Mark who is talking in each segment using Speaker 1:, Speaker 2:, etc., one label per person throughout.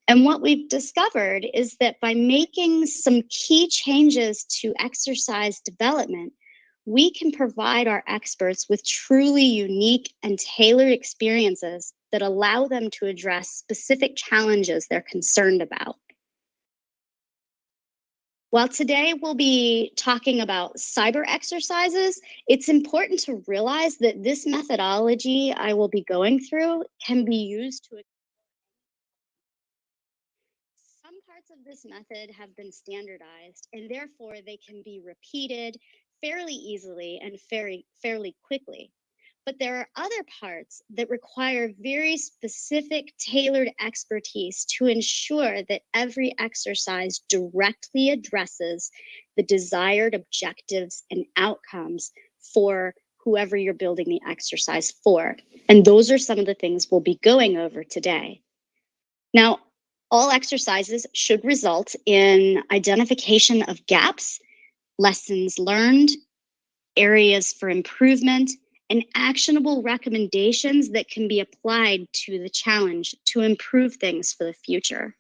Speaker 1: And what we've discovered is that by making some key changes to exercise development, we can provide our experts with truly unique and tailored experiences that allow them to address specific challenges they're concerned about. While today we'll be talking about cyber exercises, it's important to realize that this methodology I will be going through can be used to. Some parts of this method have been standardized, and therefore they can be repeated fairly easily and fairly quickly. But there are other parts that require very specific, tailored expertise to ensure that every exercise directly addresses the desired objectives and outcomes for whoever you're building the exercise for. And those are some of the things we'll be going over today. Now, all exercises should result in identification of gaps, lessons learned, areas for improvement, and actionable recommendations that can be applied to the challenge to improve things for the future.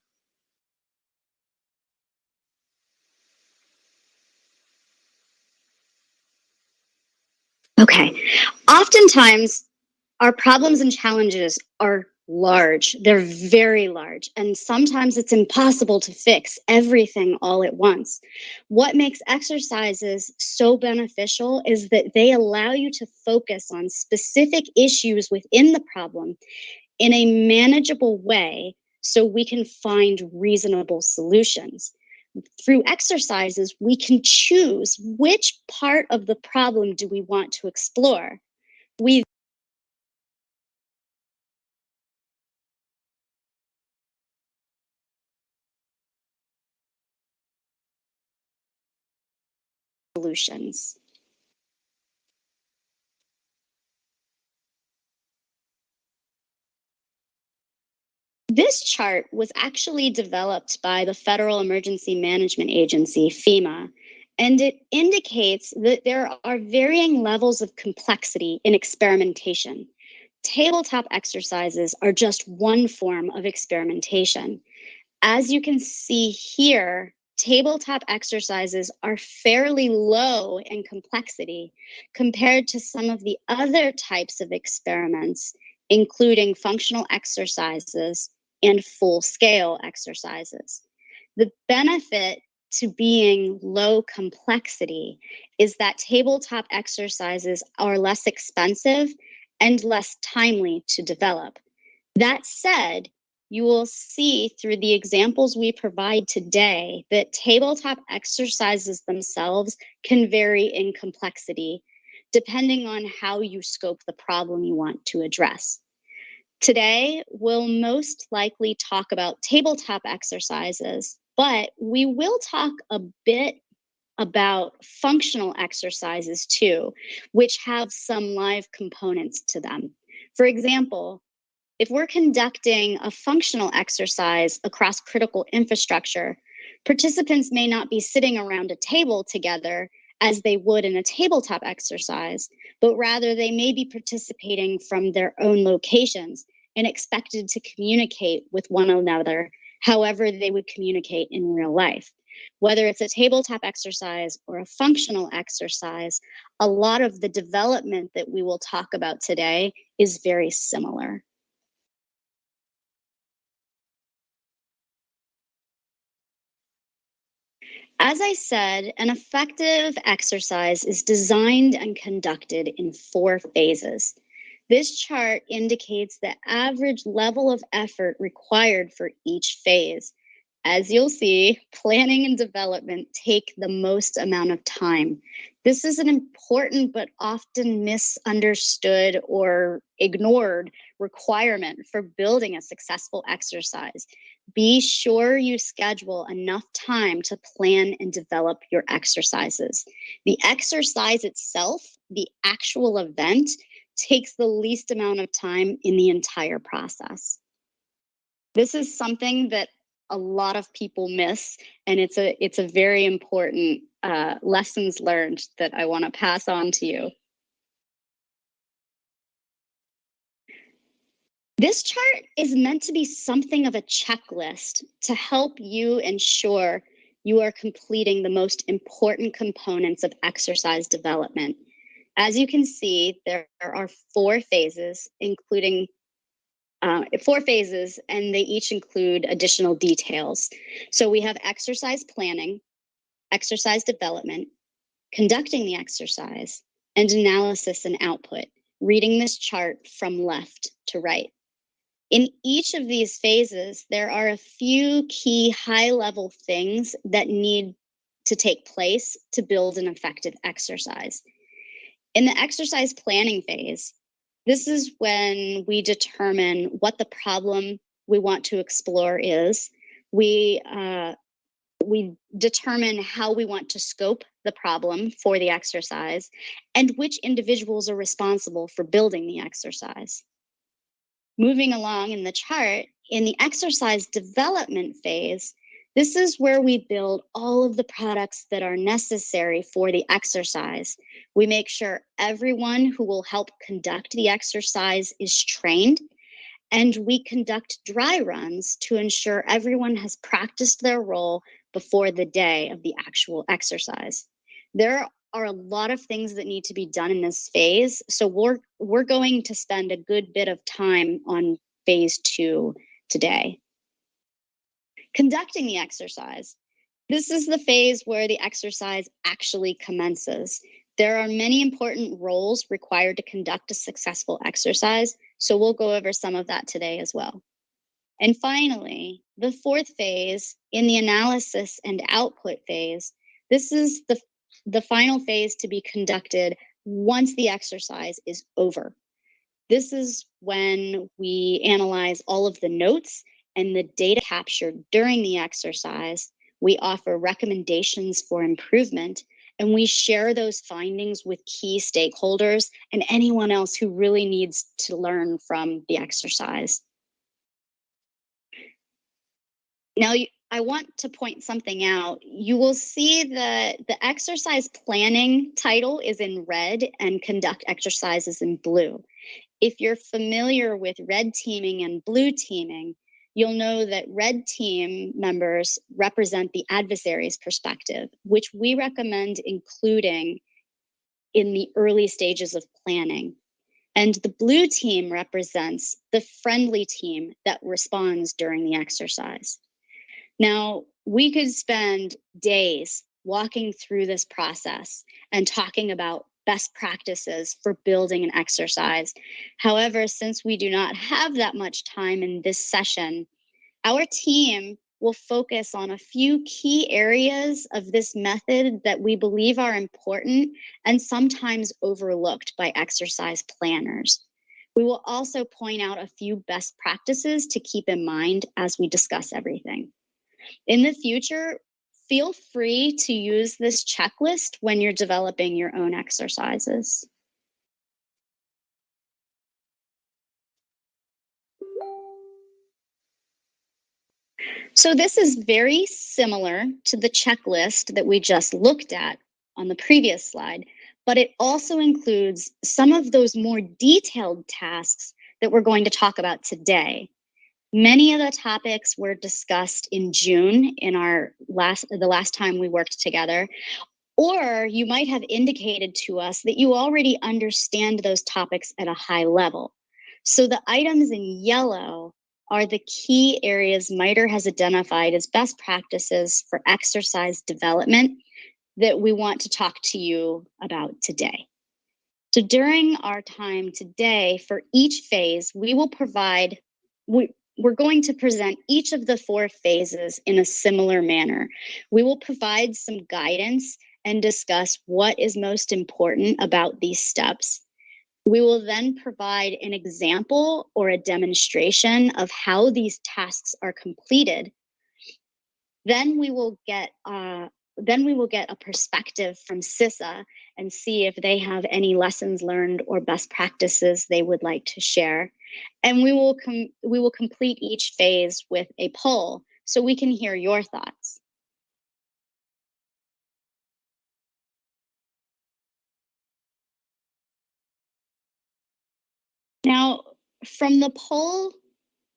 Speaker 1: Okay, oftentimes our problems and challenges are large. They're very large. And sometimes it's impossible to fix everything all at once. What makes exercises so beneficial is that they allow you to focus on specific issues within the problem in a manageable way so we can find reasonable solutions. Through exercises, we can choose which part of the problem do we want to explore. We solutions. This chart was actually developed by the Federal Emergency Management Agency, FEMA, and it indicates that there are varying levels of complexity in experimentation. Tabletop exercises are just one form of experimentation. As you can see here, tabletop exercises are fairly low in complexity compared to some of the other types of experiments, including functional exercises and full-scale exercises. The benefit to being low complexity is that tabletop exercises are less expensive and less timely to develop. That said, you will see through the examples we provide today that tabletop exercises themselves can vary in complexity depending on how you scope the problem you want to address. Today, we'll most likely talk about tabletop exercises, but we will talk a bit about functional exercises too, which have some live components to them. For example, if we're conducting a functional exercise across critical infrastructure, participants may not be sitting around a table together as they would in a tabletop exercise, but rather they may be participating from their own locations and expected to communicate with one another however they would communicate in real life. Whether it's a tabletop exercise or a functional exercise, a lot of the development that we will talk about today is very similar. As I said, an effective exercise is designed and conducted in 4 phases. This chart indicates the average level of effort required for each phase. As you'll see, planning and development take the most amount of time. This is an important but often misunderstood or ignored requirement for building a successful exercise. Be sure you schedule enough time to plan and develop your exercises. The exercise itself, the actual event, takes the least amount of time in the entire process. This is something that a lot of people miss, and it's a very important lessons learned that I want to pass on to you. This chart is meant to be something of a checklist to help you ensure you are completing the most important components of exercise development. As you can see, there are 4 phases, including 4 phases, and they each include additional details. So we have exercise planning, exercise development, conducting the exercise, and analysis and output, reading this chart from left to right. In each of these phases, there are a few key high-level things that need to take place to build an effective exercise. In the exercise planning phase, this is when we determine what the problem we want to explore is. We determine how we want to scope the problem for the exercise and which individuals are responsible for building the exercise. Moving along in the chart, in the exercise development phase, this is where we build all of the products that are necessary for the exercise. We make sure everyone who will help conduct the exercise is trained, and we conduct dry runs to ensure everyone has practiced their role before the day of the actual exercise. There are a lot of things that need to be done in this phase, so we're going to spend a good bit of time on phase 2 today. Conducting the exercise. This is the phase where the exercise actually commences. There are many important roles required to conduct a successful exercise, so we'll go over some of that today as well. And finally, the 4th phase, in the analysis and output phase, this is the final phase to be conducted once the exercise is over. This is when we analyze all of the notes and the data captured during the exercise. We offer recommendations for improvement, and we share those findings with key stakeholders and anyone else who really needs to learn from the exercise. Now, I want to point something out. You will see that the exercise planning title is in red and conduct exercises in blue. If you're familiar with red teaming and blue teaming, you'll know that red team members represent the adversary's perspective, which we recommend including in the early stages of planning. And the blue team represents the friendly team that responds during the exercise. Now, we could spend days walking through this process and talking about best practices for building an exercise. However, since we do not have that much time in this session, our team will focus on a few key areas of this method that we believe are important and sometimes overlooked by exercise planners. We will also point out a few best practices to keep in mind as we discuss everything. In the future, feel free to use this checklist when you're developing your own exercises. So this is very similar to the checklist that we just looked at on the previous slide, but it also includes some of those more detailed tasks that we're going to talk about today. Many of the topics were discussed in June in the last time we worked together, or you might have indicated to us that you already understand those topics at a high level. So the items in yellow are the key areas Mitre has identified as best practices for exercise development that we want to talk to you about today. So during our time today, for each phase, we're going to present each of the 4 phases in a similar manner. We will provide some guidance and discuss what is most important about these steps. We will then provide an example or a demonstration of how these tasks are completed. Then we will get a perspective from Cisa and see if they have any lessons learned or best practices they would like to share. And we will complete each phase with a poll so we can hear your thoughts. Now, From the poll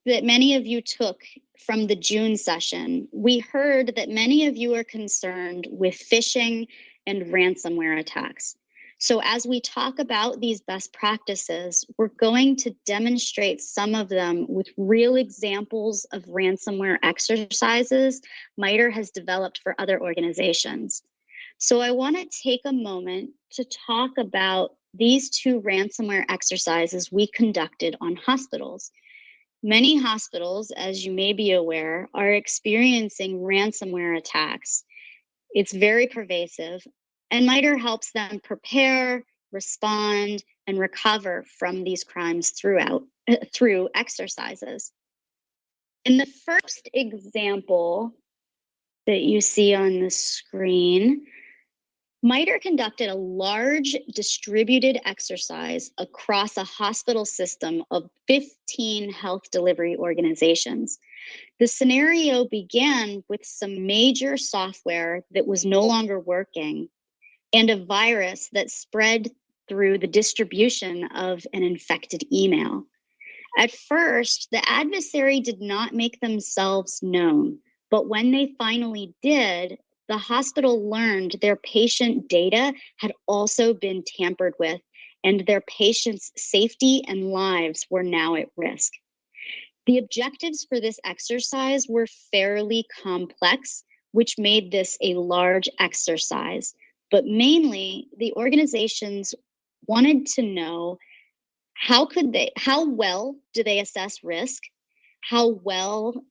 Speaker 1: that many of you took from the June session, we heard that many of you are concerned with phishing and ransomware attacks. So as we talk about these best practices, we're going to demonstrate some of them with real examples of ransomware exercises Mitre has developed for other organizations. So I want to take a moment to talk about these two ransomware exercises we conducted on hospitals. Many hospitals, as you may be aware, are experiencing ransomware attacks. It's very pervasive, and Mitre helps them prepare, respond, and recover from these crimes through exercises. In the first example that you see on the screen, Mitre conducted a large distributed exercise across a hospital system of 15 health delivery organizations. The scenario began with some major software that was no longer working and a virus that spread through the distribution of an infected email. At first, the adversary did not make themselves known, but when they finally did, the hospital learned their patient data had also been tampered with, and their patients' safety and lives were now at risk. The objectives for this exercise were fairly complex, which made this a large exercise. But mainly, the organizations wanted to know how well do they assess risk? How well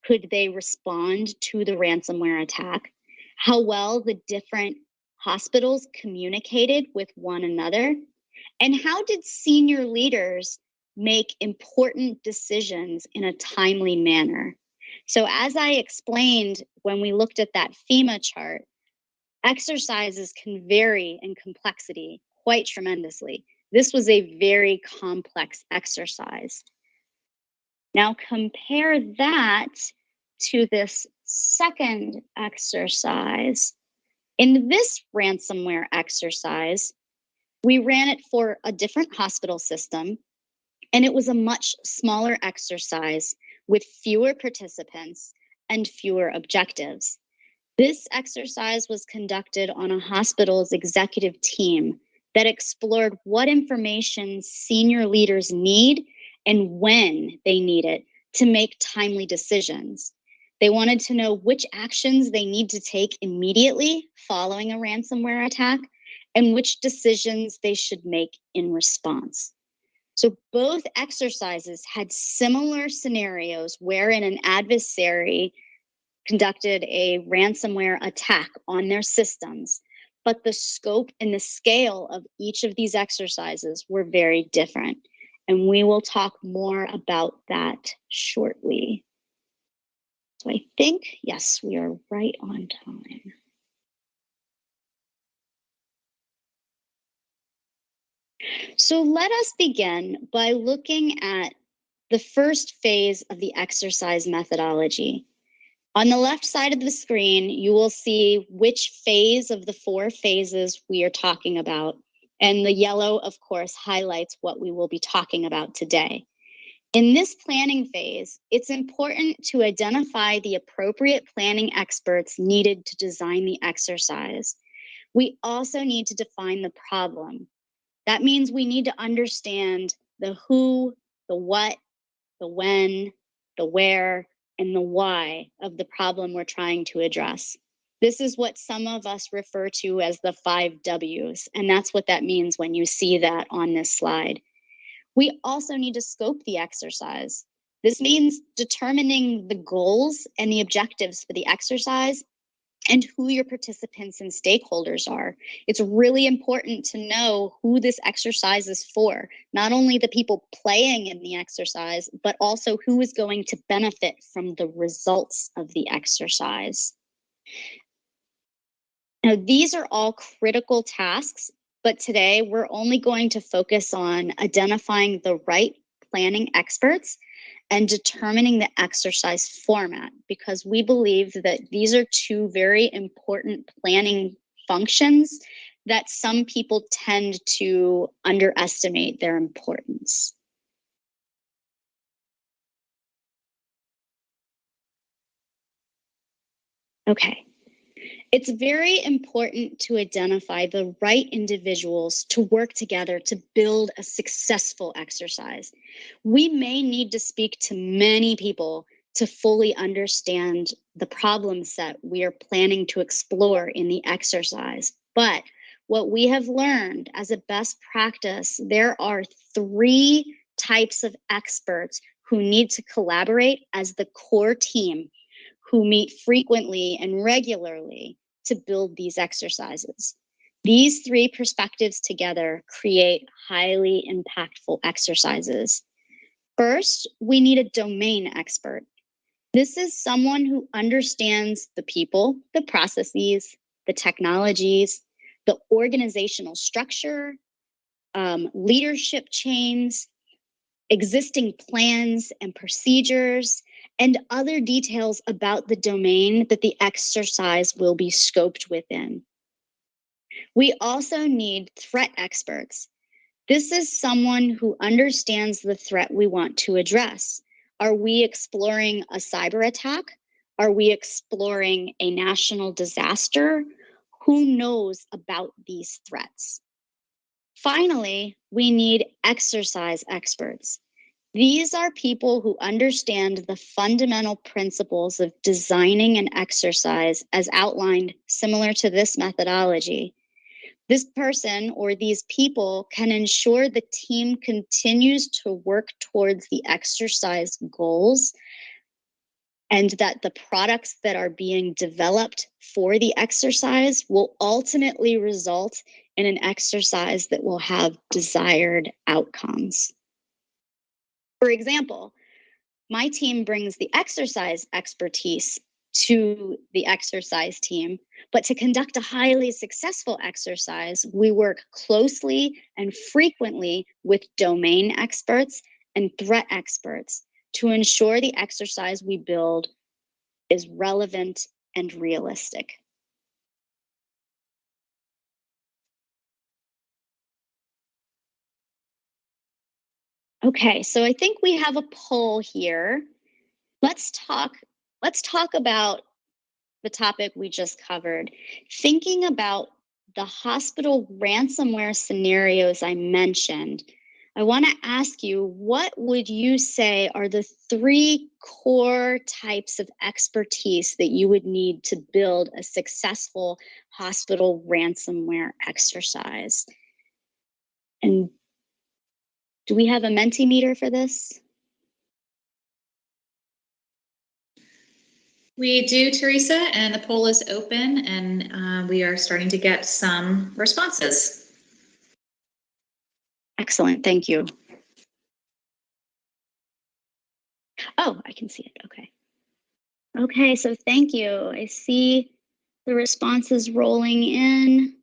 Speaker 1: could they respond to the ransomware attack? How well the different hospitals communicated with one another? And how did senior leaders make important decisions in a timely manner? So as I explained when we looked at that FEMA chart, exercises can vary in complexity quite tremendously. This was a very complex exercise. Now compare that to this second exercise. In this ransomware exercise, we ran it for a different hospital system, and it was a much smaller exercise with fewer participants and fewer objectives. This exercise was conducted on a hospital's executive team that explored what information senior leaders need and when they need it to make timely decisions. They wanted to know which actions they need to take immediately following a ransomware attack and which decisions they should make in response. So both exercises had similar scenarios wherein an adversary conducted a ransomware attack on their systems, but the scope and the scale of each of these exercises were very different. And we will talk more about that shortly. So I think, yes, we are right on time. So let us begin by looking at the first phase of the exercise methodology. On the left side of the screen, you will see which phase of the 4 phases we are talking about. And the yellow, of course, highlights what we will be talking about today. In this planning phase, it's important to identify the appropriate planning experts needed to design the exercise. We also need to define the problem. That means we need to understand the who, the what, the when, the where, and the why of the problem we're trying to address. This is what some of us refer to as the 5 W's, and that's what that means when you see that on this slide. We also need to scope the exercise. This means determining the goals and the objectives for the exercise and who your participants and stakeholders are. It's really important to know who this exercise is for, not only the people playing in the exercise, but also who is going to benefit from the results of the exercise. Now, these are all critical tasks, but today we're only going to focus on identifying the right planning experts and determining the exercise format, because we believe that these are 2 very important planning functions that some people tend to underestimate their importance. Okay. It's very important to identify the right individuals to work together to build a successful exercise. We may need to speak to many people to fully understand the problem set we are planning to explore in the exercise. But what we have learned as a best practice, there are 3 types of experts who need to collaborate as the core team, who meet frequently and regularly to build these exercises. These 3 perspectives together create highly impactful exercises. First, we need a domain expert. This is someone who understands the people, the processes, the technologies, the organizational structure, leadership chains, existing plans and procedures, and other details about the domain that the exercise will be scoped within. We also need threat experts. This is someone who understands the threat we want to address. Are we exploring a cyber attack? Are we exploring a national disaster? Who knows about these threats? Finally, we need exercise experts. These are people who understand the fundamental principles of designing an exercise as outlined similar to this methodology. This person or these people can ensure the team continues to work towards the exercise goals and that the products that are being developed for the exercise will ultimately result in an exercise that will have desired outcomes. For example, my team brings the exercise expertise to the exercise team, but to conduct a highly successful exercise, we work closely and frequently with domain experts and threat experts to ensure the exercise we build is relevant and realistic. Okay, so I think we have a poll here. Let's talk about the topic we just covered. Thinking about the hospital ransomware scenarios I mentioned, I want to ask you, what would you say are the 3 core types of expertise that you would need to build a successful hospital ransomware exercise? And do we have a Mentimeter for this?
Speaker 2: We do, Teresa, and the poll is open, and we are starting to get some responses.
Speaker 1: Excellent, thank you. Oh, I can see it, okay. Okay, so thank you. I see the responses rolling in.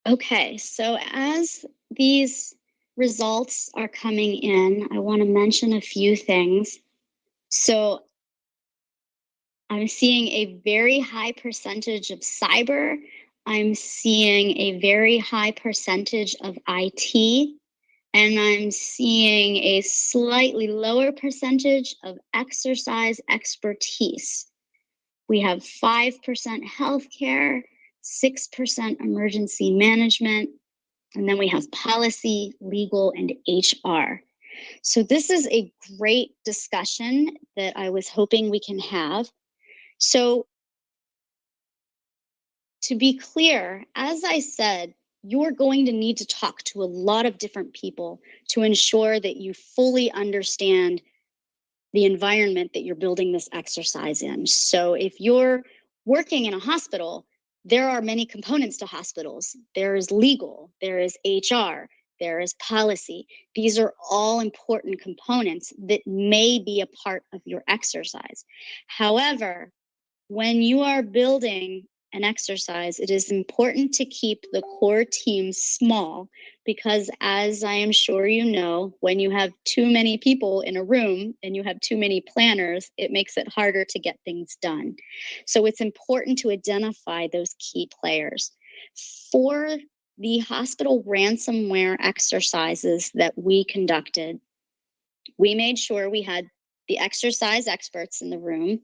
Speaker 1: Okay, so as these results are coming in, I want to mention a few things. So I'm seeing a very high percentage of cyber. I'm seeing a very high percentage of IT. And I'm seeing a slightly lower percentage of exercise expertise. We have 5% healthcare, 6% emergency management, and then we have policy, legal, and HR. So this is a great discussion that I was hoping we can have. So to be clear, as I said, you're going to need to talk to a lot of different people to ensure that you fully understand the environment that you're building this exercise in. So if you're working in a hospital, there are many components to hospitals. There is legal, there is HR, there is policy. These are all important components that may be a part of your exercise. However, when you are building an exercise, it is important to keep the core team small because, as I am sure you know, when you have too many people in a room and you have too many planners, it makes it harder to get things done. So it's important to identify those key players. For the hospital ransomware exercises that we conducted, we made sure we had the exercise experts in the room.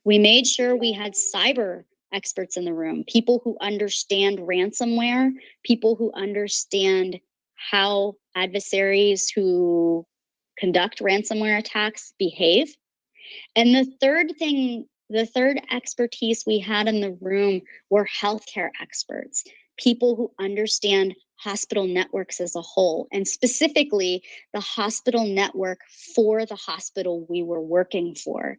Speaker 1: We made sure we had cyber experts in the room, people who understand ransomware, people who understand how adversaries who conduct ransomware attacks behave. And the third expertise we had in the room were healthcare experts, people who understand hospital networks as a whole, and specifically the hospital network for the hospital we were working for.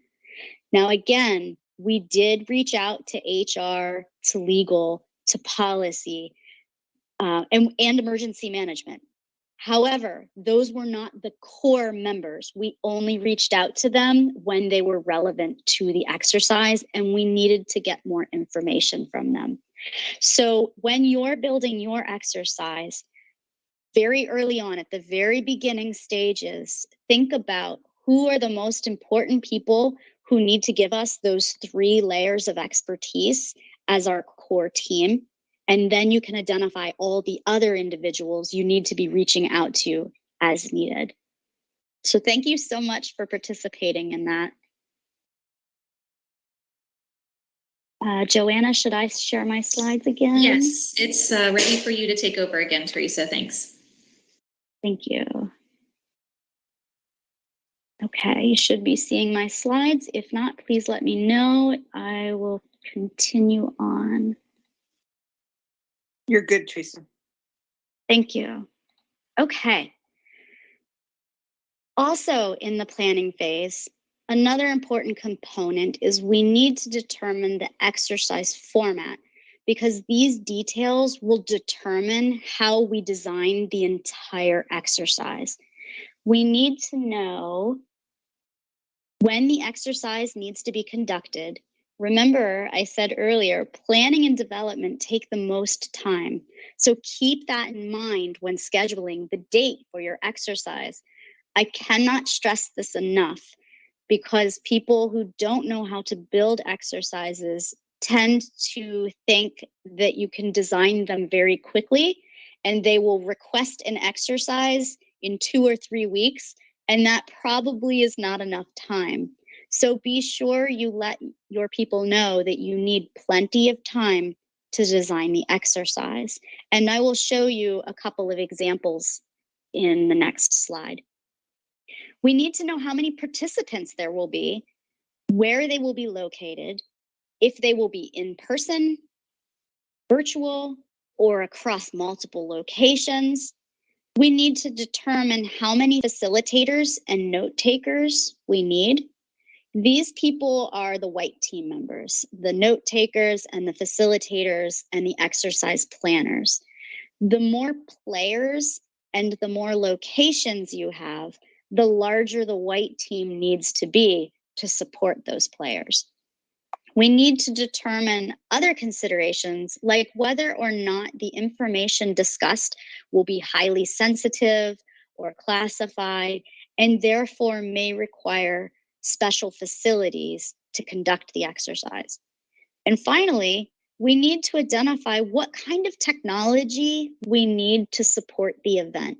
Speaker 1: Now, again, we did reach out to HR, to legal, to policy, and emergency management. However, those were not the core members. We only reached out to them when they were relevant to the exercise, and we needed to get more information from them. So when you're building your exercise, very early on at the very beginning stages, think about who are the most important people who need to give us those 3 layers of expertise as our core team. And then you can identify all the other individuals you need to be reaching out to as needed. So thank you so much for participating in that. Joanna, should I share my slides again?
Speaker 2: Yes, it's ready for you to take over again, Teresa. Thanks.
Speaker 1: Thank you. Okay, you should be seeing my slides. If not, please let me know. I will continue on.
Speaker 3: You're good, Teresa.
Speaker 1: Thank you. Okay. Also in the planning phase, another important component is we need to determine the exercise format because these details will determine how we design the entire exercise. We need to know when the exercise needs to be conducted. Remember, I said earlier, planning and development take the most time. So keep that in mind when scheduling the date for your exercise. I cannot stress this enough because people who don't know how to build exercises tend to think that you can design them very quickly and they will request an exercise in 2 or 3 weeks, and that probably is not enough time. So be sure you let your people know that you need plenty of time to design the exercise. And I will show you a couple of examples in the next slide. We need to know how many participants there will be, where they will be located, if they will be in person, virtual, or across multiple locations. We need to determine how many facilitators and note takers we need. These people are the white team members, the note takers and the facilitators and the exercise planners. The more players and the more locations you have, the larger the white team needs to be to support those players. We need to determine other considerations like whether or not the information discussed will be highly sensitive or classified and therefore may require special facilities to conduct the exercise. And finally, we need to identify what kind of technology we need to support the event.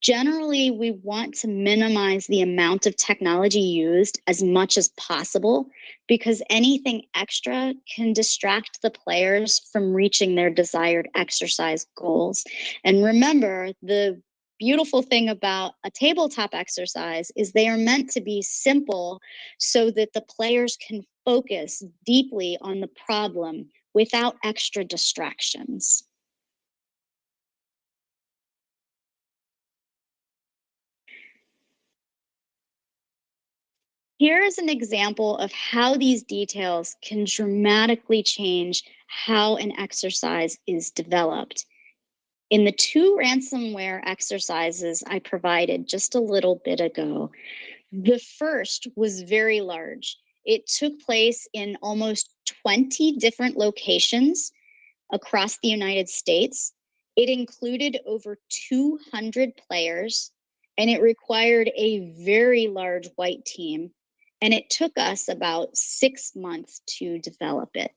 Speaker 1: Generally, we want to minimize the amount of technology used as much as possible because anything extra can distract the players from reaching their desired exercise goals. And remember, the beautiful thing about a tabletop exercise is they are meant to be simple so that the players can focus deeply on the problem without extra distractions. Here is an example of how these details can dramatically change how an exercise is developed. In the 2 ransomware exercises I provided just a little bit ago, the first was very large. It took place in almost 20 different locations across the United States. It included over 200 players, and it required a very large white team. And it took us about 6 months to develop it.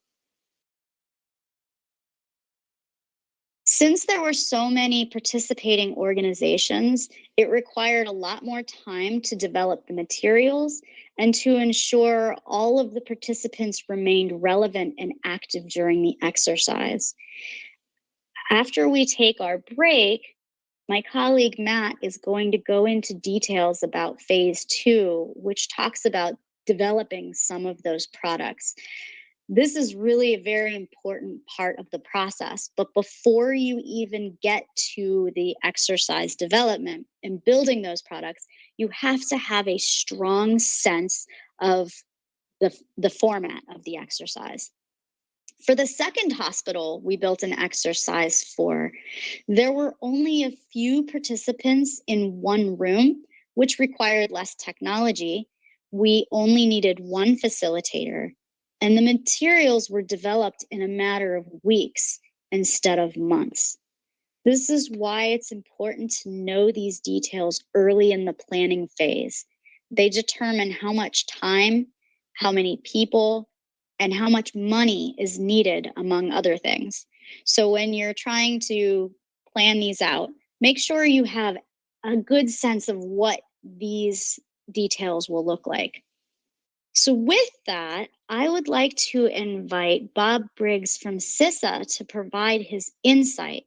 Speaker 1: Since there were so many participating organizations, it required a lot more time to develop the materials and to ensure all of the participants remained relevant and active during the exercise. After we take our break, my colleague Matt is going to go into details about phase 2, which talks about developing some of those products. This is really a very important part of the process. But before you even get to the exercise development and building those products, you have to have a strong sense of the format of the exercise. For the second hospital we built an exercise for, there were only a few participants in one room, which required less technology. We only needed one facilitator, and the materials were developed in a matter of weeks instead of months. This is why it's important to know these details early in the planning phase. They determine how much time, how many people, and how much money is needed, among other things. So when you're trying to plan these out, make sure you have a good sense of what these details will look like. So with that, I would like to invite Bob Briggs from Cisa to provide his insight.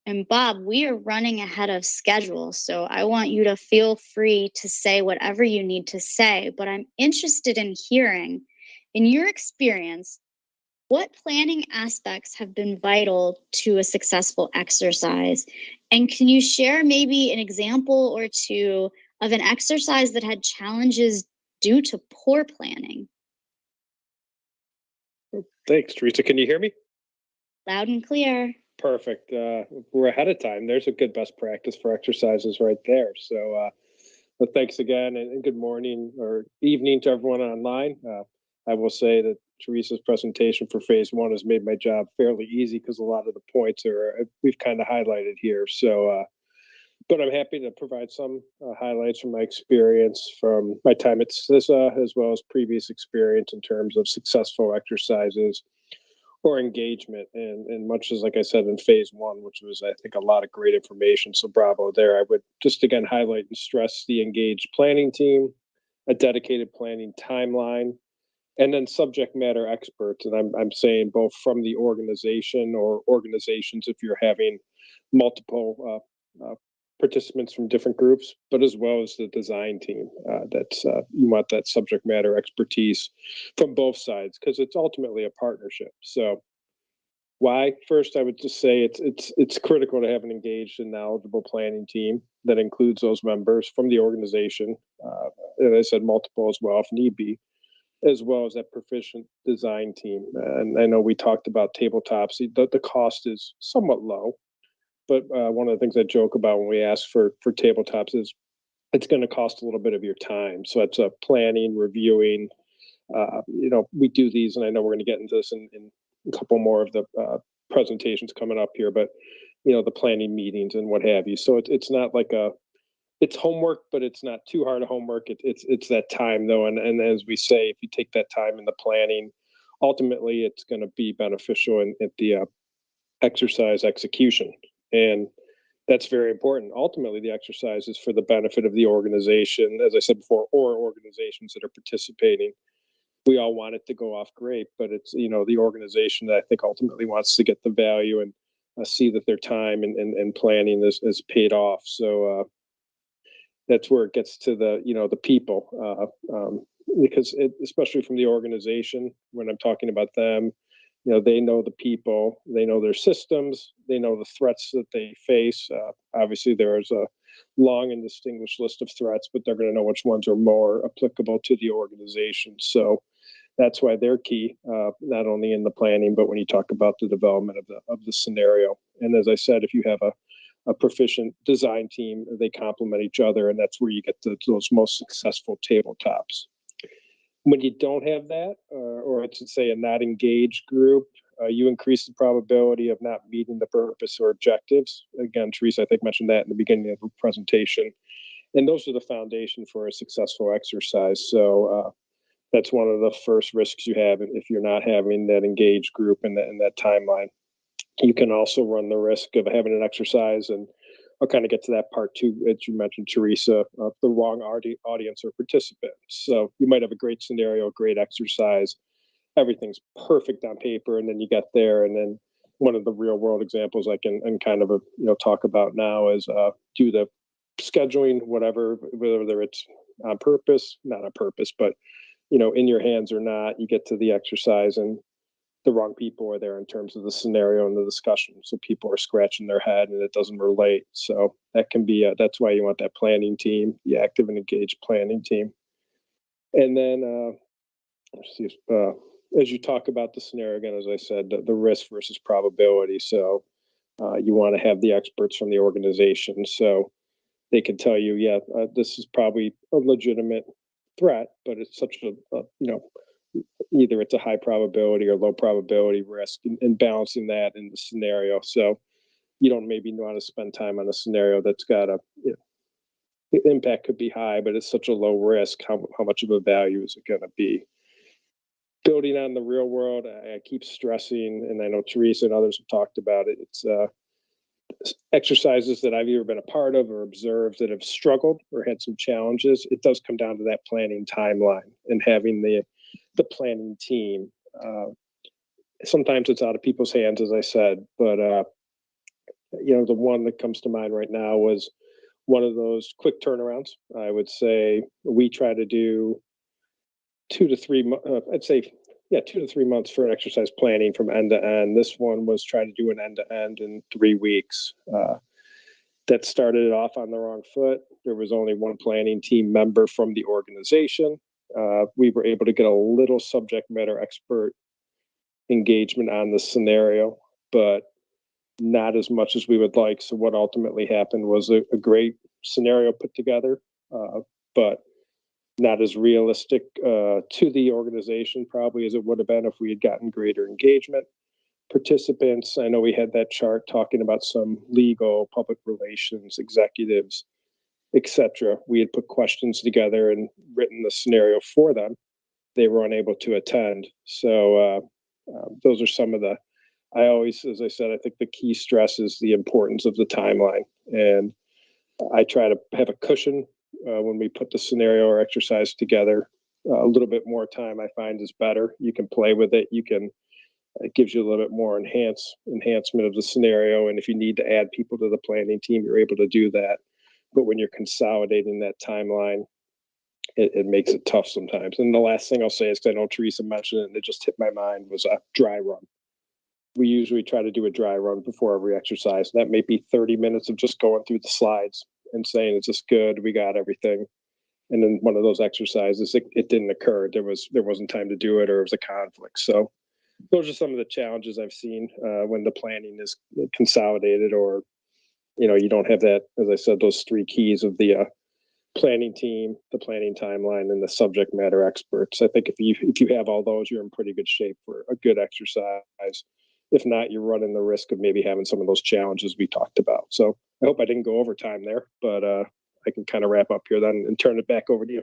Speaker 1: And Bob, we are running ahead of schedule, so I want you to feel free to say whatever you need to say, but I'm interested in hearing, in your experience, what planning aspects have been vital to a successful exercise? And can you share maybe an example or two of an exercise that had challenges due to poor planning?
Speaker 3: Thanks, Teresa. Can you hear me?
Speaker 1: Loud and clear.
Speaker 3: Perfect. We're ahead of time. There's a good best practice for exercises right there. So, but thanks again, and good morning or evening to everyone online. I will say that Teresa's presentation for phase 1 has made my job fairly easy because a lot of the points we've kind of highlighted here. So, but I'm happy to provide some highlights from my experience from my time at CISA, as well as previous experience in terms of successful exercises or engagement. And much as, like I said, in phase 1, which was, I think, a lot of great information. So bravo there. I would just again highlight and stress the engaged planning team, a dedicated planning timeline, and then subject matter experts. And I'm saying both from the organization or organizations if you're having multiple participants from different groups, but as well as the design team. You want that subject matter expertise from both sides because it's ultimately a partnership. So why? First, I would just say it's critical to have an engaged and knowledgeable planning team that includes those members from the organization. And I said multiple as well if need be, as well as that proficient design team. And I know we talked about tabletops. The cost is somewhat low. But one of the things I joke about when we ask for tabletops is it's going to cost a little bit of your time. So it's planning, reviewing. We do these, and I know we're going to get into this in a couple more of the presentations coming up here. But the planning meetings and what have you. So it's not like it's homework, but it's not too hard of homework. It's that time though, and as we say, if you take that time in the planning, ultimately it's going to be beneficial at the exercise execution. And that's very important. Ultimately, the exercise is for the benefit of the organization, as I said before, or organizations that are participating. We all want it to go off great, but it's the organization that I think ultimately wants to get the value and see that their time and planning is paid off. So that's where it gets to the people, because especially from the organization, when I'm talking about them, they know the people, they know their systems, they know the threats that they face. Obviously, there's a long and distinguished list of threats, but they're going to know which ones are more applicable to the organization. So that's why they're key, not only in the planning, but when you talk about the development of the scenario. And as I said, if you have a proficient design team, they complement each other, and that's where you get those most successful tabletops. When you don't have that, or it's say a not engaged group, you increase the probability of not meeting the purpose or objectives. Again, Teresa, I think mentioned that in the beginning of the presentation. And those are the foundation for a successful exercise. So that's one of the first risks you have if you're not having that engaged group in that timeline. You can also run the risk of having an exercise, and I'll kind of get to that part too, as you mentioned, Teresa, of the wrong audience or participant. So you might have a great scenario, great exercise, everything's perfect on paper, and then you get there, and then one of the real world examples I can and kind of talk about now is do the scheduling, whatever, whether it's on purpose, not on purpose, but in your hands or not, you get to the exercise and the wrong people are there in terms of the scenario and the discussion. So people are scratching their head and it doesn't relate. So that can be, that's why you want that planning team, the active and engaged planning team. And then as you talk about the scenario, again, as I said, the risk versus probability. So you want to have the experts from the organization. So they can tell you, this is probably a legitimate threat, but it's such either it's a high probability or low probability risk, and balancing that in the scenario. So you don't maybe want to spend time on a scenario that's got the impact could be high, but it's such a low risk. How much of a value is it going to be? Building on the real world, I keep stressing, and I know Teresa and others have talked about it. It's exercises that I've either been a part of or observed that have struggled or had some challenges. It does come down to that planning timeline and having the planning team. Sometimes it's out of people's hands, as I said, but the one that comes to mind right now was one of those quick turnarounds. I would say we try to do 2 to 3 months. I'd say 2 to 3 months for an exercise planning from end to end. This one was trying to do an end to end in 3 weeks. That started it off on the wrong foot. There was only one planning team member from the organization. We were able to get a little subject matter expert engagement on the scenario, but not as much as we would like. So what ultimately happened was a great scenario put together, but not as realistic to the organization probably as it would have been if we had gotten greater engagement. Participants, I know we had that chart talking about some legal, public relations, executives, etc. We had put questions together and written the scenario for them. They were unable to attend. So those are some of the, I always, as I said, I think the key stress is the importance of the timeline. And I try to have a cushion when we put the scenario or exercise together. A little bit more time I find is better. You can play with it. It gives you a little bit more enhancement of the scenario. And if you need to add people to the planning team, you're able to do that. But when you're consolidating that timeline, it makes it tough sometimes. And the last thing I'll say is, because I know Teresa mentioned it and it just hit my mind, was a dry run. We usually try to do a dry run before every exercise. That may be 30 minutes of just going through the slides and saying, is this good? We got everything. And then one of those exercises, it didn't occur. There wasn't time to do it, or it was a conflict. So those are some of the challenges I've seen when the planning is consolidated, or you don't have that, as I said, those 3 keys of the planning team, the planning timeline, and the subject matter experts. I think if you have all those, you're in pretty good shape for a good exercise. If not, you're running the risk of maybe having some of those challenges we talked about. So I hope I didn't go over time there, but I can kind of wrap up here then and turn it back over to you.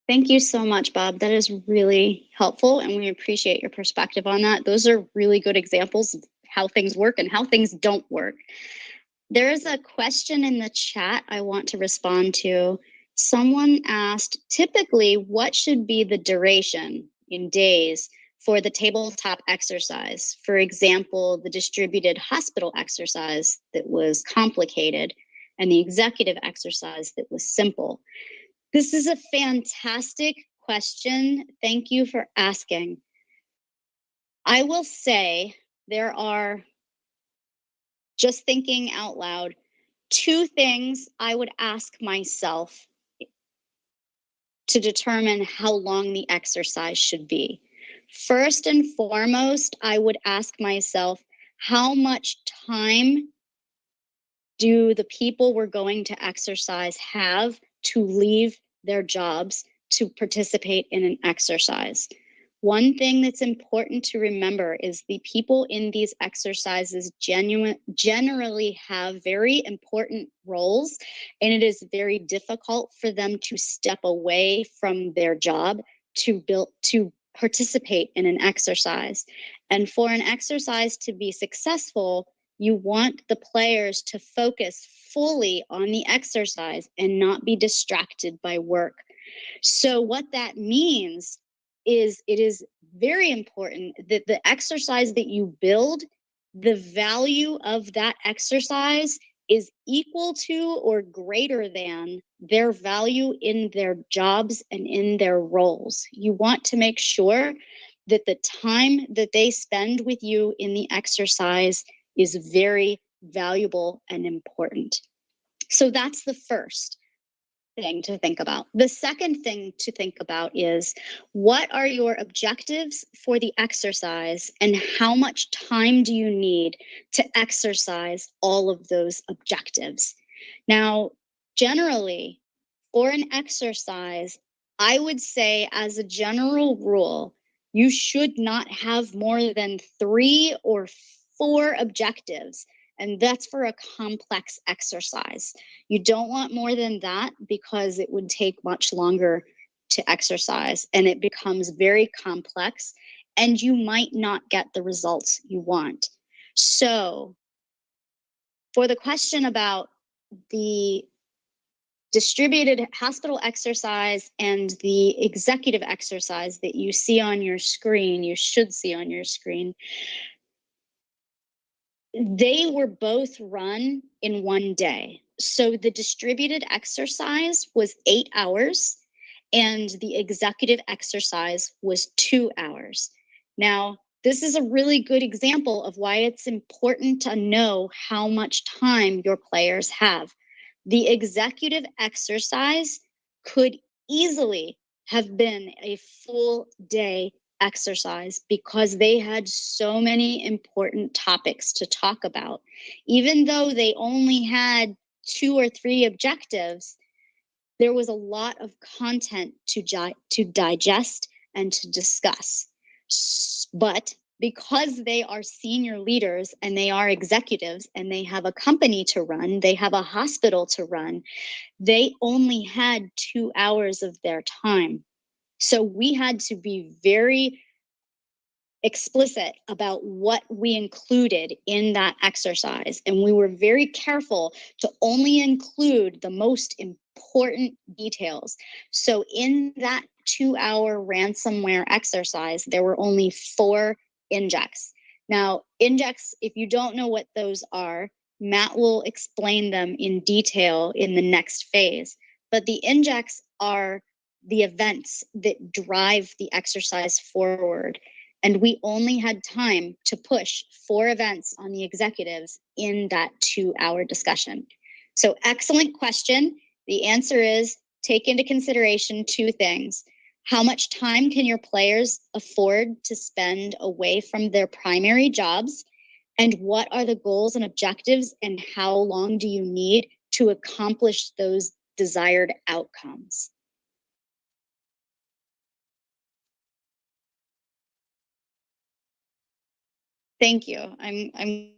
Speaker 1: Thank you so much, Bob. That is really helpful, and we appreciate your perspective on that. Those are really good examples of how things work and how things don't work. There is a question in the chat I want to respond to. Someone asked, typically, what should be the duration in days for the tabletop exercise? For example, the distributed hospital exercise that was complicated and the executive exercise that was simple. This is a fantastic question. Thank you for asking. I will say there are, just thinking out loud, 2 things I would ask myself to determine how long the exercise should be. First and foremost, I would ask myself, how much time do the people we're going to exercise have to leave their jobs to participate in an exercise? One thing that's important to remember is the people in these exercises generally have very important roles, and it is very difficult for them to step away from their job to participate in an exercise. And for an exercise to be successful, you want the players to focus fully on the exercise and not be distracted by work. So what that means is it is very important that the exercise that you build, the value of that exercise is equal to or greater than their value in their jobs and in their roles. You want to make sure that the time that they spend with you in the exercise is very valuable and important. So that's the first thing to think about. The second thing to think about is, what are your objectives for the exercise and how much time do you need to exercise all of those objectives? Now, generally, for an exercise, I would say as a general rule, you should not have more than 3 or 4 objectives, and that's for a complex exercise. You don't want more than that because it would take much longer to exercise and it becomes very complex and you might not get the results you want. So, for the question about the distributed hospital exercise and the executive exercise that you see on your screen, you should see on your screen, they were both run in one day. So the distributed exercise was 8 hours and the executive exercise was 2 hours. Now, this is a really good example of why it's important to know how much time your players have. The executive exercise could easily have been a full day exercise because they had so many important topics to talk about. Even though they only had 2 or 3 objectives, there was a lot of content to digest and to discuss. But because they are senior leaders and they are executives and they have a company to run, they have a hospital to run, they only had 2 hours of their time. So we had to be very explicit about what we included in that exercise. And we were very careful to only include the most important details. So in that 2-hour ransomware exercise, there were only 4 injects. Now, injects, if you don't know what those are, Matt will explain them in detail in the next phase. But the injects are the events that drive the exercise forward. And we only had time to push 4 events on the executives in that 2-hour discussion. So excellent question. The answer is, take into consideration 2 things. How much time can your players afford to spend away from their primary jobs? And what are the goals and objectives and how long do you need to accomplish those desired outcomes? Thank you. I'm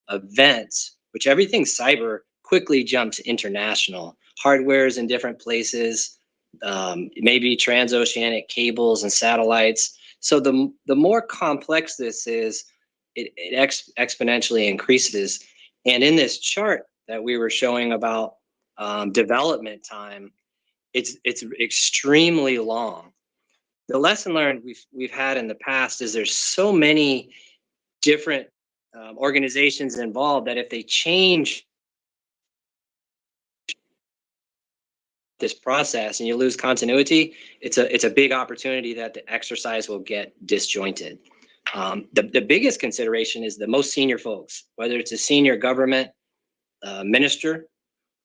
Speaker 4: events, which everything cyber quickly jumps international. Hardware is in different places, maybe transoceanic cables and satellites. So the more complex this is, it exponentially increases. And in this chart that we were showing about development time, it's extremely long. The lesson learned we've had in the past is there's so many different organizations involved that if they change this process and you lose continuity, it's a big opportunity that the exercise will get disjointed. The biggest consideration is the most senior folks, whether it's a senior government minister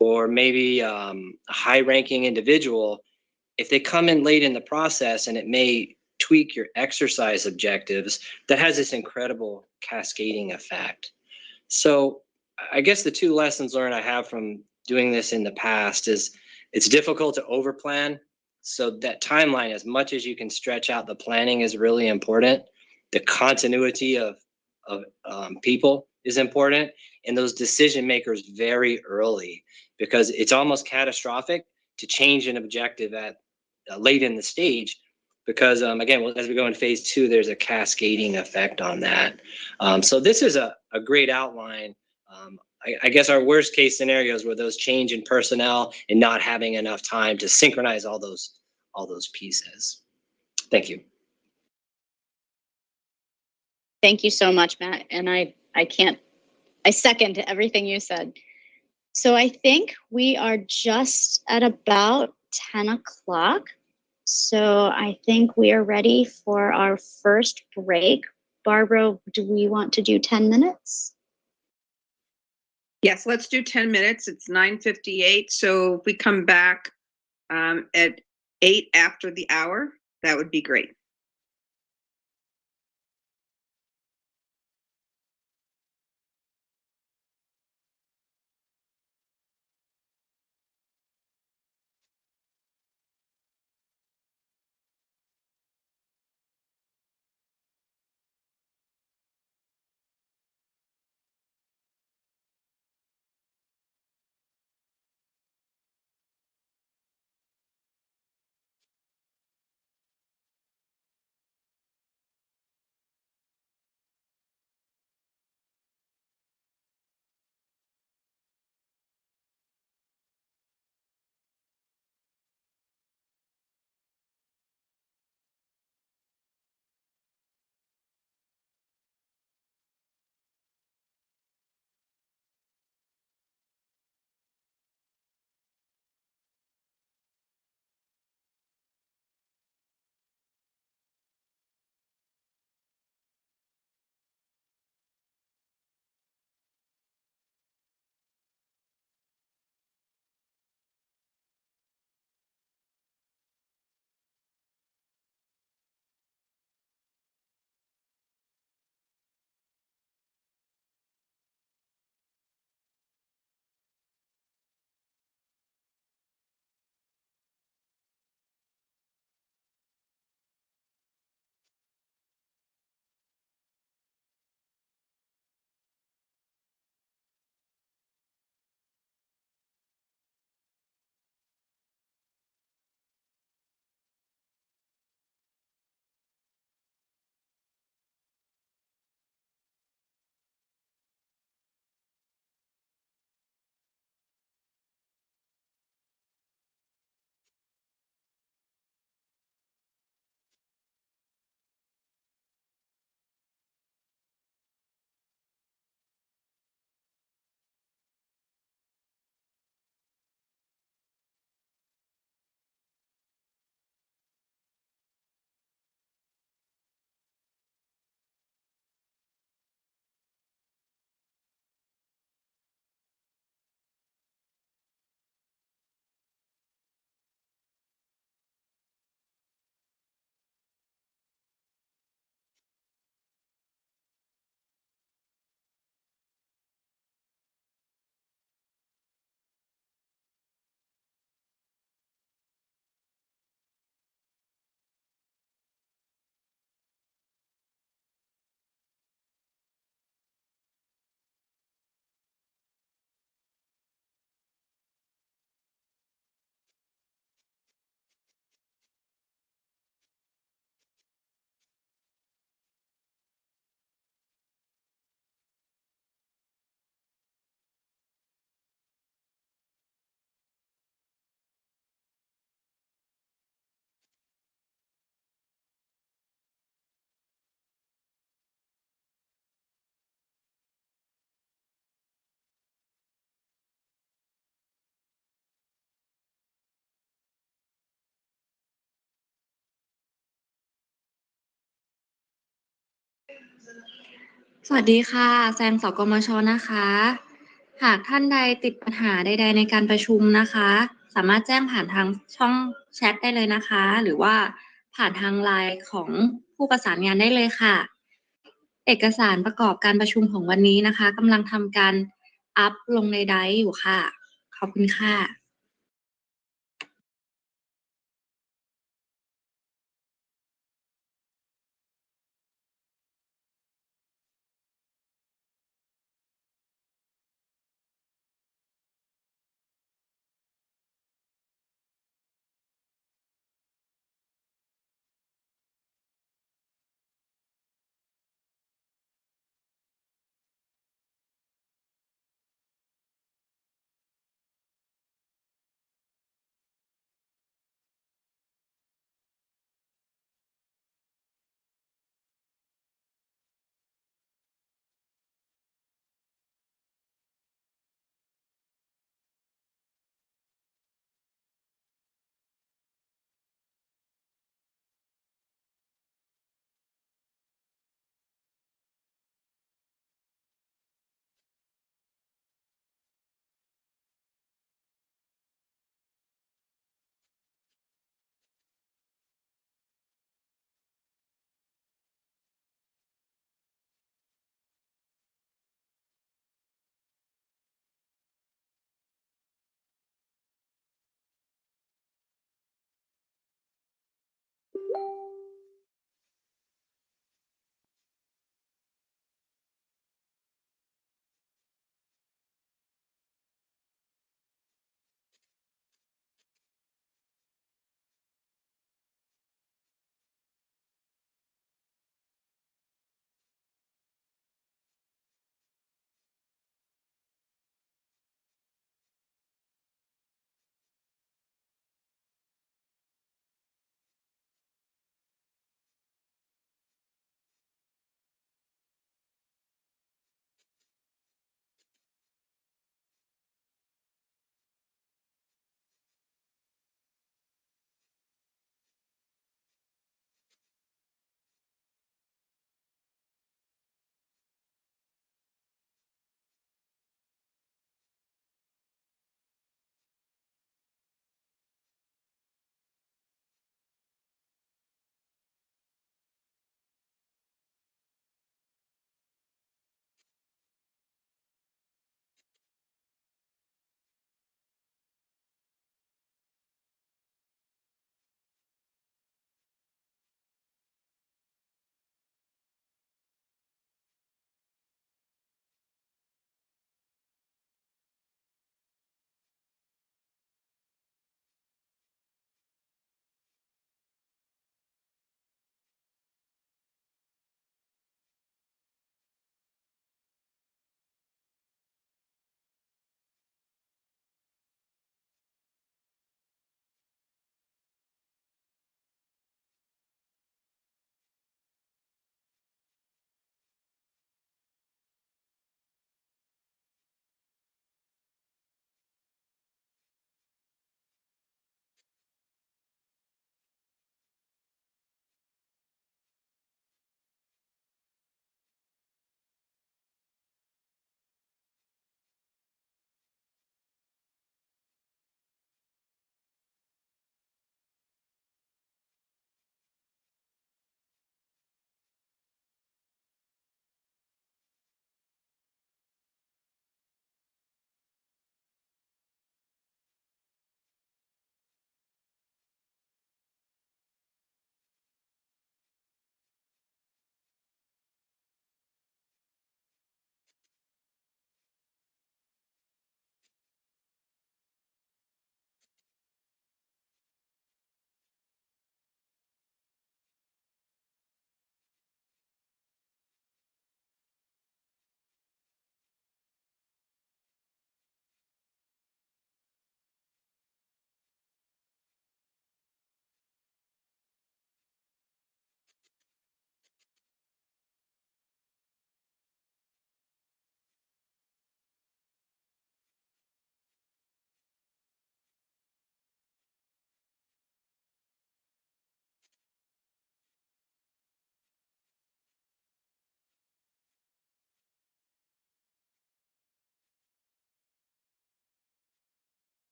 Speaker 4: or maybe a high-ranking individual. If they come in late in the process and it may tweak your exercise objectives, that has this incredible cascading effect. So I guess the two lessons learned I have from doing this in the past is it's difficult to overplan. So that timeline, as much as you can stretch out the planning, is really important. The continuity of people is important, and those decision makers very early, because it's almost catastrophic to change an objective at late in the stage, because again, as we go in phase 2, there's a cascading effect on that. So this is a great outline. I guess our worst case scenarios were those change in personnel and not having enough time to synchronize all those pieces. Thank you.
Speaker 1: Thank you so much, Matt. And I second everything you said. So I think we are just at about 10 o'clock. So I think we are ready for our first break. Barbara, do we want to do 10 minutes?
Speaker 5: Yes, let's do 10 minutes. It's 9:58. So if we come back at 8 after the hour, that would be great.
Speaker 6: สวัสดีค่ะแซงสกมชนะคะ หากท่านใดติดปัญหาใดๆในการประชุมนะคะ สามารถแจ้งผ่านทางช่องแชทได้เลยนะคะ หรือว่าผ่านทางไลน์ของผู้ประสานงานได้เลยค่ะ เอกสารประกอบการประชุมของวันนี้นะคะกำลังทำการอัพลงในไดรฟ์อยู่ค่ะ ขอบคุณค่ะ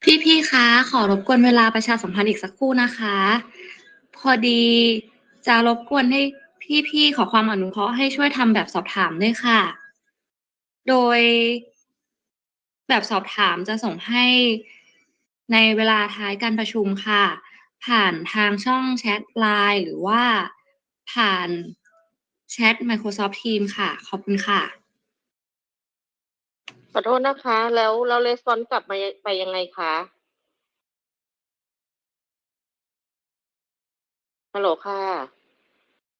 Speaker 6: พี่ๆคะขอรบกวนเวลาประชาสัมพันธ์อีกสักครู่นะคะ พอดีจะรบกวนให้พี่ๆขอความอนุเคราะห์ให้ช่วยทำแบบสอบถามด้วยค่ะ โดยแบบสอบถามจะส่งให้ในเวลาท้ายการประชุมค่ะ ผ่านทางช่องแชท LINE หรือว่าผ่านแชท Microsoft Teams ค่ะ ขอบคุณค่ะ
Speaker 7: ขอโทษนะคะ แล้วเรสปอนส์กลับมาไปยังไงคะฮัลโหลค่ะ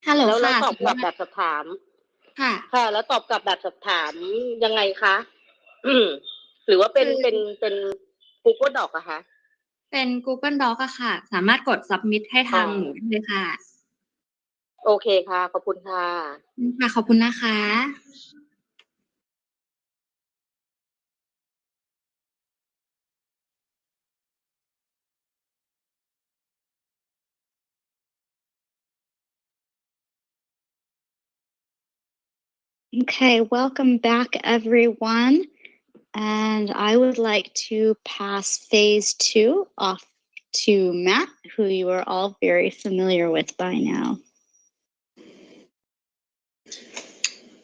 Speaker 6: ฮัลโหล
Speaker 7: แล้ว
Speaker 6: ค่ะ
Speaker 7: ตอบกลับแบบสอบถาม
Speaker 6: ค่ะ
Speaker 7: ค่ะ แล้วตอบกลับแบบสอบถามยังไงคะ หรือว่าเป็น Google Doc อะคะ
Speaker 6: เป็น Google Doc อะค่ะ สามารถกด submit ให้ทาง
Speaker 7: อ๋อ
Speaker 6: หนูได้เลยค่ะ
Speaker 7: โอเคค่ะ ขอบคุณค่ะ
Speaker 6: ค่ะ ขอบคุณนะคะ
Speaker 1: Okay, welcome back, everyone. And I would like to pass phase 2 off to Matt, who you are all very familiar with by now.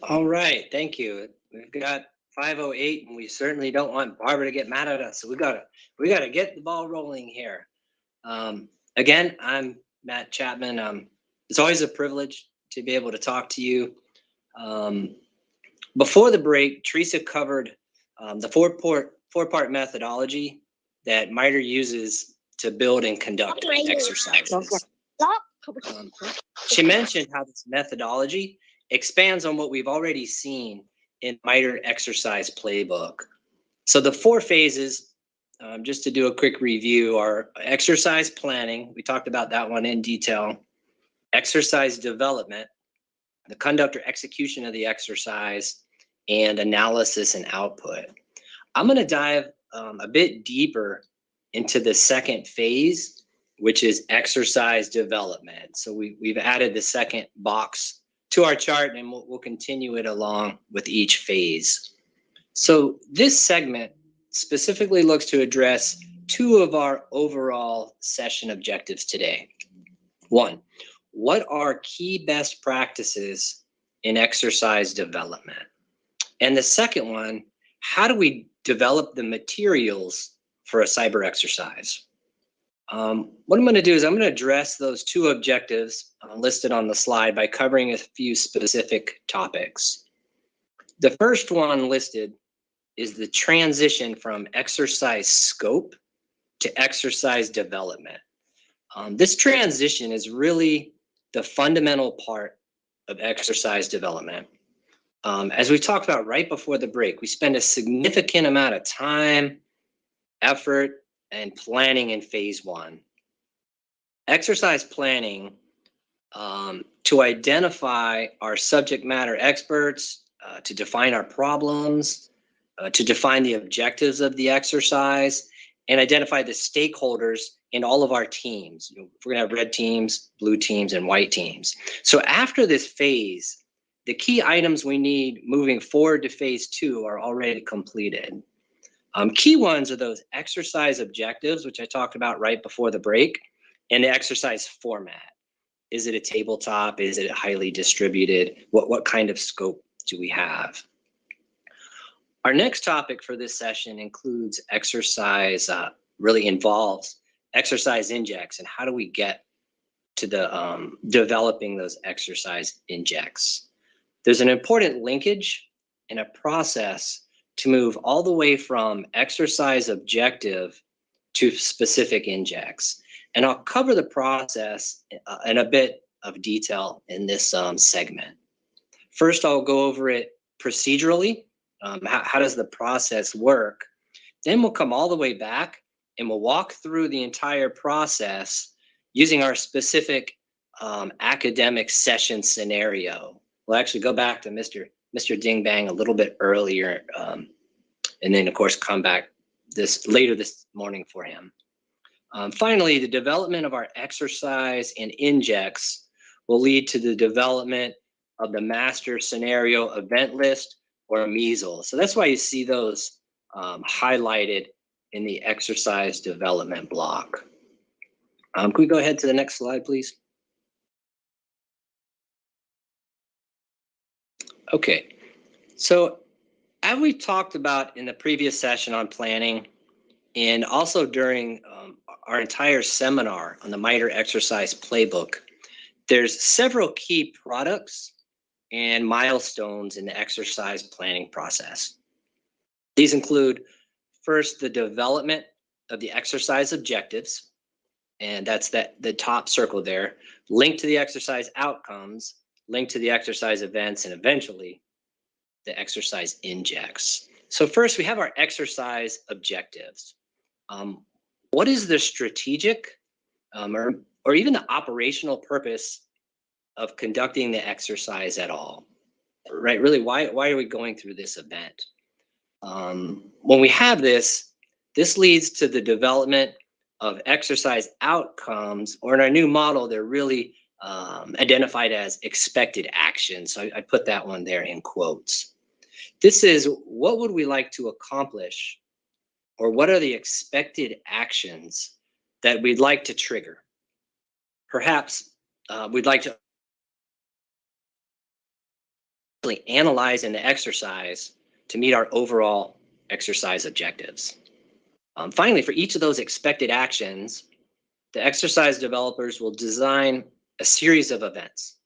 Speaker 4: All right, thank you. We've got 5:08, and we certainly don't want Barbara to get mad at us. So we gotta get the ball rolling here. Again, I'm Matt Chapman. It's always a privilege to be able to talk to you. Before the break, Teresa covered the four-part methodology that Mitre uses to build and conduct exercises. She mentioned how this methodology expands on what we've already seen in Mitre Exercise Playbook. So the 4 phases, just to do a quick review, are exercise planning. We talked about that one in detail. Exercise development, the conduct or execution of the exercise, and analysis and output. I'm going to dive a bit deeper into the second phase, which is exercise development. So we've added the second box to our chart, and we'll continue it along with each phase. So this segment specifically looks to address 2 of our overall session objectives today. 1, what are key best practices in exercise development? And the second one, how do we develop the materials for a cyber exercise? What I'm going to do is I'm going to address those 2 objectives listed on the slide by covering a few specific topics. The first one listed is the transition from exercise scope to exercise development. This transition is really the fundamental part of exercise development. As we talked about right before the break, we spend a significant amount of time, effort, and planning in phase 1. Exercise planning to identify our subject matter experts, to define our problems, to define the objectives of the exercise, and identify the stakeholders in all of our teams. We're going to have red teams, blue teams, and white teams. So after this phase, the key items we need moving forward to phase 2 are already completed. Key ones are those exercise objectives, which I talked about right before the break, and the exercise format. Is it a tabletop? Is it highly distributed? What kind of scope do we have? Our next topic for this session includes exercise, really involves exercise injects, and how do we get to the developing those exercise injects. There's an important linkage and a process to move all the way from exercise objective to specific injects. And I'll cover the process in a bit of detail in this segment. First, I'll go over it procedurally. How does the process work? Then we'll come all the way back and we'll walk through the entire process using our specific academic session scenario. We'll actually go back to Mr. Ding Bang a little bit earlier, and then of course come back later this morning for him. Finally, the development of our exercise and injects will lead to the development of the master scenario event list, or MESL. So that's why you see those highlighted in the exercise development block. Can we go ahead to the next slide, please? Okay, so as we talked about in the previous session on planning, and also during our entire seminar on the Mitre exercise playbook, there's several key products and milestones in the exercise planning process. These include, first, the development of the exercise objectives, and that's the top circle there, linked to the exercise outcomes, linked to the exercise events, and eventually the exercise injects. So first, we have our exercise objectives. What is the strategic or even the operational purpose of conducting the exercise at all? Right? Really, why are we going through this event? When we have this leads to the development of exercise outcomes, or in our new model, they're really identified as expected actions. So I put that one there in quotes. This is, what would we like to accomplish, or what are the expected actions that we'd like to trigger? Perhaps we'd like to analyze in the exercise to meet our overall exercise objectives. Finally, for each of those expected actions, the exercise developers will design a series of events.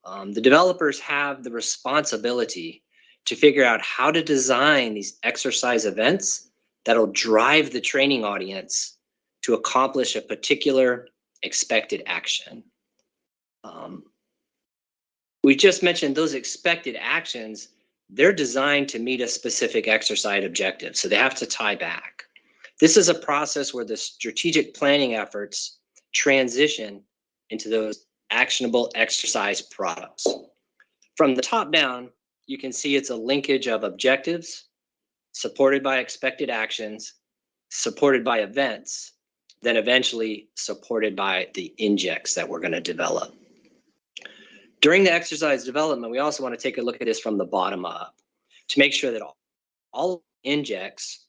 Speaker 4: The developers have the responsibility to figure out how to design these exercise events that'll drive the training audience to accomplish a particular expected action. We just mentioned those expected actions, they're designed to meet a specific exercise objective, so they have to tie back. This is a process where the strategic planning efforts transition into those actionable exercise products. From the top down, you can see it's a linkage of objectives, supported by expected actions, supported by events, then eventually supported by the injects that we're going to develop. During the exercise development, we also want to take a look at this from the bottom up to make sure that all injects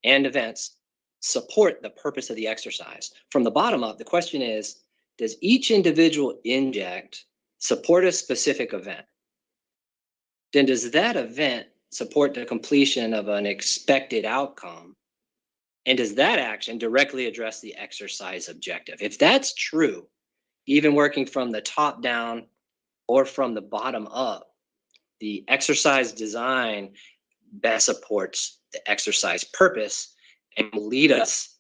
Speaker 4: and events support the purpose of the exercise. From the bottom up, the question is, does each individual inject support a specific event? Then does that event support the completion of an expected outcome? And does that action directly address the exercise objective? If that's true, even working from the top down or from the bottom up, the exercise design best supports the exercise purpose and will lead us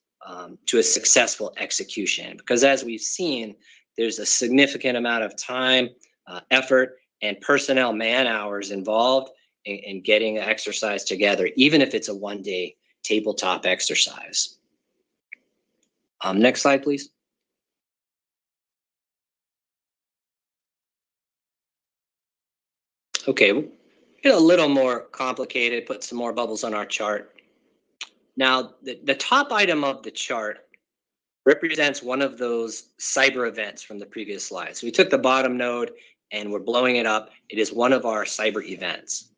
Speaker 4: to a successful execution. Because as we've seen, there's a significant amount of time, effort, and personnel man-hours involved in getting the exercise together, even if it's a one-day tabletop exercise. Next slide, please. Okay, we'll get a little more complicated, put some more bubbles on our chart. Now, the top item of the chart represents one of those cyber events from the previous slide. So we took the bottom node and we're blowing it up. It is one of our cyber events.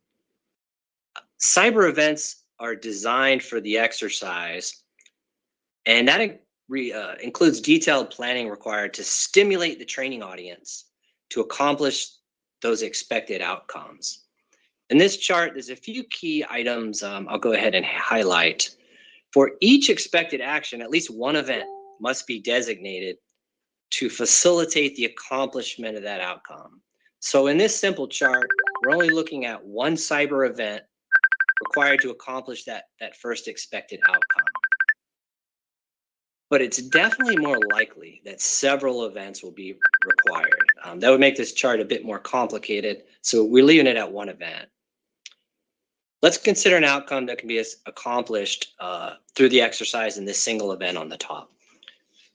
Speaker 4: Cyber events are designed for the exercise, and that includes detailed planning required to stimulate the training audience to accomplish those expected outcomes. In this chart, there's a few key items I'll go ahead and highlight. For each expected action, at least one event must be designated to facilitate the accomplishment of that outcome. So in this simple chart, we're only looking at one cyber event required to accomplish that first expected outcome. But it's definitely more likely that several events will be required. That would make this chart a bit more complicated, so we're leaving it at one event. Let's consider an outcome that can be accomplished through the exercise in this single event on the top.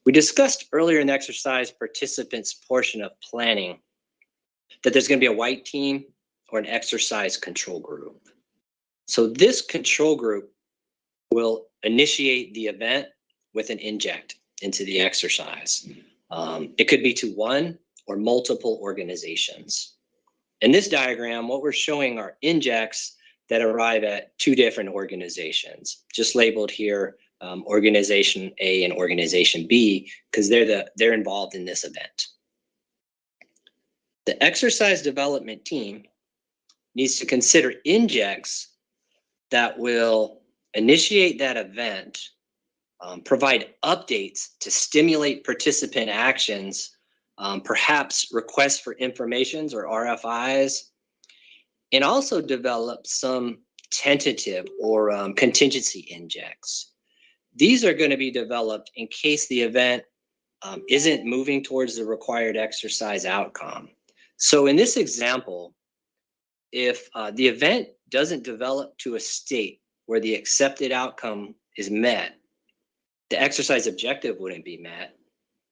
Speaker 4: We discussed earlier in the exercise participants portion of planning that there's going to be a white team or an exercise control group. So this control group will initiate the event with an inject into the exercise. It could be to one or multiple organizations. In this diagram, what we're showing are injects that arrive at two different organizations, just labeled here Organization A and Organization B, because they're involved in this event. The exercise development team needs to consider injects that will initiate that event, provide updates to stimulate participant actions, perhaps requests for informations or RFIs, and also develop some tentative or contingency injects. These are going to be developed in case the event isn't moving towards the required exercise outcome. So in this example, if the event doesn't develop to a state where the accepted outcome is met, the exercise objective wouldn't be met,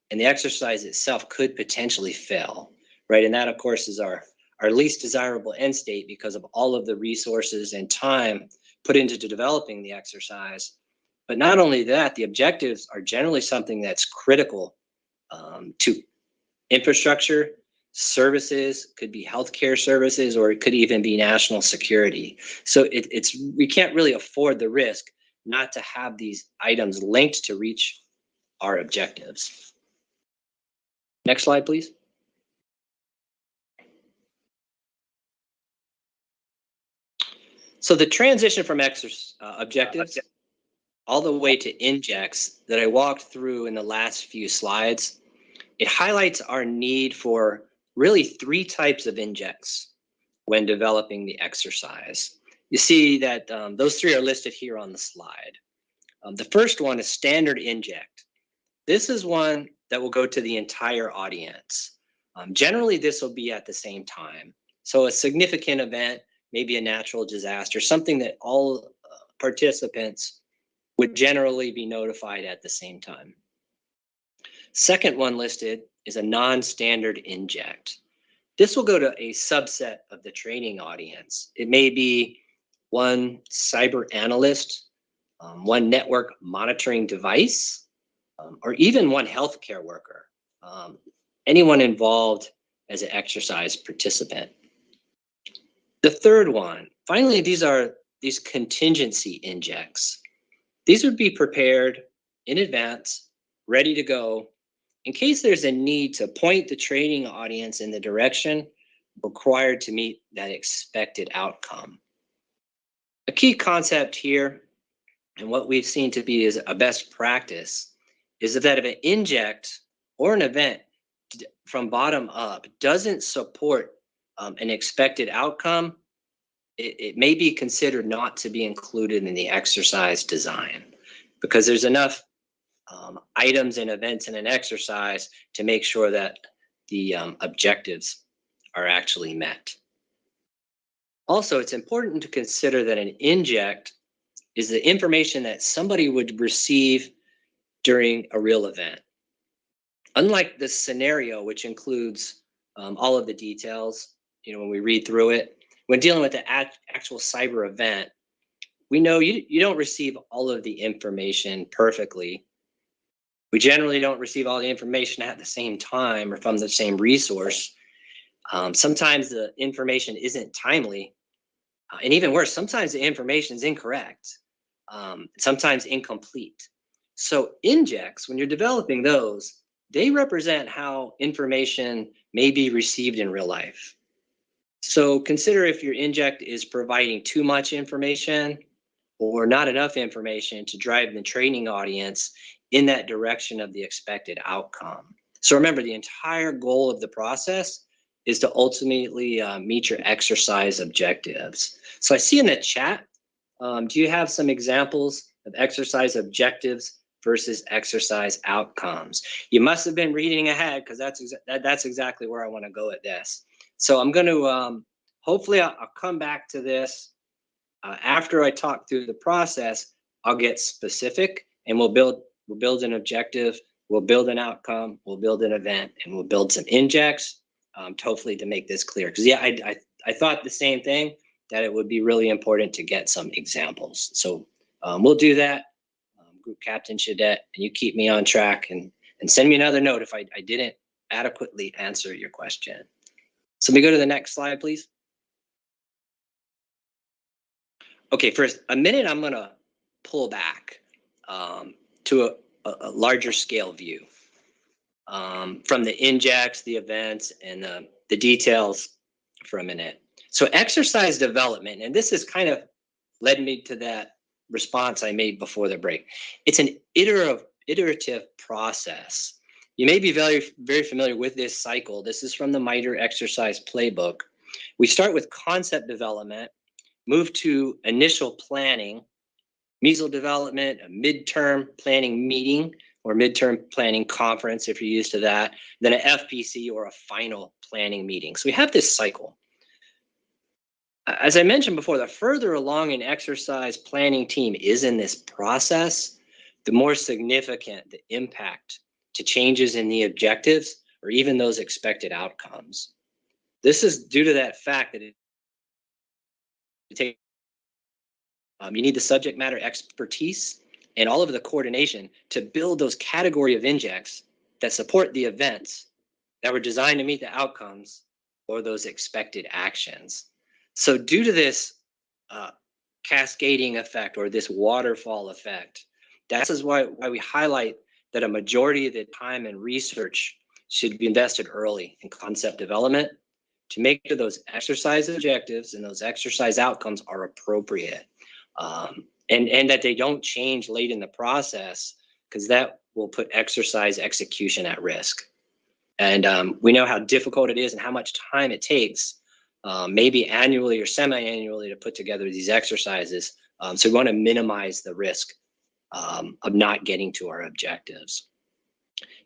Speaker 4: and the exercise itself could potentially fail, right? And that, of course, is our least desirable end state because of all of the resources and time put into developing the exercise. But not only that, the objectives are generally something that's critical to infrastructure, services, could be healthcare services, or it could even be national security. So we can't really afford the risk not to have these items linked to reach our objectives. Next slide, please. So the transition from objectives all the way to injects that I walked through in the last few slides, it highlights our need for really 3 types of injects when developing the exercise. You see that those 3 are listed here on the slide. The first one is standard inject. This is one that will go to the entire audience. Generally, this will be at the same time. So a significant event, maybe a natural disaster, something that all participants would generally be notified at the same time. Second one listed is a non-standard inject. This will go to a subset of the training audience. It may be one cyber analyst, one network monitoring device, or even one healthcare worker, anyone involved as an exercise participant. The third one, finally, these are these contingency injects. These would be prepared in advance, ready to go, in case there's a need to point the training audience in the direction required to meet that expected outcome. A key concept here, and what we've seen to be is a best practice, is that if an inject or an event from bottom up doesn't support an expected outcome, it may be considered not to be included in the exercise design, because there's enough items and events in an exercise to make sure that the objectives are actually met. Also, it's important to consider that an inject is the information that somebody would receive during a real event. Unlike the scenario, which includes all of the details, when we read through it, when dealing with the actual cyber event, we know you don't receive all of the information perfectly. We generally don't receive all the information at the same time or from the same resource. Sometimes the information isn't timely. And even worse, sometimes the information is incorrect, sometimes incomplete. So injects, when you're developing those, they represent how information may be received in real life. So consider if your inject is providing too much information or not enough information to drive the training audience in that direction of the expected outcome. So remember, the entire goal of the process is to ultimately meet your exercise objectives. So I see in the chat, do you have some examples of exercise objectives versus exercise outcomes? You must have been reading ahead, because that's exactly where I want to go at this. So I'm going to, hopefully I'll come back to this after I talk through the process. I'll get specific, and we'll build an objective, we'll build an outcome, we'll build an event, and we'll build some injects, hopefully to make this clear. Because yeah, I thought the same thing, that it would be really important to get some examples. So we'll do that. Group Captain Shadette, and you keep me on track, and send me another note if I didn't adequately answer your question. So let me go to the next slide, please. Okay, for a minute, I'm gonna pull back to a larger scale view from the injects, the events, and the details for a minute. So exercise development, and this has kind of led me to that response I made before the break. It's an iterative process. You may be very familiar with this cycle. This is from the Mitre exercise playbook. We start with concept development, move to initial planning, measle development, a midterm planning meeting or midterm planning conference if you're used to that, then an FPC or a final planning meeting. So we have this cycle. As I mentioned before, the further along an exercise planning team is in this process, the more significant the impact to changes in the objectives or even those expected outcomes. This is due to that fact that you need the subject matter expertise and all of the coordination to build those category of injects that support the events that were designed to meet the outcomes or those expected actions. So due to this cascading effect or this waterfall effect, that's why we highlight that a majority of the time and research should be invested early in concept development to make sure those exercise objectives and those exercise outcomes are appropriate. And that they don't change late in the process, because that will put exercise execution at risk. And we know how difficult it is and how much time it takes, maybe annually or semi-annually, to put together these exercises. So we want to minimize the risk of not getting to our objectives.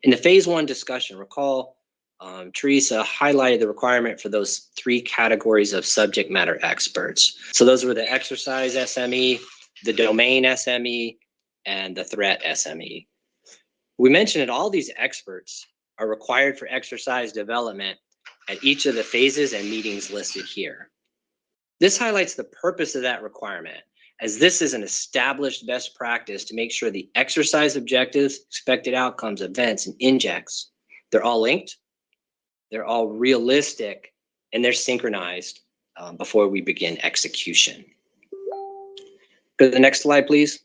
Speaker 4: In the phase 1 discussion, recall Cisa highlighted the requirement for those 3 categories of subject matter experts. So those were the exercise SME, the domain SME, and the threat SME. We mentioned that all these experts are required for exercise development at each of the phases and meetings listed here. This highlights the purpose of that requirement, as this is an established best practice to make sure the exercise objectives, expected outcomes, events, and injects, they're all linked, they're all realistic, and they're synchronized before we begin execution. Go to the next slide, please.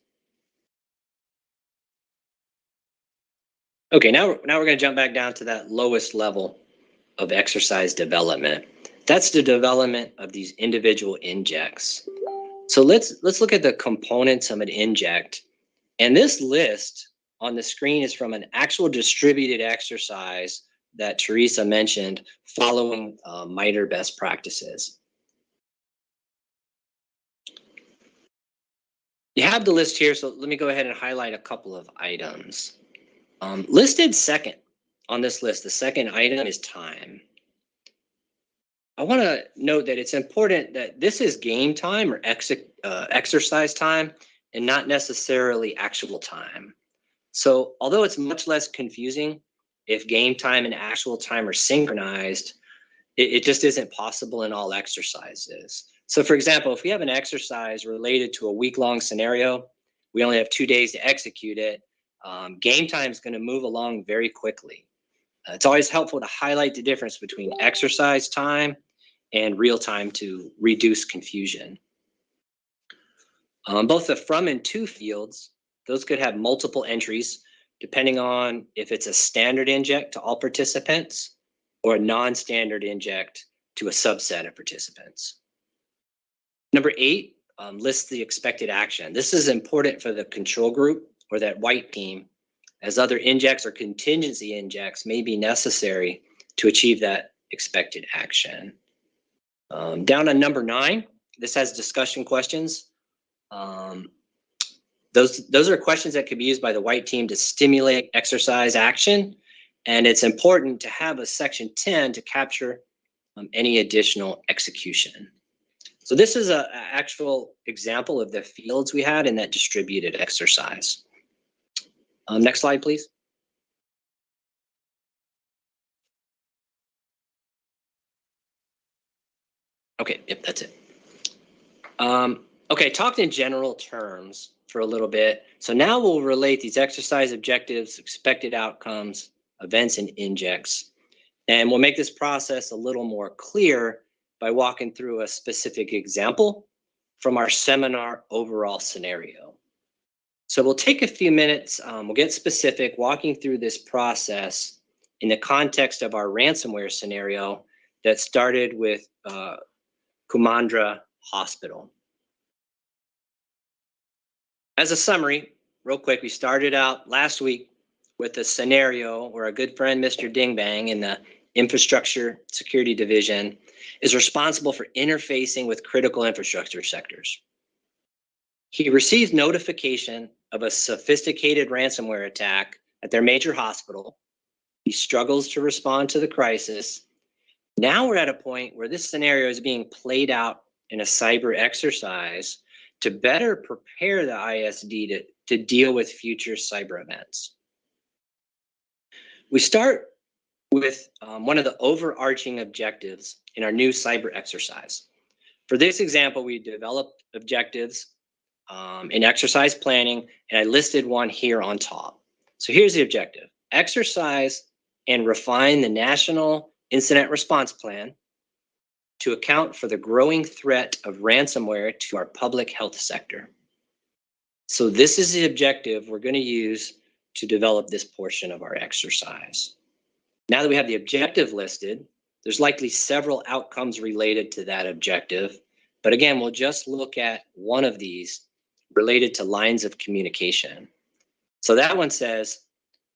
Speaker 4: Okay, now we're going to jump back down to that lowest level of exercise development. That's the development of these individual injects. So let's look at the components of an inject. And this list on the screen is from an actual distributed exercise that Cisa mentioned following Mitre best practices. You have the list here, so let me go ahead and highlight a couple of items. Listed second on this list, the second item is time. I want to note that it's important that this is game time or exercise time and not necessarily actual time. So although it's much less confusing if game time and actual time are synchronized, it just isn't possible in all exercises. So for example, if we have an exercise related to a week-long scenario, we only have 2 days to execute it, game time is going to move along very quickly. It's always helpful to highlight the difference between exercise time and real time to reduce confusion. Both the from and to fields, those could have multiple entries depending on if it's a standard inject to all participants or a non-standard inject to a subset of participants. Number 8 lists the expected action. This is important for the control group or that white team, as other injects or contingency injects may be necessary to achieve that expected action. Down on number 9, this has discussion questions. Those are questions that could be used by the white team to stimulate exercise action, and it's important to have a section 10 to capture any additional execution. So this is an actual example of the fields we had in that distributed exercise. Next slide, please. Okay, yep, that's it. Okay, talked in general terms for a little bit. So now we'll relate these exercise objectives, expected outcomes, events, and injects. And we'll make this process a little more clear by walking through a specific example from our seminar overall scenario. So we'll take a few minutes, we'll get specific, walking through this process in the context of our ransomware scenario that started with Kumandra Hospital. As a summary, real quick, we started out last week with a scenario where a good friend, Mr. Dingbang, in the Infrastructure Security Division, is responsible for interfacing with critical infrastructure sectors. He receives notification of a sophisticated ransomware attack at their major hospital. He struggles to respond to the crisis. Now we're at a point where this scenario is being played out in a cyber exercise to better prepare the ISD to deal with future cyber events. We start with one of the overarching objectives in our new cyber exercise. For this example, we developed objectives in exercise planning, and I listed one here on top. So here's the objective: exercise and refine the National Incident Response Plan to account for the growing threat of ransomware to our public health sector. So this is the objective we're going to use to develop this portion of our exercise. Now that we have the objective listed, there's likely several outcomes related to that objective. But again, we'll just look at one of these related to lines of communication. So that one says,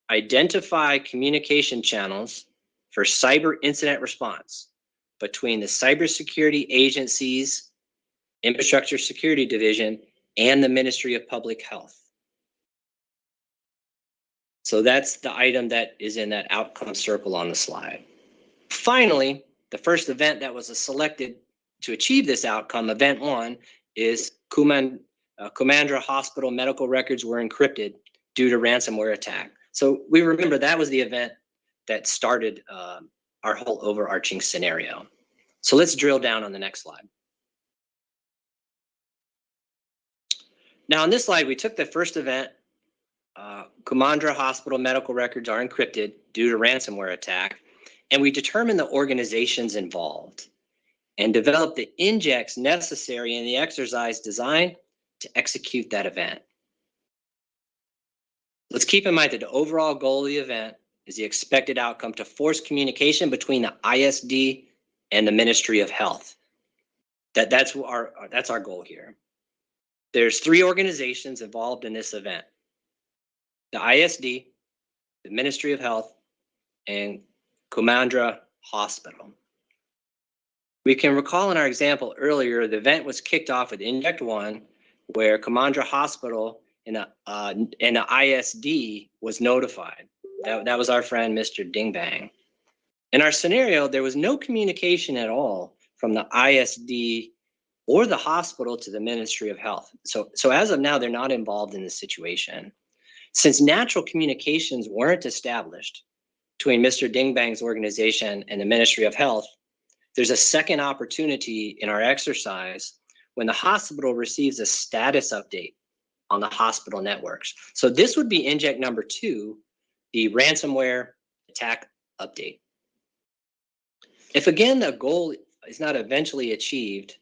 Speaker 4: identify communication channels for cyber incident response between the cybersecurity agencies, Infrastructure Security Division, and the Ministry of Public Health. So that's the item that is in that outcome circle on the slide. Finally, the first event that was selected to achieve this outcome, event one, is Kumandra Hospital medical records were encrypted due to ransomware attack. So we remember that was the event that started our whole overarching scenario. So let's drill down on the next slide. Now on this slide, we took the first event, Kumandra Hospital medical records are encrypted due to ransomware attack, and we determined the organizations involved and developed the injects necessary in the exercise design to execute that event. Let's keep in mind that the overall goal of the event is the expected outcome to force communication between the ISD and the Ministry of Health. That's our goal here. There's 3 organizations involved in this event: the ISD, the Ministry of Health, and Kumandra Hospital. We can recall in our example earlier, the event was kicked off with Inject 1, where Kumandra Hospital and the ISD was notified. That was our friend, Mr. Dingbang. In our scenario, there was no communication at all from the ISD or the hospital to the Ministry of Health. So as of now, they're not involved in this situation. Since natural communications weren't established between Mr. Dingbang's organization and the Ministry of Health, there's a second opportunity in our exercise when the hospital receives a status update on the hospital networks. So this would be Inject number 2, the ransomware attack update. If again, the goal is not eventually achieved,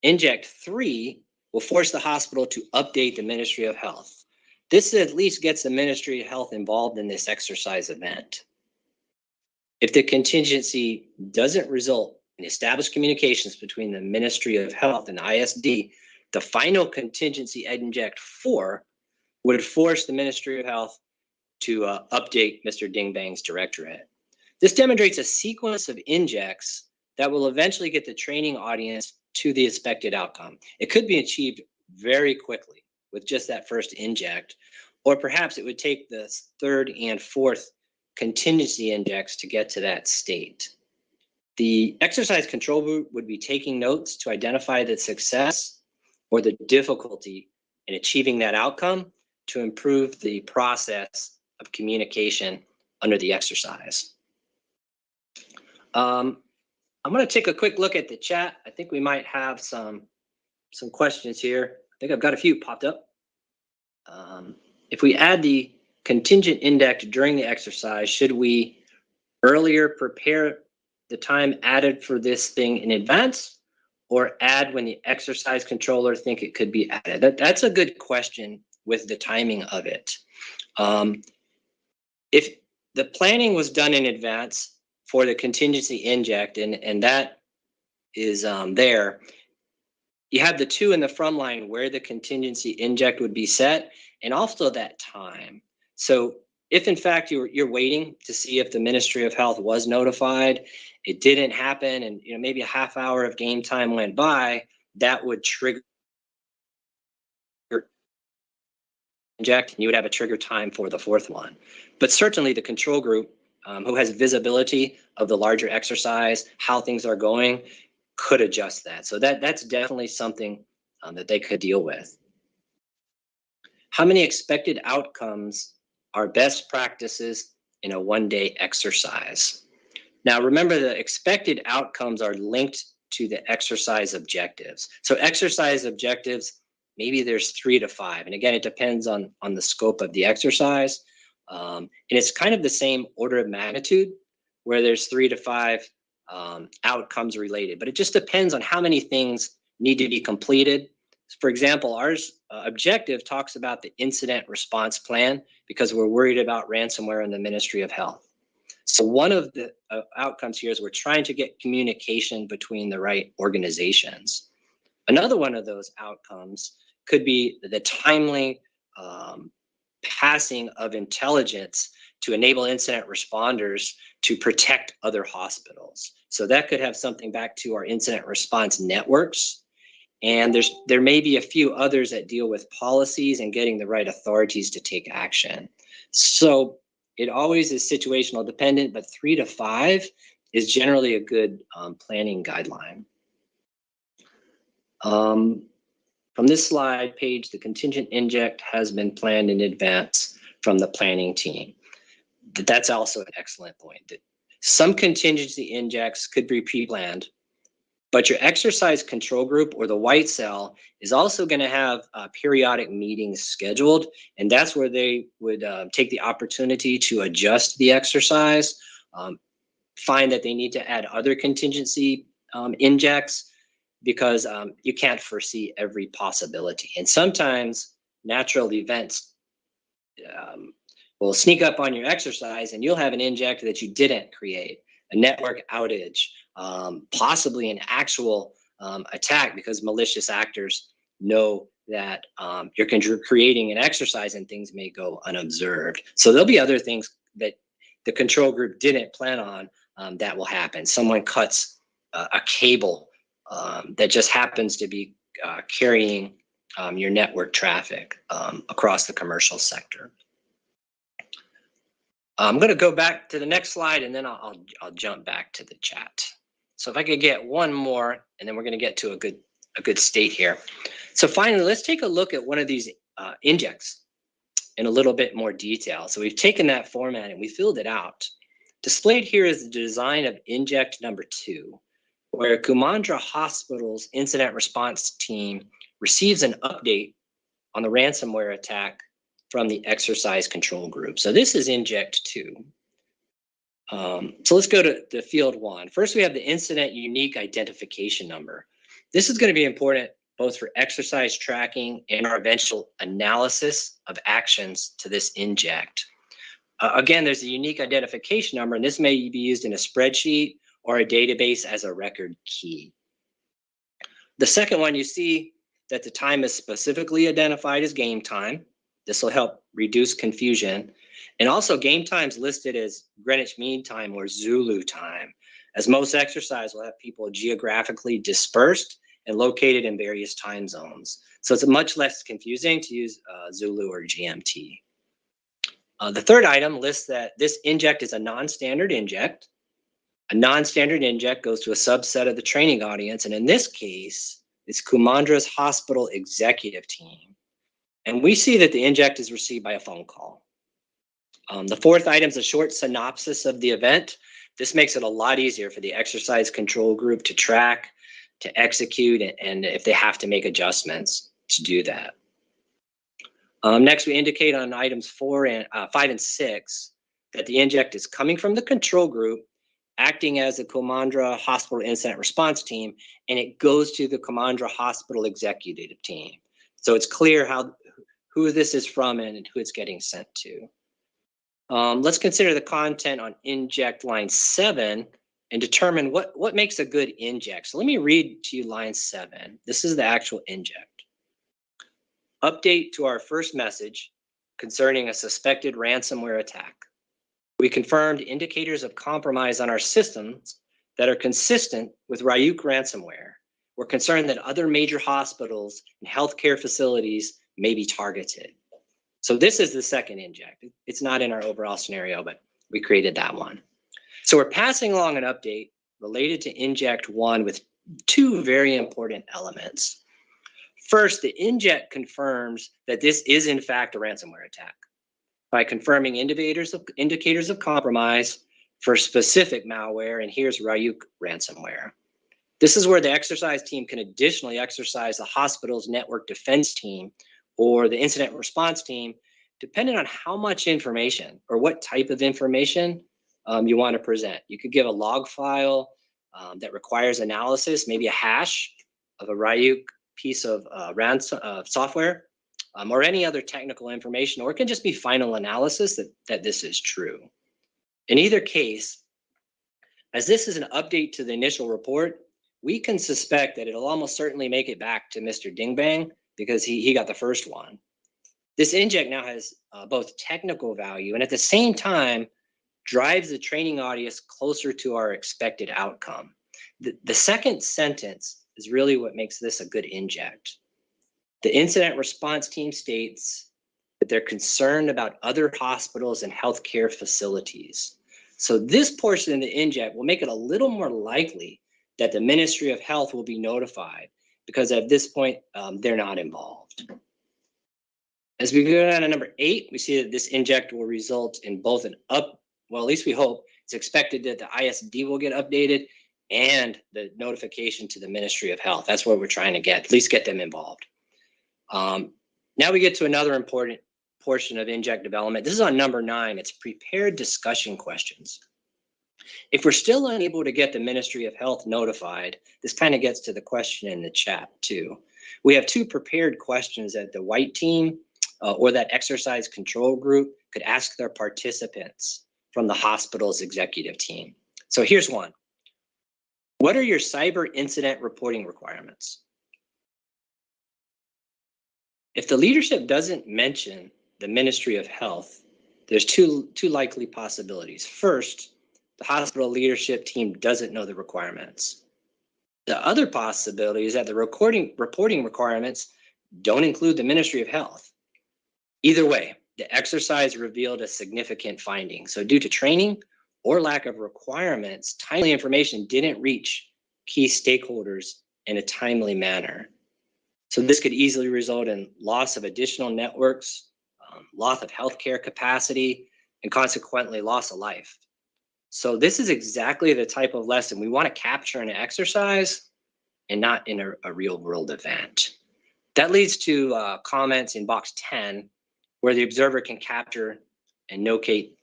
Speaker 4: Inject 3 will force the hospital to update the Ministry of Health. This at least gets the Ministry of Health involved in this exercise event. If the contingency doesn't result in established communications between the Ministry of Health and the ISD, the final contingency Inject 4 would force the Ministry of Health to update Mr. Dingbang's directorate. This demonstrates a sequence of injects that will eventually get the training audience to the expected outcome. It could be achieved very quickly with just that first inject, or perhaps it would take the 3rd and 4th contingency injects to get to that state. The exercise control group would be taking notes to identify the success or the difficulty in achieving that outcome to improve the process of communication under the exercise. I'm going to take a quick look at the chat. I think we might have some questions here. I think I've got a few popped up. If we add the contingent index during the exercise, should we earlier prepare the time added for this thing in advance, or add when the exercise controller think it could be added? That's a good question. with the timing of it. If the planning was done in advance for the contingency inject, and that is there, you have the two in the front line where the contingency inject would be set, and also that time. So if in fact you're waiting to see if the Ministry of Health was notified, it didn't happen, and maybe a half hour of game time went by, that would trigger inject, and you would have a trigger time for the fourth one. But certainly the control group, who has visibility of the larger exercise, how things are going, could adjust that. So that's definitely something that they could deal with. How many expected outcomes are best practices in a one-day exercise? Now, remember, the expected outcomes are linked to the exercise objectives. So exercise objectives, maybe there's 3 to 5. And again, it depends on the scope of the exercise. And it's kind of the same order of magnitude where there's 3 to 5 outcomes related, but it just depends on how many things need to be completed. For example, ours objective talks about the incident response plan because we're worried about ransomware in the Ministry of Health. So one of the outcomes here is we're trying to get communication between the right organizations. Another one of those outcomes could be the timely passing of intelligence to enable incident responders to protect other hospitals. So that could have something back to our incident response networks. And there may be a few others that deal with policies and getting the right authorities to take action. So it always is situational dependent, but 3 to 5 is generally a good planning guideline. From this slide page, the contingent inject has been planned in advance from the planning team. That's also an excellent point. That some contingency injects could be pre-planned, but your exercise control group or the white cell is also going to have periodic meetings scheduled, and that's where they would take the opportunity to adjust the exercise, find that they need to add other contingency injects, because you can't foresee every possibility. And sometimes natural events will sneak up on your exercise and you'll have an inject that you didn't create, a network outage, possibly an actual attack because malicious actors know that you're creating an exercise and things may go unobserved. So there'll be other things that the control group didn't plan on that will happen. Someone cuts a cable that just happens to be carrying your network traffic across the commercial sector. I'm going to go back to the next slide and then I'll jump back to the chat. So if I could get one more, and then we're going to get to a good state here. So finally, let's take a look at one of these injects in a little bit more detail. So we've taken that format and we filled it out. Displayed here is the design of inject number 2, where Kumandra Hospital's incident response team receives an update on the ransomware attack from the exercise control group. So this is inject 2. So let's go to the field 1. First, we have the incident unique identification number. This is going to be important both for exercise tracking and our eventual analysis of actions to this inject. Again, there's a unique identification number, and this may be used in a spreadsheet or a database as a record key. The second one, you see that the time is specifically identified as game time. This will help reduce confusion. And also game times listed as Greenwich Mean Time or Zulu time, as most exercise will have people geographically dispersed and located in various time zones. So it's much less confusing to use Zulu or GMT. The third item lists that this inject is a non-standard inject. A non-standard inject goes to a subset of the training audience, and in this case, it's Kumandra's hospital executive team. And we see that the inject is received by a phone call. The fourth item is a short synopsis of the event. This makes it a lot easier for the exercise control group to track, to execute, and if they have to make adjustments to do that. Next, we indicate on items 5 and 6 that the inject is coming from the control group, acting as a Kumandra Hospital Incident Response Team, and it goes to the Kumandra Hospital Executive Team. So it's clear who who this is from and who it's getting sent to. Let's consider the content on Inject line 7 and determine what makes a good inject. So let me read to you line 7. This is the actual inject. Update to our first message concerning a suspected ransomware attack. We confirmed indicators of compromise on our systems that are consistent with Ryuk ransomware. We're concerned that other major hospitals and healthcare facilities may be targeted. So this is the second inject. It's not in our overall scenario, but we created that one. So we're passing along an update related to Inject 1 with two very important elements. First, the inject confirms that this is in fact a ransomware attack by confirming indicators of compromise for specific malware, and here's Ryuk ransomware. This is where the exercise team can additionally exercise the hospital's network defense team or the incident response team, depending on how much information or what type of information you want to present. You could give a log file that requires analysis, maybe a hash of a Ryuk piece of software, or any other technical information, or it can just be final analysis that this is true. In either case, as this is an update to the initial report, we can suspect that it'll almost certainly make it back to Mr. Dingbang because he got the first one. This inject now has both technical value and at the same time drives the training audience closer to our expected outcome. The second sentence is really what makes this a good inject. The incident response team states that they're concerned about other hospitals and healthcare facilities. So this portion of the inject will make it a little more likely that the Ministry of Health will be notified because at this point, they're not involved. As we go down to number 8, we see that this inject will result in both well, at least we hope, it's expected that the ISD will get updated and the notification to the Ministry of Health. That's what we're trying to get, at least get them involved. Now we get to another important portion of inject development. This is on number 9. It's prepared discussion questions. If we're still unable to get the Ministry of Health notified, this kind of gets to the question in the chat too. We have 2 prepared questions that the white team or that exercise control group could ask their participants from the hospital's executive team. So here's one. What are your cyber incident reporting requirements? If the leadership doesn't mention the Ministry of Health, there's two likely possibilities. First, the hospital leadership team doesn't know the requirements. The other possibility is that the reporting requirements don't include the Ministry of Health. Either way, the exercise revealed a significant finding. So due to training or lack of requirements, timely information didn't reach key stakeholders in a timely manner. So this could easily result in loss of additional networks, loss of healthcare capacity, and consequently loss of life. So this is exactly the type of lesson we want to capture in an exercise and not in a real world event. That leads to comments in box 10, where the observer can capture and notate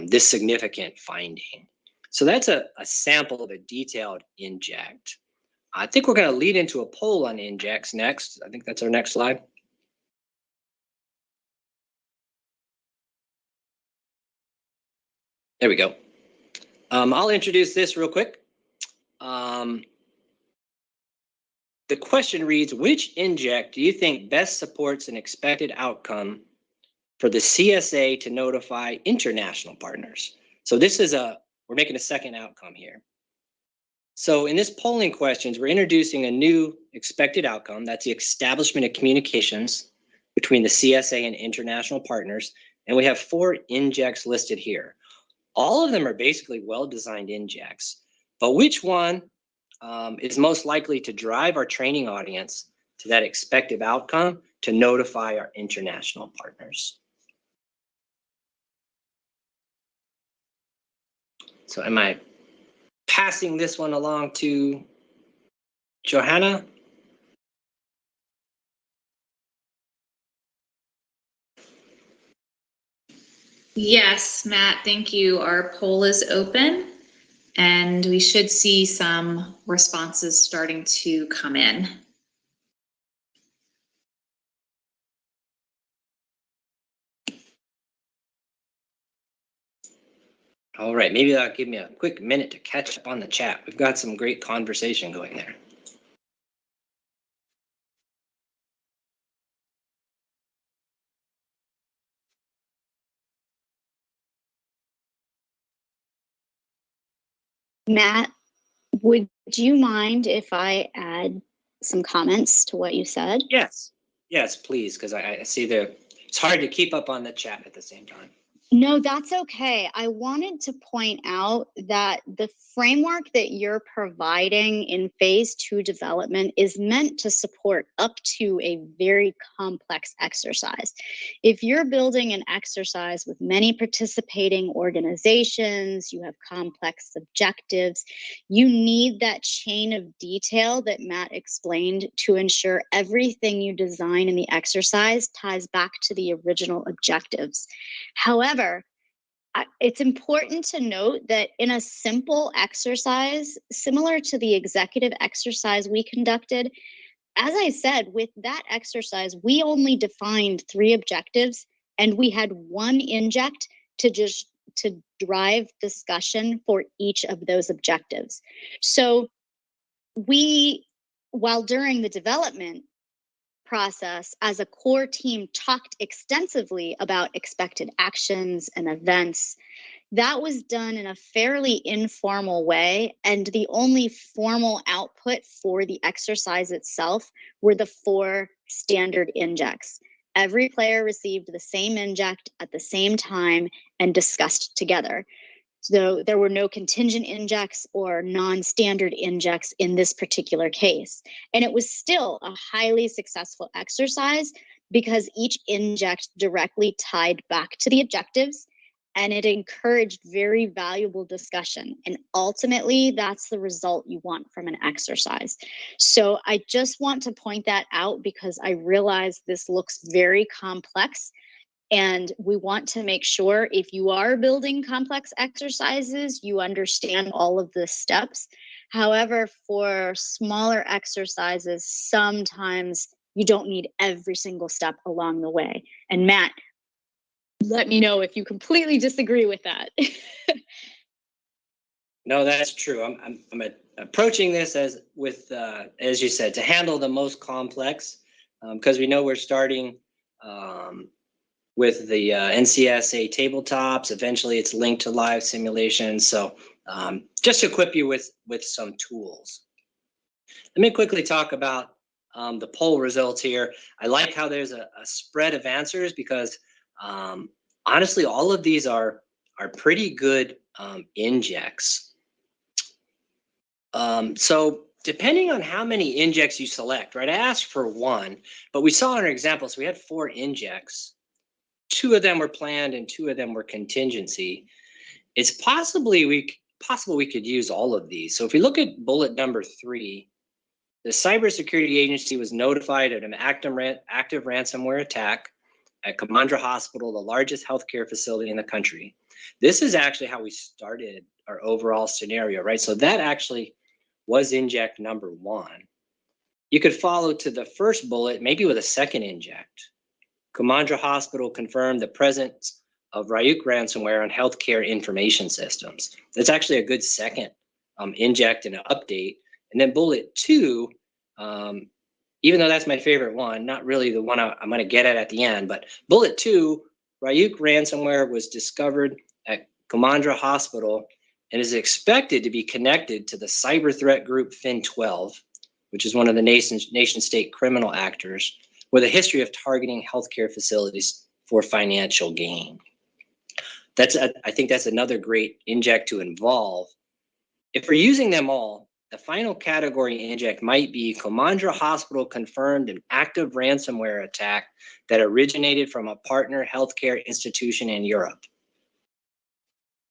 Speaker 4: this significant finding. So that's a sample of a detailed inject. I think we're going to lead into a poll on injects next. I think that's our next slide. There we go. I'll introduce this real quick. The question reads, which inject do you think best supports an expected outcome for the CSA to notify international partners? So this is we're making a second outcome here. So in this polling questions, we're introducing a new expected outcome. That's the establishment of communications between the CSA and international partners. And we have 4 injects listed here. All of them are basically well-designed injects, but which one is most likely to drive our training audience to that expected outcome to notify our international partners? So am I passing this one along to Johanna?
Speaker 2: Yes, Matt, thank you. Our poll is open and we should see some responses starting to come in.
Speaker 4: All right, maybe that'll give me a quick minute to catch up on the chat. We've got some great conversation going there.
Speaker 1: Matt, would you mind if I add some comments to what you said?
Speaker 4: Yes, yes, please, because I see it's hard to keep up on the chat at the same time.
Speaker 1: No, that's okay. I wanted to point out that the framework that you're providing in phase 2 development is meant to support up to a very complex exercise. If you're building an exercise with many participating organizations, you have complex objectives, you need that chain of detail that Matt explained to ensure everything you design in the exercise ties back to the original objectives. However, it's important to note that in a simple exercise, similar to the executive exercise we conducted, as I said, with that exercise, we only defined 3 objectives and we had 1 inject to drive discussion for each of those objectives. So while during the development process, as a core team, talked extensively about expected actions and events, that was done in a fairly informal way, and the only formal output for the exercise itself were the 4 standard injects. Every player received the same inject at the same time and discussed together. So there were no contingent injects or non-standard injects in this particular case. And it was still a highly successful exercise because each inject directly tied back to the objectives, and it encouraged very valuable discussion. And ultimately, that's the result you want from an exercise. So I just want to point that out because I realize this looks very complex. And we want to make sure if you are building complex exercises, you understand all of the steps. However, for smaller exercises, sometimes you don't need every single step along the way. And Matt, let me know if you completely disagree with that.
Speaker 4: No, that's true. I'm approaching this as you said, to handle the most complex, because we know we're starting with the NCSA tabletops. Eventually, it's linked to live simulations. So just to equip you with some tools. Let me quickly talk about the poll results here. I like how there's a spread of answers because honestly, all of these are pretty good injects. So depending on how many injects you select, right? I asked for 1, but we saw in our examples, we had 4 injects. 2 of them were planned and 2 of them were contingency. It's possible we could use all of these. So if we look at bullet number 3, the cybersecurity agency was notified of an active ransomware attack at Kamandra Hospital, the largest healthcare facility in the country. This is actually how we started our overall scenario, right? So that actually was inject number 1. You could follow to the first bullet, maybe with a second inject. Kamandra Hospital confirmed the presence of Ryuk ransomware on healthcare information systems. That's actually a good second inject and an update. And then bullet 2, even though that's my favorite one, not really the one I'm going to get at the end, but bullet 2, Ryuk ransomware was discovered at Kamandra Hospital and is expected to be connected to the cyber threat group FIN12, which is one of the nation-state criminal actors, with a history of targeting healthcare facilities for financial gain. I think that's another great inject to involve. If we're using them all, the final category inject might be Kamandra Hospital confirmed an active ransomware attack that originated from a partner healthcare institution in Europe.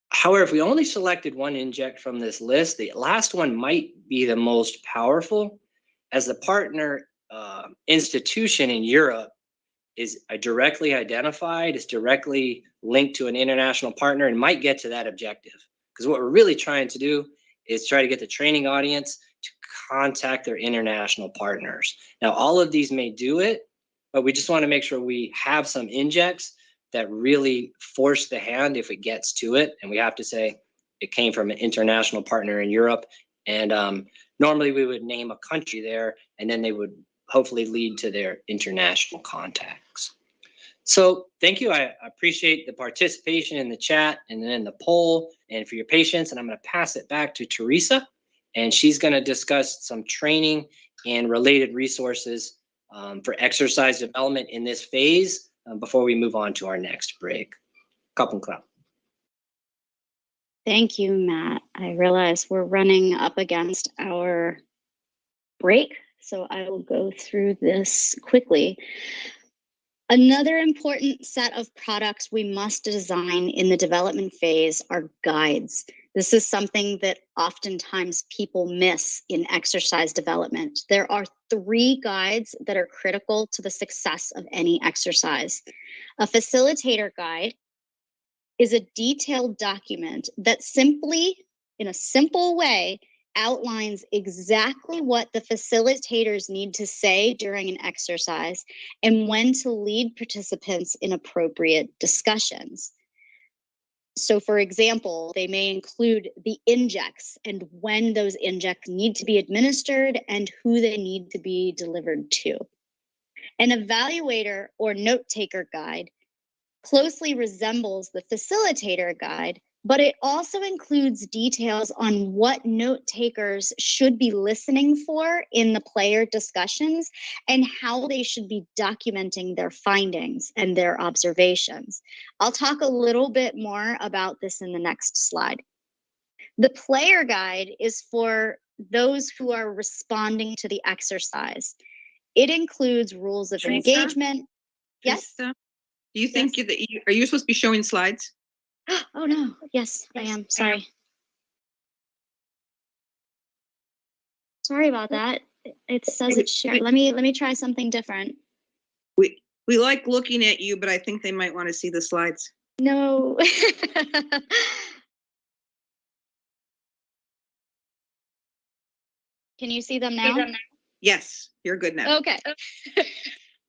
Speaker 4: However, if we only selected 1 inject from this list, the last one might be the most powerful, as the partner institution in Europe is directly identified, is directly linked to an international partner, and might get to that objective. Because what we're really trying to do is try to get the training audience to contact their international partners. Now, all of these may do it, but we just want to make sure we have some injects that really force the hand if it gets to it. And we have to say it came from an international partner in Europe. And normally we would name a country there, and then they would hopefully lead to their international contacts. So thank you. I appreciate the participation in the chat and then the poll and for your patience. And I'm going to pass it back to Teresa, and she's going to discuss some training and related resources for exercise development in this phase before we move on to our next break. Cup and clap.
Speaker 1: Thank you, Matt. I realize we're running up against our break, so I will go through this quickly. Another important set of products we must design in the development phase are guides. This is something that oftentimes people miss in exercise development. There are 3 guides that are critical to the success of any exercise. A facilitator guide is a detailed document that simply, in a simple way, outlines exactly what the facilitators need to say during an exercise and when to lead participants in appropriate discussions. So, for example, they may include the injects and when those injects need to be administered and who they need to be delivered to. An evaluator or note taker guide closely resembles the facilitator guide, but it also includes details on what note takers should be listening for in the player discussions and how they should be documenting their findings and their observations. I'll talk a little bit more about this in the next slide. The player guide is for those who are responding to the exercise. It includes rules of engagement. Yes?
Speaker 5: Do you think are you supposed to be showing slides?
Speaker 1: Oh no, yes, I am, sorry. Sorry about that. It says it's shared. Let me try something different.
Speaker 5: We like looking at you, but I think they might want to see the slides.
Speaker 1: No. Can you see them now?
Speaker 5: Yes, you're good now.
Speaker 1: Okay.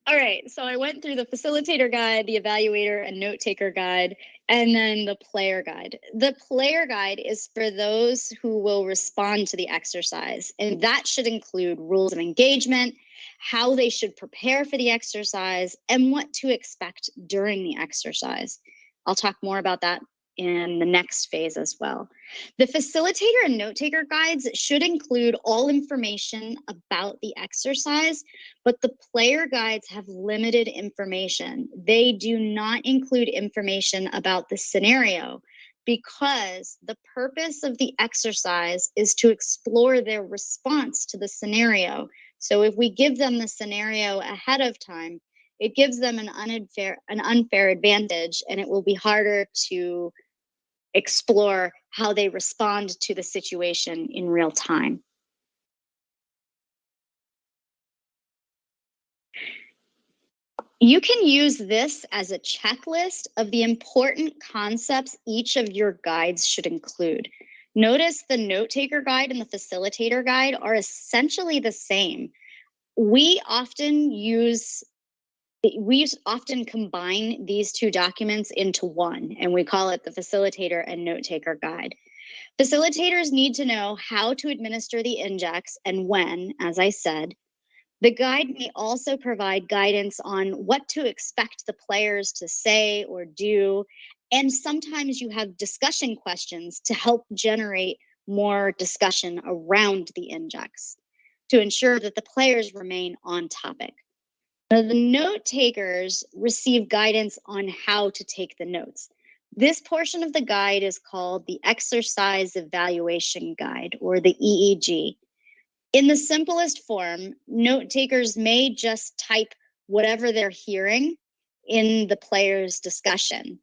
Speaker 1: All right, so I went through the facilitator guide, the evaluator and note taker guide, and then the player guide. The player guide is for those who will respond to the exercise, and that should include rules of engagement, how they should prepare for the exercise, and what to expect during the exercise. I'll talk more about that in the next phase as well. The facilitator and note taker guides should include all information about the exercise, but the player guides have limited information. They do not include information about the scenario because the purpose of the exercise is to explore their response to the scenario. So if we give them the scenario ahead of time, it gives them an unfair advantage, and it will be harder to explore how they respond to the situation in real time. You can use this as a checklist of the important concepts each of your guides should include. Notice the note taker guide and the facilitator guide are essentially the same. We often combine these 2 documents into one, and we call it the facilitator and note taker guide. Facilitators need to know how to administer the injects and when, as I said. The guide may also provide guidance on what to expect the players to say or do, and sometimes you have discussion questions to help generate more discussion around the injects to ensure that the players remain on topic. Now, the note takers receive guidance on how to take the notes. This portion of the guide is called the Exercise Evaluation Guide, or the EEG. In the simplest form, note takers may just type whatever they're hearing in the player's discussion.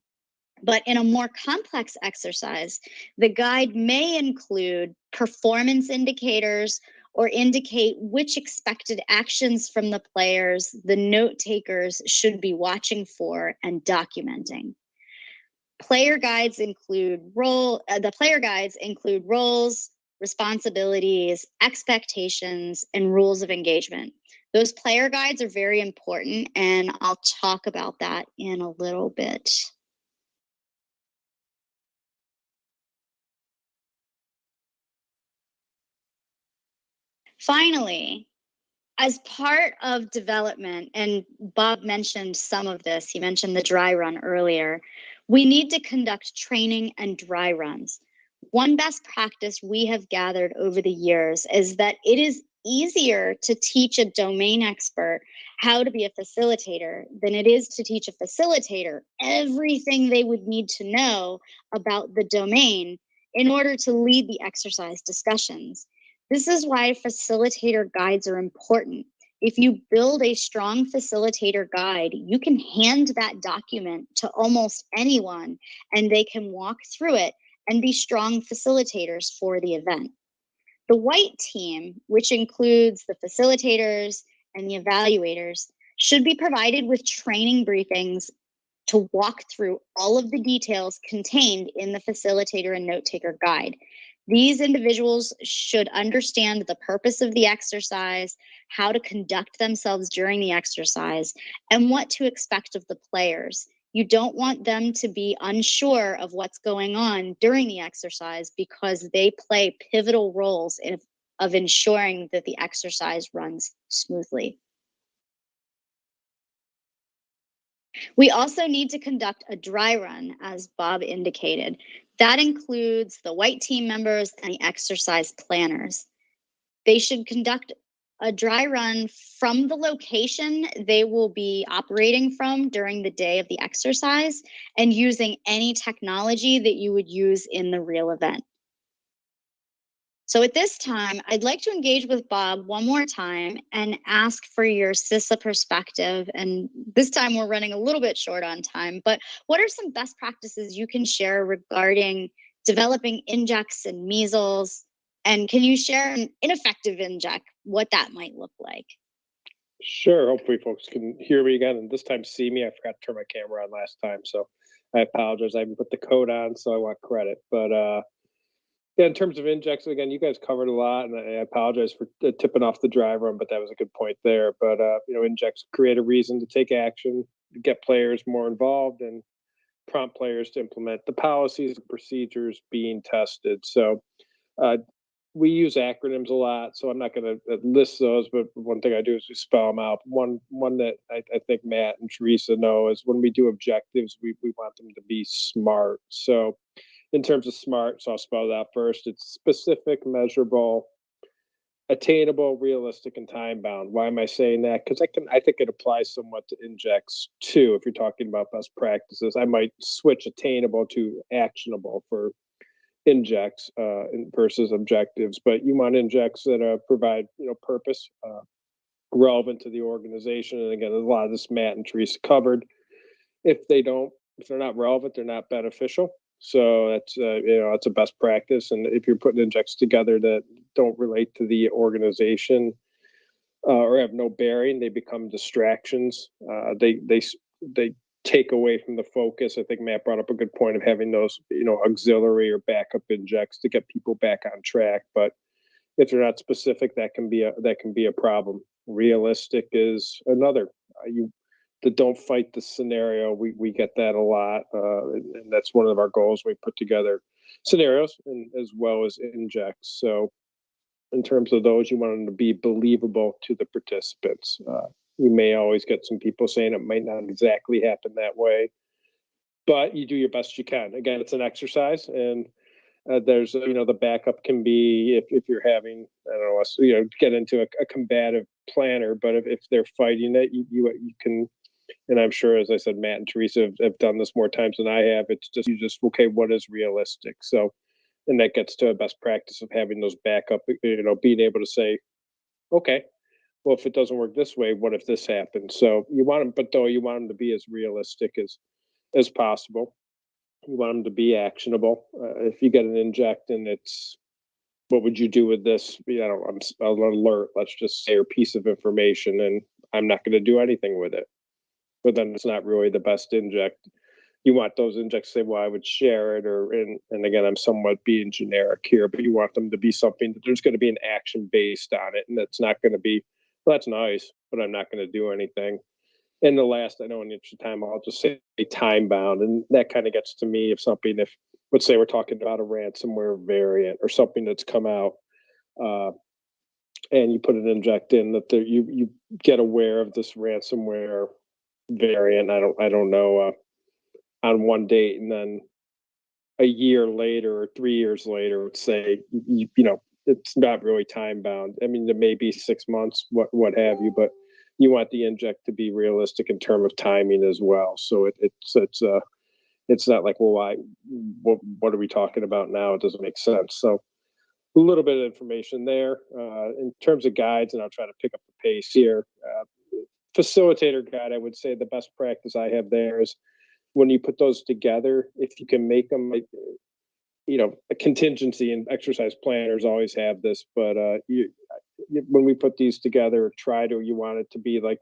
Speaker 1: But in a more complex exercise, the guide may include performance indicators or indicate which expected actions from the players the note takers should be watching for and documenting. The player guides include roles, responsibilities, expectations, and rules of engagement. Those player guides are very important, and I'll talk about that in a little bit. Finally, as part of development, and Bob mentioned some of this, he mentioned the dry run earlier, we need to conduct training and dry runs. One best practice we have gathered over the years is that it is easier to teach a domain expert how to be a facilitator than it is to teach a facilitator everything they would need to know about the domain in order to lead the exercise discussions. This is why facilitator guides are important. If you build a strong facilitator guide, you can hand that document to almost anyone and they can walk through it and be strong facilitators for the event. The white team, which includes the facilitators and the evaluators, should be provided with training briefings to walk through all of the details contained in the facilitator and note taker guide. These individuals should understand the purpose of the exercise, how to conduct themselves during the exercise, and what to expect of the players. You don't want them to be unsure of what's going on during the exercise because they play pivotal roles of ensuring that the exercise runs smoothly. We also need to conduct a dry run, as Bob indicated. That includes the white team members and the exercise planners. They should conduct a dry run from the location they will be operating from during the day of the exercise and using any technology that you would use in the real event. So at this time, I'd like to engage with Bob one more time and ask for your CISA perspective. And this time we're running a little bit short on time, but what are some best practices you can share regarding developing injects and measles? And can you share an ineffective inject, what that might look like?
Speaker 3: Sure. Hopefully folks can hear me again and this time see me. I forgot to turn my camera on last time, so I apologize. I haven't put the code on, so I want credit. But yeah, in terms of injects, again, you guys covered a lot, and I apologize for tipping off the dry run, but that was a good point there. But injects create a reason to take action, get players more involved, and prompt players to implement the policies and procedures being tested. So we use acronyms a lot, so I'm not going to list those, but one thing I do is we spell them out. One that I think Matt and Teresa know is when we do objectives, we want them to be SMART. So in terms of SMART, so I'll spell that first. It's specific, measurable, attainable, realistic, and time bound. Why am I saying that? Because I think it applies somewhat to injects too. If you're talking about best practices, I might switch attainable to actionable for injects versus objectives. But you want injects that provide purpose, relevant to the organization. And again, a lot of this Matt and Teresa covered. If they're not relevant, they're not beneficial. So that's that's a best practice. And if you're putting injects together that don't relate to the organization or have no bearing, they become distractions. They take away from the focus. I think Matt brought up a good point of having those auxiliary or backup injects to get people back on track. But if they're not specific, that can be a problem. Realistic is another. The don't fight the scenario. We get that a lot, and that's one of our goals. We put together scenarios and as well as injects. So in terms of those, you want them to be believable to the participants. You may always get some people saying it might not exactly happen that way, but you do your best you can. Again, it's an exercise, and there's the backup can be if you're having get into a combative planner, but if they're fighting it, you can. And I'm sure, as I said, Matt and Teresa have done this more times than I have. It's just okay, what is realistic? So, and that gets to a best practice of having those backup, being able to say, okay, well, if it doesn't work this way, what if this happens? So you want them to be as realistic as possible. You want them to be actionable. If you get an inject and it's, what would you do with this? I'm an alert, let's just say, or piece of information, and I'm not going to do anything with it. But then it's not really the best inject. you want those injects to say, well, I would share it, and again, I'm somewhat being generic here, but you want them to be something that there's going to be an action based on it, and that's not going to be, well, that's nice, but I'm not going to do anything. And the last, I know in the interest of time, I'll just say time bound, and that kind of gets to me if something, if let's say we're talking about a ransomware variant or something that's come out, and you put an inject in that you get aware of this ransomware variant. I don't know. On one date, and then a year later or 3 years later, would say, you know, it's not really time bound. I mean, there may be 6 months, what have you, but you want the inject to be realistic in terms of timing as well. So it's not like, well, what are we talking about now? It doesn't make sense. So a little bit of information there in terms of guides, and I'll try to pick up the pace here. Facilitator guide, I would say the best practice I have there is when you put those together, if you can make them, you know, a contingency, and exercise planners always have this, but when we put these together, you want it to be like,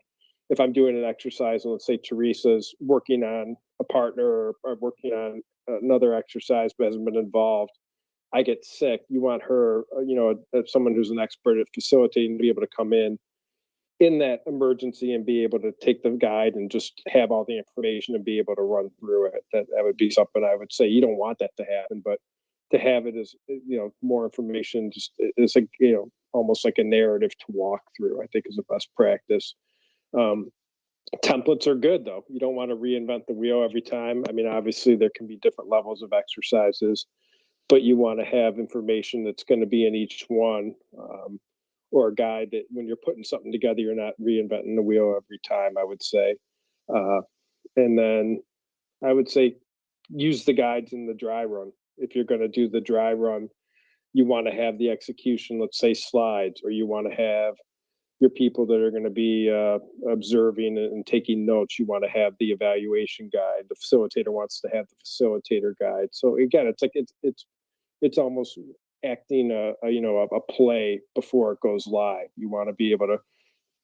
Speaker 3: if I'm doing an exercise, and let's say Teresa's working on a partner or working on another exercise but hasn't been involved, I get sick, you want her, you know, someone who's an expert at facilitating to be able to come in that emergency and be able to take the guide and just have all the information and be able to run through it. That would be something I would say. You don't want that to happen, but to have it as, you know, more information just is a, you know, almost like a narrative to walk through, I think is the best practice. Templates are good though. You don't want to reinvent the wheel every time. I mean, obviously there can be different levels of exercises, but you want to have information that's going to be in each one. Or a guide that when you're putting something together, you're not reinventing the wheel every time, I would say. And then I would say use the guides in the dry run. If you're going to do the dry run, you want to have the execution, let's say slides, or you want to have your people that are going to be observing and taking notes. You want to have the evaluation guide. The facilitator wants to have the facilitator guide. So again, it's like it's almost acting a play before it goes live. You want to be able to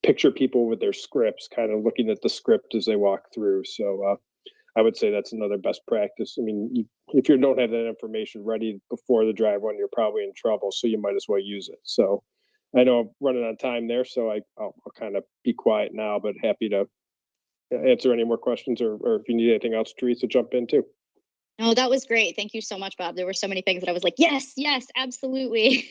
Speaker 3: picture people with their scripts, kind of looking at the script as they walk through. So I would say that's another best practice. I mean, if you don't have that information ready before the dry run, you're probably in trouble. So you might as well use it. So I know I'm running on time there, so I'll kind of be quiet now, but happy to answer any more questions, or if you need anything else, Teresa, jump in too.
Speaker 1: No, that was great. Thank you so much, Bob. There were so many things that I was like, yes, absolutely.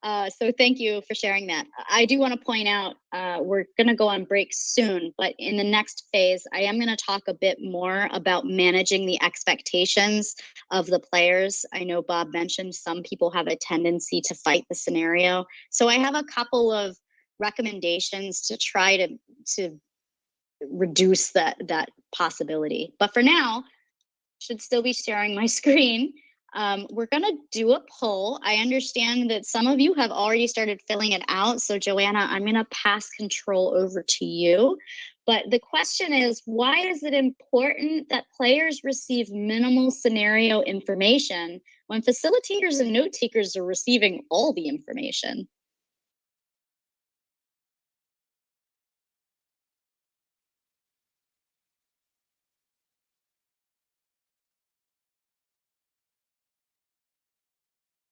Speaker 1: So thank you for sharing that. I do want to point out, we're going to go on break soon, but in the next phase, I am going to talk a bit more about managing the expectations of the players. I know Bob mentioned some people have a tendency to fight the scenario. So I have a couple of recommendations to try to reduce that possibility. But for now, should still be sharing my screen. We're going to do a poll. I understand that some of you have already started filling it out. So Joanna, I'm going to pass control over to you. But the question is, why is it important that players receive minimal scenario information when facilitators and note takers are receiving all the information?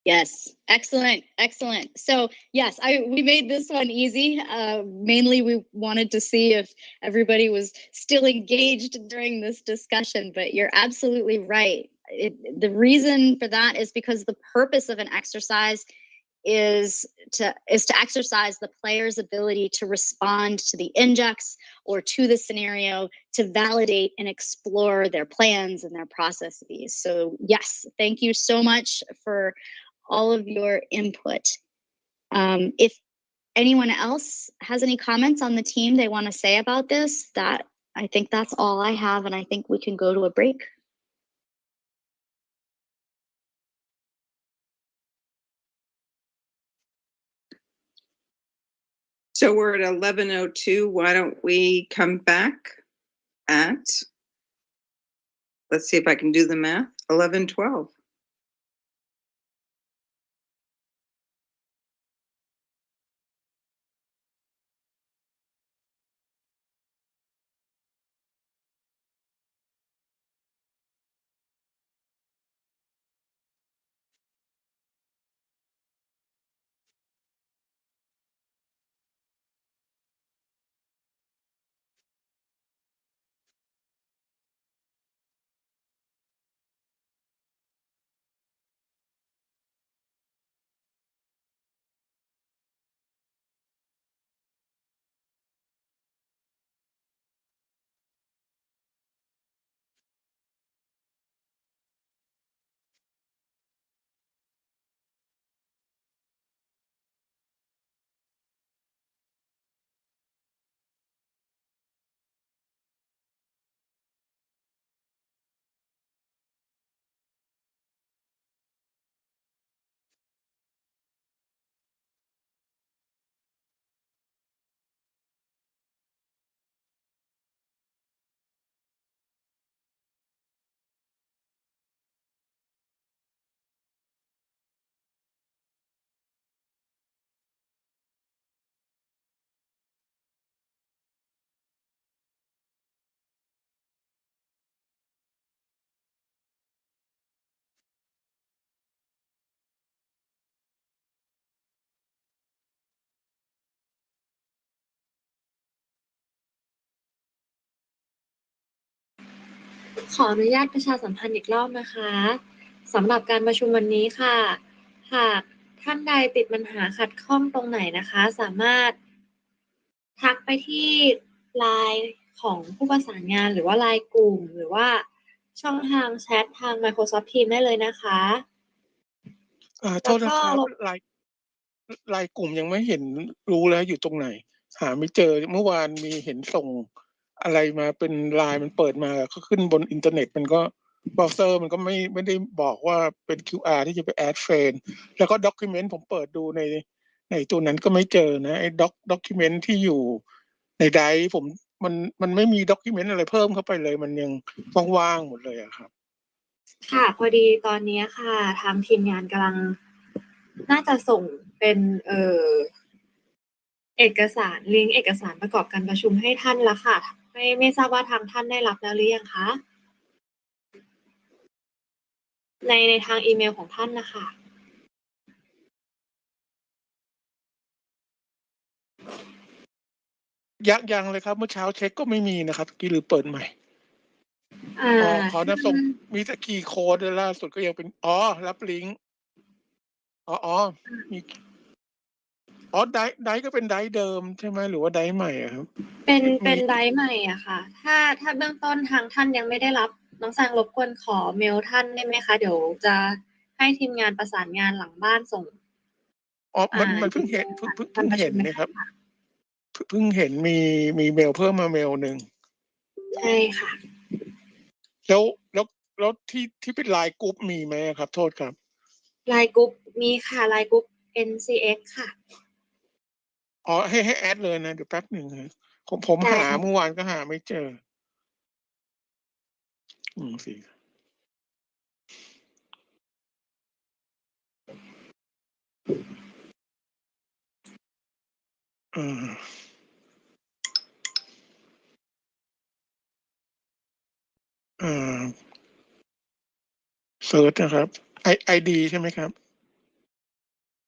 Speaker 1: Yes, excellent. So yes, we made this one easy. Mainly we wanted to see if everybody was still engaged during this discussion, but you're absolutely right. The reason for that is because the purpose of an exercise is to exercise the player's ability to respond to the injects or to the scenario, to validate and explore their plans and their processes. So yes, thank you so much for all of your input. If anyone else has any comments on the team they want to say about this, I think that's all I have, and I think we can go to a break.
Speaker 5: So we're at 11:02. Why don't we come back at, let's see if I can do the math, 11:12.
Speaker 6: ขออนุญาตประชาสัมพันธ์อีกรอบนะคะสำหรับการประชุมวันนี้ค่ะหากท่านใดติดปัญหาขัดข้องตรงไหนนะคะ สามารถทักไปที่ไลน์ของผู้ประสานงานหรือว่าไลน์กลุ่มหรือว่าช่องทางแชททาง Microsoft Teams ได้เลยนะคะ
Speaker 8: โทษนะครับไลน์กลุ่มยังไม่เห็นรู้แล้วอยู่ตรงไหน หาไม่เจอเมื่อวานมีเห็นส่งอะไรมาเป็นไลน์มันเปิดมาก็ขึ้นบนอินเทอร์เน็ตมันก็เบราว์เซอร์มันก็ไม่ได้บอกว่าเป็น QR ที่จะไปแอดเฟรนด์แล้วก็ด็อกิเมนต์ผมเปิดดูในตัวนั้นก็ไม่เจอนะไอ้ด็อกิเมนต์ที่อยู่ในไดรฟ์ผมมันไม่มีด็อกิเมนต์อะไรเพิ่มเข้าไปเลยมันยังว่างๆหมดเลยอะครับ
Speaker 6: ค่ะพอดีตอนนี้ค่ะทางทีมงานกำลังน่าจะส่งเป็นเอกสารลิงก์เอกสารประกอบการประชุมให้ท่านแล้วค่ะไม่ทราบว่าทางท่านได้รับแล้วหรือยังคะในทางอีเมลของท่านนะคะ
Speaker 8: ยังเลยครับเมื่อเช้าเช็คก็ไม่มีนะครับกี่หรือเปิดใหม่ขอนะส่งมีแต่คีย์โค้ดล่าสุดก็ยังเป็นรับลิงก์มีไดก็เป็นไดเดิมใช่ไหมหรือว่าไดใหม่อะครับ
Speaker 6: เป็นไดใหม่อะค่ะถ้าเบื้องต้นทางท่านยังไม่ได้รับน้องแซงรบกวนขอเมลท่านได้ไหมคะเดี๋ยวจะให้ทีมงานประสานงานหลังบ้านส่ง
Speaker 8: มันเพิ่งเห็นนะครับเพิ่งเห็นมีเมลเพิ่มมาเมลหนึ่ง
Speaker 6: ใช่ค่ะ
Speaker 8: แล้วที่เป็นไลน์กรุ๊ปมีไหมครับโทษครับ
Speaker 6: ไลน์กรุ๊ปมีค่ะไลน์กรุ๊ป NCX ค่ะ
Speaker 8: ให้แอดเลยนะเดี๋ยวแป๊บหนึ่งนะผมหาเมื่อวานก็หาไม่เจอสิเซิร์ชนะครับไอดีใช่ไหมครับ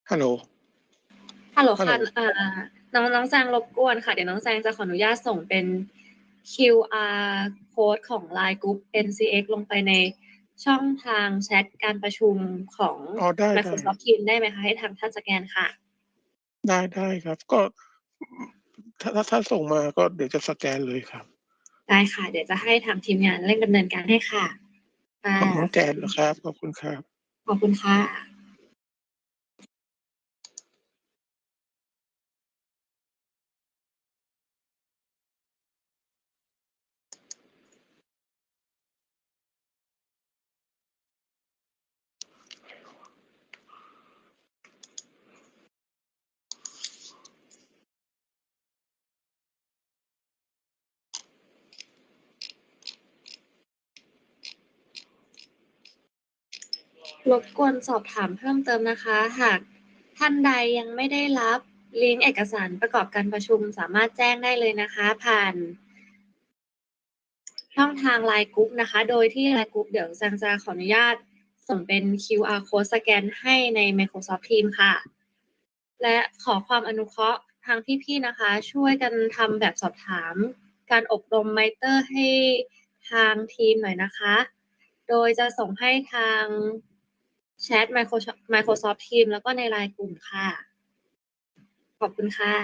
Speaker 8: ฮัลโหล
Speaker 6: ค่ะน้องแซงรบกวนค่ะเดี๋ยวน้องแซงจะขออนุญาตส่งเป็น QR code ของ Line Group NCX ลงไปในช่องทางแชทการประชุมของ Microsoft Teams ได้ไหมคะให้ทางท่านสแกนค่ะ
Speaker 8: ได้ครับก็ถ้าส่งมาก็เดี๋ยวจะสแกนเลยครับ
Speaker 6: ได้ค่ะเดี๋ยวจะให้ทางทีมงานเร่งดำเนินการให้ค่ะ
Speaker 8: ขอบคุณแกนนะครับขอบคุณครับ
Speaker 6: ขอบคุณค่ะรบกวนสอบถามเพิ่มเติมนะคะหากท่านใดยังไม่ได้รับลิงก์เอกสารประกอบการประชุมสามารถแจ้งได้เลยนะคะผ่านช่องทาง Line Group นะคะโดยที่ Line Group เดี๋ยวซังจะขออนุญาตส่งเป็น QR code สแกนให้ใน Microsoft Teams ค่ะและขอความอนุเคราะห์ทางพี่ๆนะคะช่วยกันทำแบบสอบถามการอบรม Mitre ให้ทางทีมหน่อยนะคะโดยจะส่งให้ทางแชท Microsoft Teams แล้วก็ใน Line กลุ่มค่ะขอบคุณค่ะ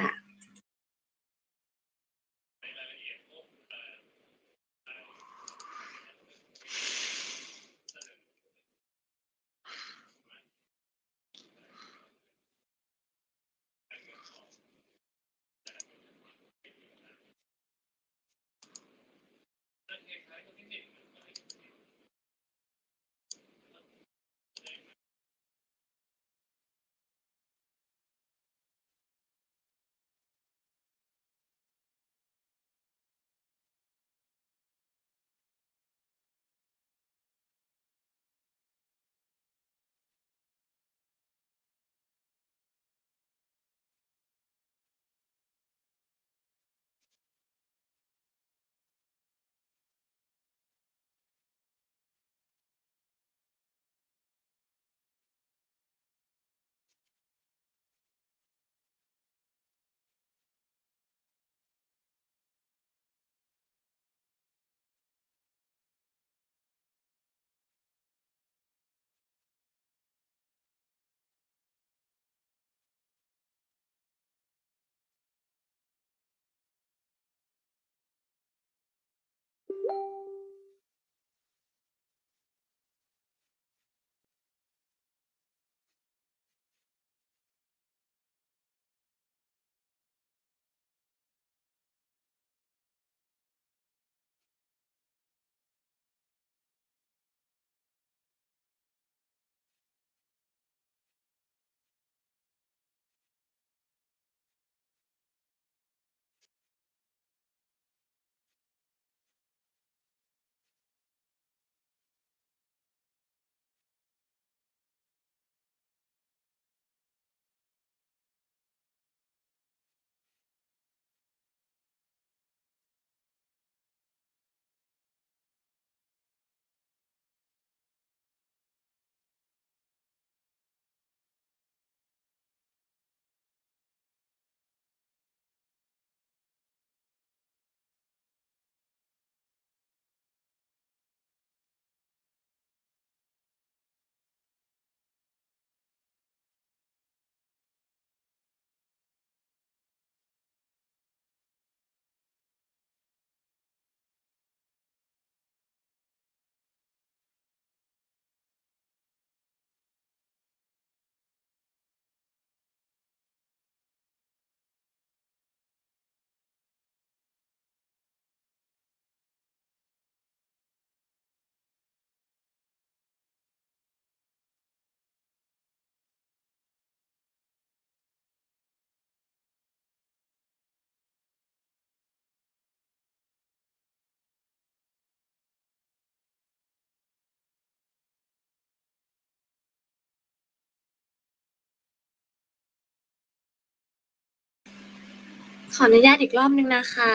Speaker 6: ขออนุญาตอีกรอบนึงนะคะ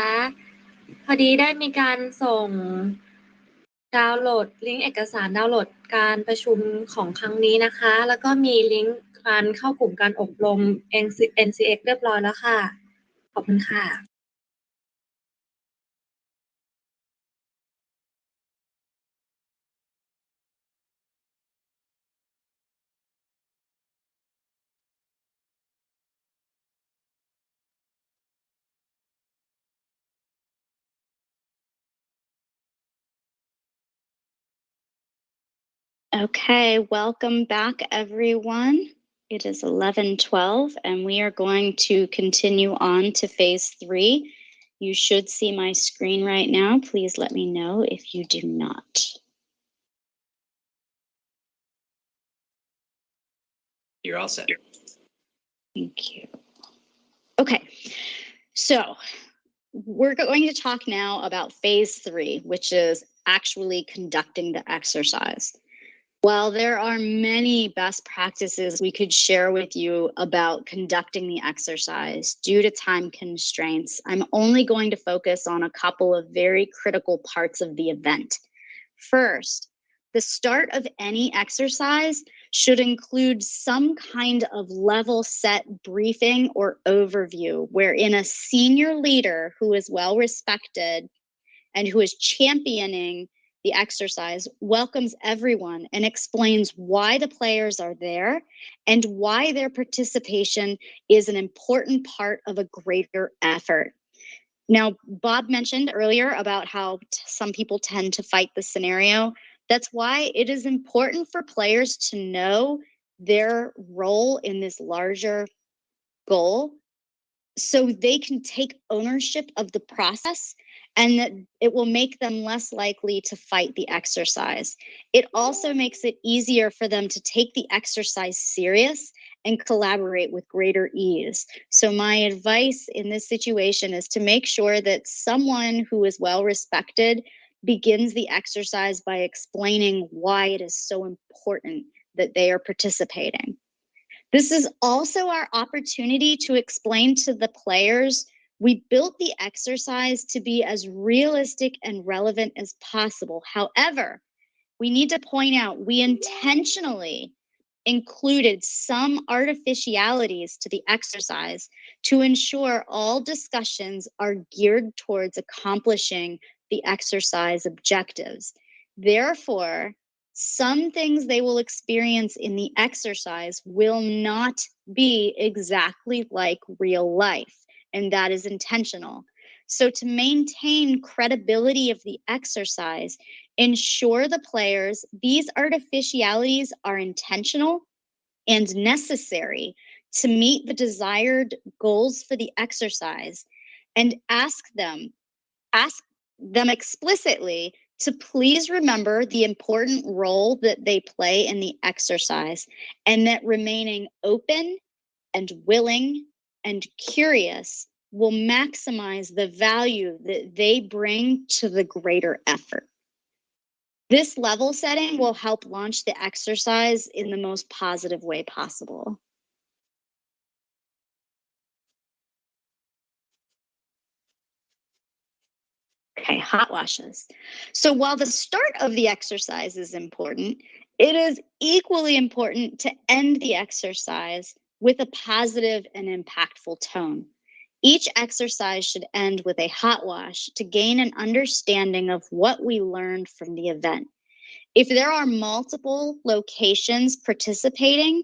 Speaker 6: พอดีได้มีการส่งดาวน์โหลดลิงก์เอกสารดาวน์โหลดการประชุมของครั้งนี้นะคะ แล้วก็มีลิงก์การเข้ากลุ่มการอบรม NCX เรียบร้อยแล้วค่ะ ขอบคุณค่ะ
Speaker 1: Okay, welcome back, everyone. It is 11:12, and we are going to continue on to phase 3. You should see my screen right now. Please let me know if you do not.
Speaker 4: You're all set.
Speaker 1: Thank you. Okay, so we're going to talk now about phase 3, which is actually conducting the exercise. While there are many best practices we could share with you about conducting the exercise, due to time constraints, I'm only going to focus on a couple of very critical parts of the event. First, the start of any exercise should include some kind of level set briefing or overview wherein a senior leader who is well respected and who is championing the exercise welcomes everyone and explains why the players are there and why their participation is an important part of a greater effort. Now, Bob mentioned earlier about how some people tend to fight the scenario. That's why it is important for players to know their role in this larger goal so they can take ownership of the process, and that it will make them less likely to fight the exercise. It also makes it easier for them to take the exercise serious and collaborate with greater ease. So my advice in this situation is to make sure that someone who is well respected begins the exercise by explaining why it is so important that they are participating. This is also our opportunity to explain to the players we built the exercise to be as realistic and relevant as possible. However, we need to point out we intentionally included some artificialities to the exercise to ensure all discussions are geared towards accomplishing the exercise objectives. Therefore, some things they will experience in the exercise will not be exactly like real life, and that is intentional. So to maintain credibility of the exercise, ensure the players these artificialities are intentional and necessary to meet the desired goals for the exercise, and ask them explicitly to please remember the important role that they play in the exercise, and that remaining open and willing and curious will maximize the value that they bring to the greater effort. This level setting will help launch the exercise in the most positive way possible. Okay, hot washes. So while the start of the exercise is important, it is equally important to end the exercise with a positive and impactful tone. Each exercise should end with a hot wash to gain an understanding of what we learned from the event. If there are multiple locations participating,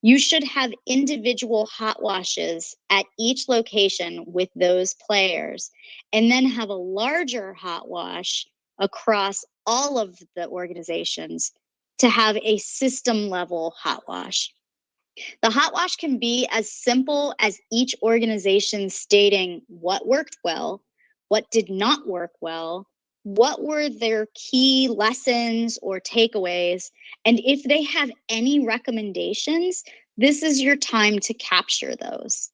Speaker 1: you should have individual hot washes at each location with those players, and then have a larger hot wash across all of the organizations to have a system level hot wash. The hot wash can be as simple as each organization stating what worked well, what did not work well, what were their key lessons or takeaways, and if they have any recommendations, this is your time to capture those.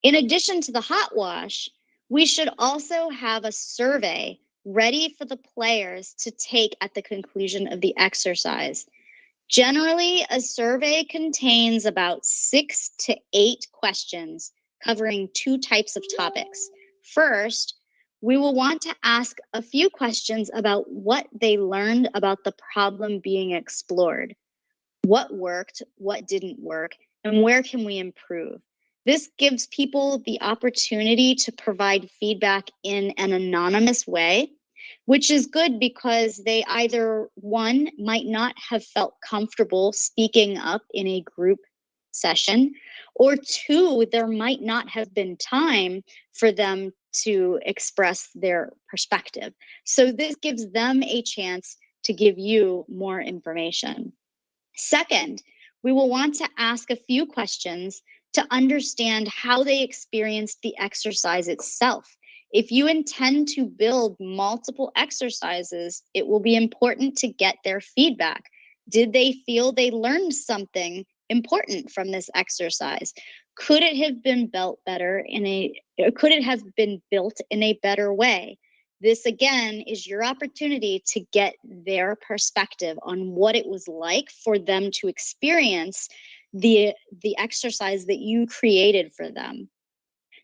Speaker 1: In addition to the hot wash, we should also have a survey ready for the players to take at the conclusion of the exercise. Generally, a survey contains about 6 to 8 questions covering two types of topics. First, we will want to ask a few questions about what they learned about the problem being explored. What worked, what didn't work, and where can we improve? This gives people the opportunity to provide feedback in an anonymous way, which is good because they either, one, might not have felt comfortable speaking up in a group session, or two, there might not have been time for them to express their perspective. So this gives them a chance to give you more information. Second, we will want to ask a few questions to understand how they experienced the exercise itself. If you intend to build multiple exercises, it will be important to get their feedback. Did they feel they learned something important from this exercise? Could it have been built in a better way? This, again, is your opportunity to get their perspective on what it was like for them to experience the exercise that you created for them.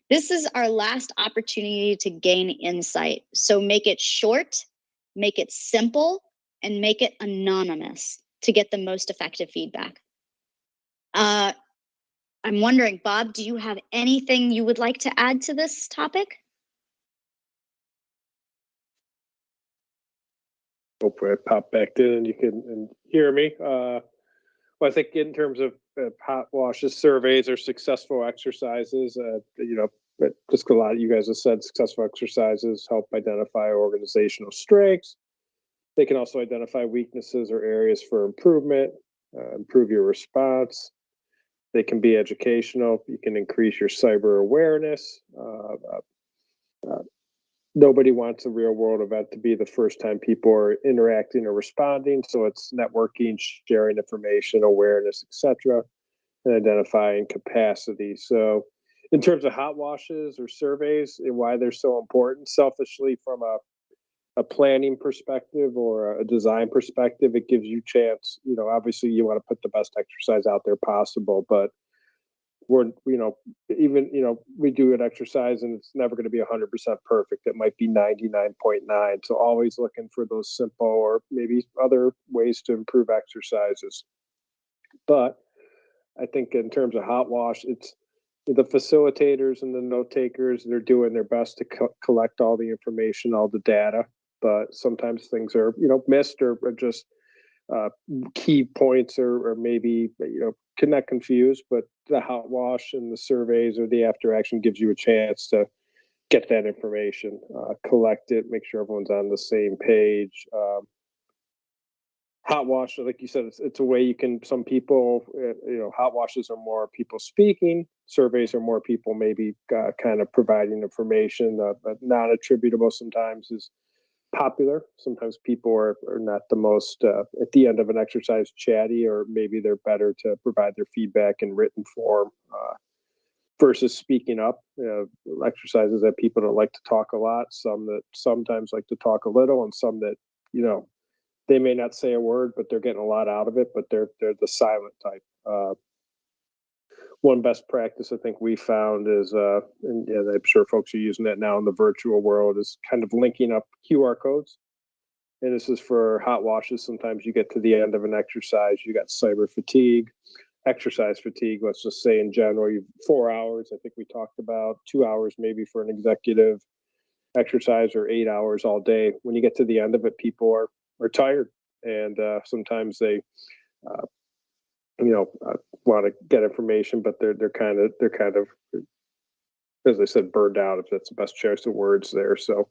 Speaker 1: This is our last opportunity to gain insight. So make it short, make it simple, and make it anonymous to get the most effective feedback. I'm wondering, Bob, do you have anything you would like to add to this topic?
Speaker 3: Hopefully I pop back in and you can hear me. Well, I think in terms of hot washes, surveys, or successful exercises, just a lot of you guys have said successful exercises help identify organizational strengths. They can also identify weaknesses or areas for improvement, improve your response. They can be educational. You can increase your cyber awareness. Nobody wants a real world event to be the first time people are interacting or responding. So it's networking, sharing information, awareness, etc., and identifying capacity. So in terms of hot washes or surveys and why they're so important, selfishly from a planning perspective or a design perspective, it gives you chance, obviously you want to put the best exercise out there possible, but we do an exercise and it's never going to be 100% perfect. It might be 99.9. So always looking for those simple or maybe other ways to improve exercises. But I think in terms of hot wash, it's the facilitators and the note takers, they're doing their best to collect all the information, all the data, but sometimes things are, missed or just key points or maybe, not confused, but the hot wash and the surveys or the after action gives you a chance to get that information, collect it, make sure everyone's on the same page. Hot wash, like you said, it's a way you can, some people, hot washes are more people speaking, surveys are more people maybe kind of providing information, but non-attributable sometimes is popular. Sometimes people are not the most, at the end of an exercise, chatty, or maybe they're better to provide their feedback in written form versus speaking up. Exercises that people don't like to talk a lot, some that sometimes like to talk a little, and some that, they may not say a word, but they're getting a lot out of it, but they're the silent type. One best practice I think we found is, and I'm sure folks are using that now in the virtual world, is kind of linking up QR codes. And this is for hot washes. Sometimes you get to the end of an exercise, you got cyber fatigue, exercise fatigue. Let's just say in general, you 4 hours. I think we talked about 2 hours maybe for an executive exercise, or 8 hours all day. When you get to the end of it, people are tired, and sometimes they want to get information, but they're kind of, as I said, burned out, if that's the best choice of words there. So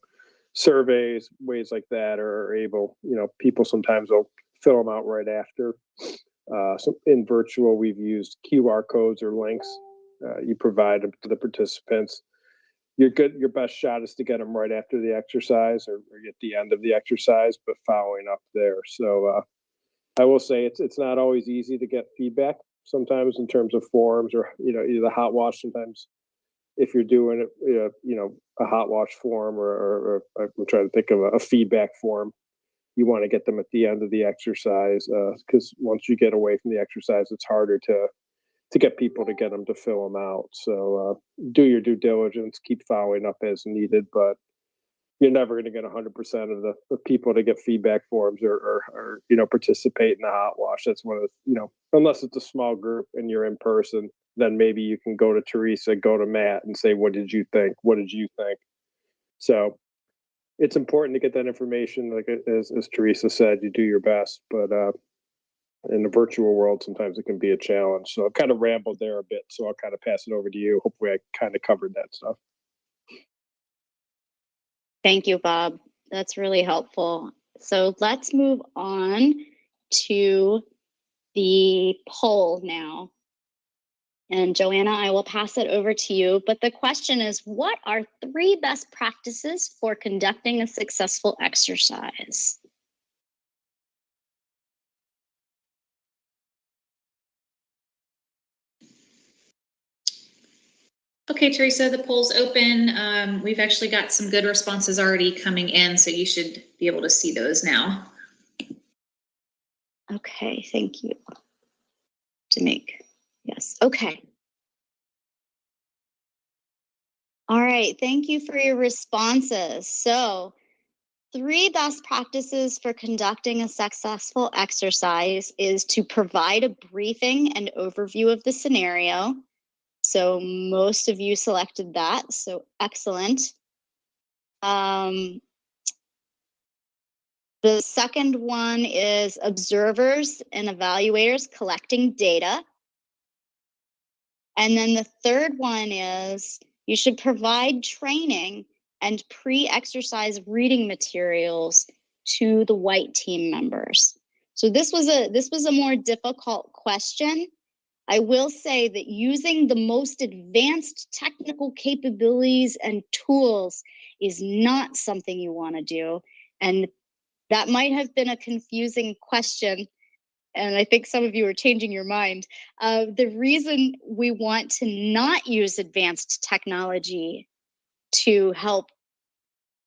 Speaker 3: surveys, ways like that are able, people sometimes will fill them out right after. So in virtual, we've used QR codes or links. You provide them to the participants. Your best shot is to get them right after the exercise or at the end of the exercise, but following up there. So I will say it's not always easy to get feedback sometimes in terms of forms or, either the hot wash. Sometimes if you're doing it, a hot wash form or I'm trying to think of a feedback form, you want to get them at the end of the exercise, because once you get away from the exercise, it's harder to to get people to get them to fill them out. So do your due diligence, keep following up as needed, but you're never going to get 100% of the people to get feedback forms or participate in the hot wash. That's one of the, unless it's a small group and you're in person, then maybe you can go to Teresa, go to Matt and say, what did you think? What did you think? So it's important to get that information. Like as Teresa said, you do your best, but in the virtual world, sometimes it can be a challenge. So I've kind of rambled there a bit, so I'll kind of pass it over to you. Hopefully I kind of covered that stuff.
Speaker 1: Thank you, Bob. That's really helpful. So let's move on to the poll now. And Joanna, I will pass it over to you. But the question is, what are 3 best practices for conducting a successful exercise?
Speaker 2: Okay, Teresa, the poll's open. We've actually got some good responses already coming in, so you should be able to see those now.
Speaker 1: Okay, thank you. Yes, okay. All right, thank you for your responses. So 3 best practices for conducting a successful exercise is to provide a briefing and overview of the scenario. So most of you selected that, so excellent. The second one is observers and evaluators collecting data. And then the third one is you should provide training and pre-exercise reading materials to the white team members. So this was a more difficult question. I will say that using the most advanced technical capabilities and tools is not something you want to do. And that might have been a confusing question. And I think some of you are changing your mind. The reason we want to not use advanced technology to help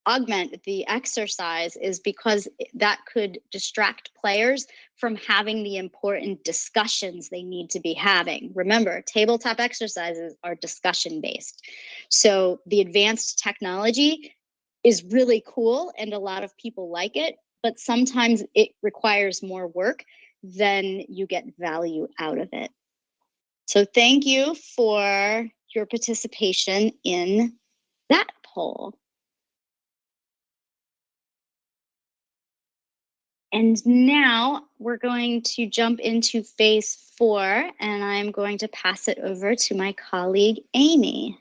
Speaker 1: augment the exercise is because that could distract players from having the important discussions they need to be having. Remember, tabletop exercises are discussion based. So the advanced technology is really cool and a lot of people like it, but sometimes it requires more work than you get value out of it. So thank you for your participation in that poll. And now we're going to jump into phase 4, and I'm going to pass it over to my colleague, Amy.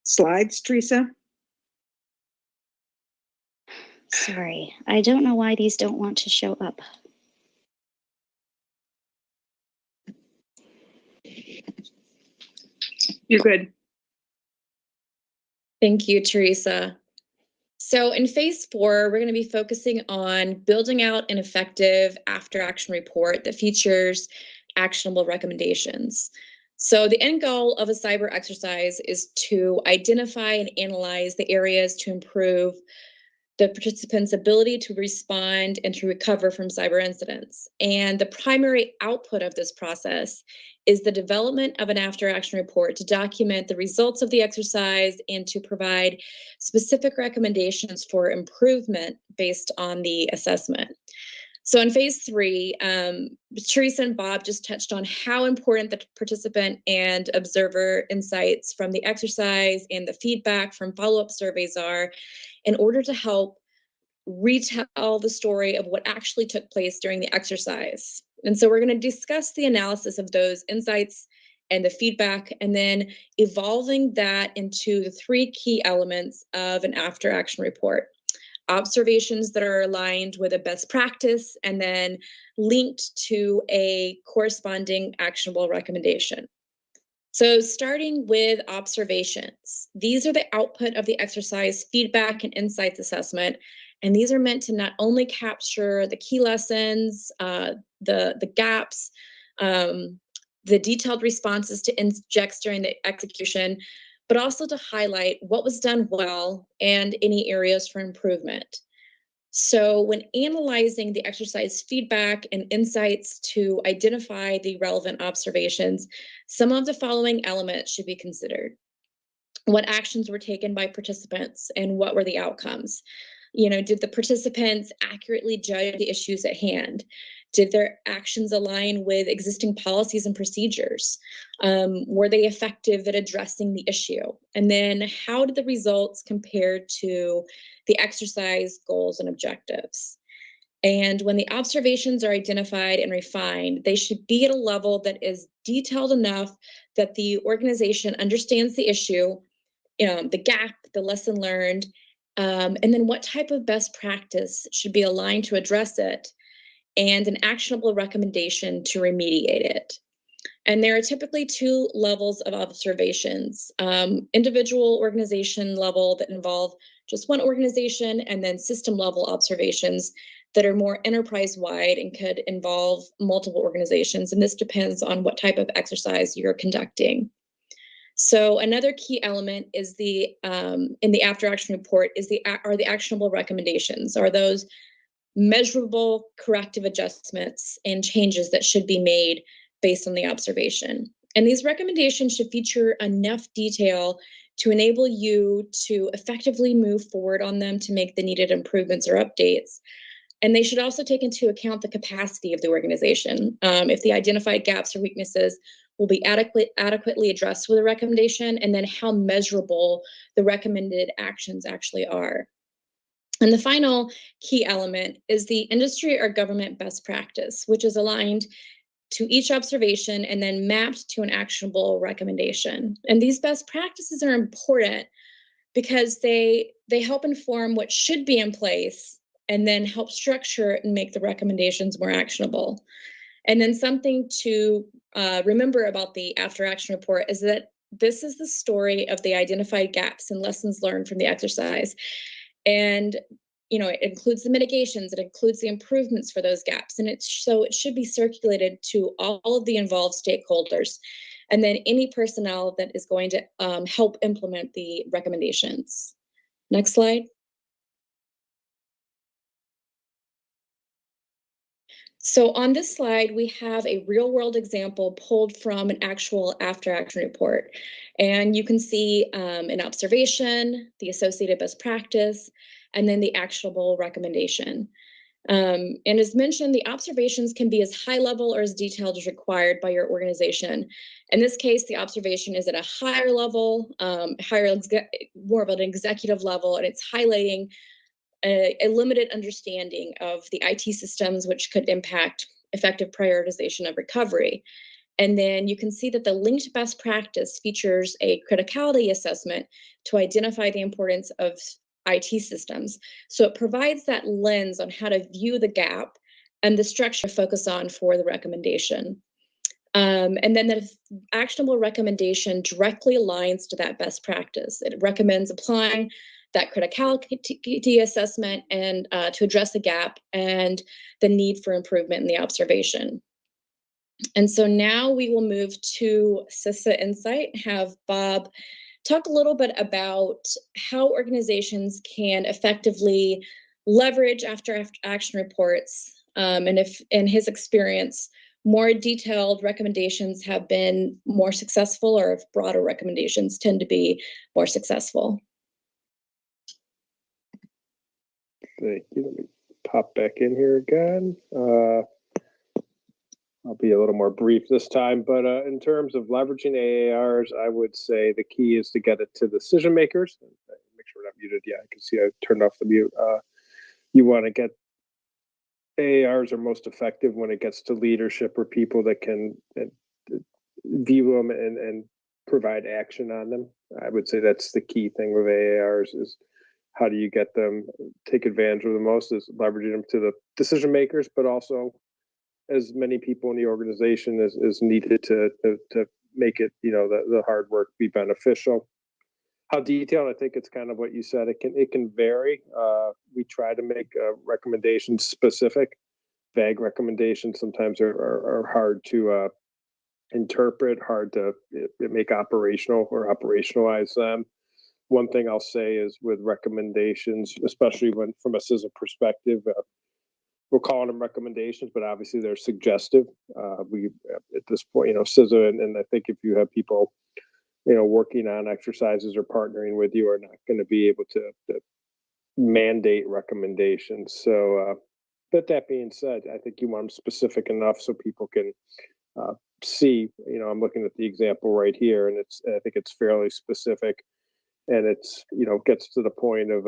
Speaker 5: Slides, Teresa?
Speaker 1: Sorry, I don't know why these don't want to show up.
Speaker 5: You're good.
Speaker 9: Thank you, Teresa. So in phase 4, we're going to be focusing on building out an effective after-action report that features actionable recommendations. So the end goal of a cyber exercise is to identify and analyze the areas to improve the participants' ability to respond and to recover from cyber incidents. And the primary output of this process is the development of an after-action report to document the results of the exercise and to provide specific recommendations for improvement based on the assessment. So in phase 3, Teresa and Bob just touched on how important the participant and observer insights from the exercise and the feedback from follow-up surveys are in order to help retell the story of what actually took place during the exercise. And so we're going to discuss the analysis of those insights and the feedback, and then evolving that into the 3 key elements of an after-action report. Observations that are aligned with a best practice and then linked to a corresponding actionable recommendation. So starting with observations, these are the output of the exercise feedback and insights assessment. And these are meant to not only capture the key lessons, the gaps, the detailed responses to injects during the execution, but also to highlight what was done well and any areas for improvement. So when analyzing the exercise feedback and insights to identify the relevant observations, some of the following elements should be considered. What actions were taken by participants and what were the outcomes? Did the participants accurately judge the issues at hand? Did their actions align with existing policies and procedures? Were they effective at addressing the issue? And then how did the results compare to the exercise goals and objectives? And when the observations are identified and refined, they should be at a level that is detailed enough that the organization understands the issue, the gap, the lesson learned, and then what type of best practice should be aligned to address it, and an actionable recommendation to remediate it. And there are typically two levels of observations, individual organization level that involve just one organization, and then system level observations that are more enterprise-wide and could involve multiple organizations. And this depends on what type of exercise you're conducting. So another key element is in the after action report are the actionable recommendations. Are those measurable corrective adjustments and changes that should be made based on the observation? And these recommendations should feature enough detail to enable you to effectively move forward on them to make the needed improvements or updates. And they should also take into account the capacity of the organization. If the identified gaps or weaknesses will be adequately addressed with a recommendation, and then how measurable the recommended actions actually are. And the final key element is the industry or government best practice, which is aligned to each observation and then mapped to an actionable recommendation. And these best practices are important because they help inform what should be in place and then help structure and make the recommendations more actionable. And then something to remember about the after action report is that this is the story of the identified gaps and lessons learned from the exercise. And it includes the mitigations, it includes the improvements for those gaps, and it should be circulated to all of the involved stakeholders, and then any personnel that is going to help implement the recommendations. Next slide. So on this slide, we have a real-world example pulled from an actual after-action report. And you can see an observation, the associated best practice, and then the actionable recommendation. And as mentioned, the observations can be as high level or as detailed as required by your organization. In this case, the observation is at a higher level, more of an executive level, and it's highlighting a limited understanding of the IT systems, which could impact effective prioritization of recovery. And then you can see that the linked best practice features a criticality assessment to identify the importance of IT systems. So it provides that lens on how to view the gap and the structure to focus on for the recommendation. And then the actionable recommendation directly aligns to that best practice. It recommends applying that criticality assessment and to address the gap and the need for improvement in the observation. And so now we will move to Cisa Insight, have Bob talk a little bit about how organizations can effectively leverage after action reports, and if in his experience, more detailed recommendations have been more successful, or if broader recommendations tend to be more successful.
Speaker 3: Thank you. Let me pop back in here again. I'll be a little more brief this time, but in terms of leveraging AARs, I would say the key is to get it to decision makers. Make sure we're not muted. Yeah, I can see I turned off the mute. You want to get AARs are most effective when it gets to leadership or people that can view them and provide action on them. I would say that's the key thing with AARs is how do you get them take advantage of the most is leveraging them to the decision makers, but also as many people in the organization is needed to make it, the hard work be beneficial. How detailed? I think it's kind of what you said. It can vary. We try to make recommendations specific. Vague recommendations sometimes are hard to interpret, hard to make operational or operationalize them. one thing I'll say is with recommendations, especially when from a CISA perspective, we're calling them recommendations, but obviously they're suggestive. We at this point, CISA, and I think if you have people, working on exercises or partnering with you, are not going to be able to mandate recommendations. So, but that being said, I think you want them specific enough so people can see. I'm looking at the example right here, and I think it's fairly specific. And it's, gets to the point of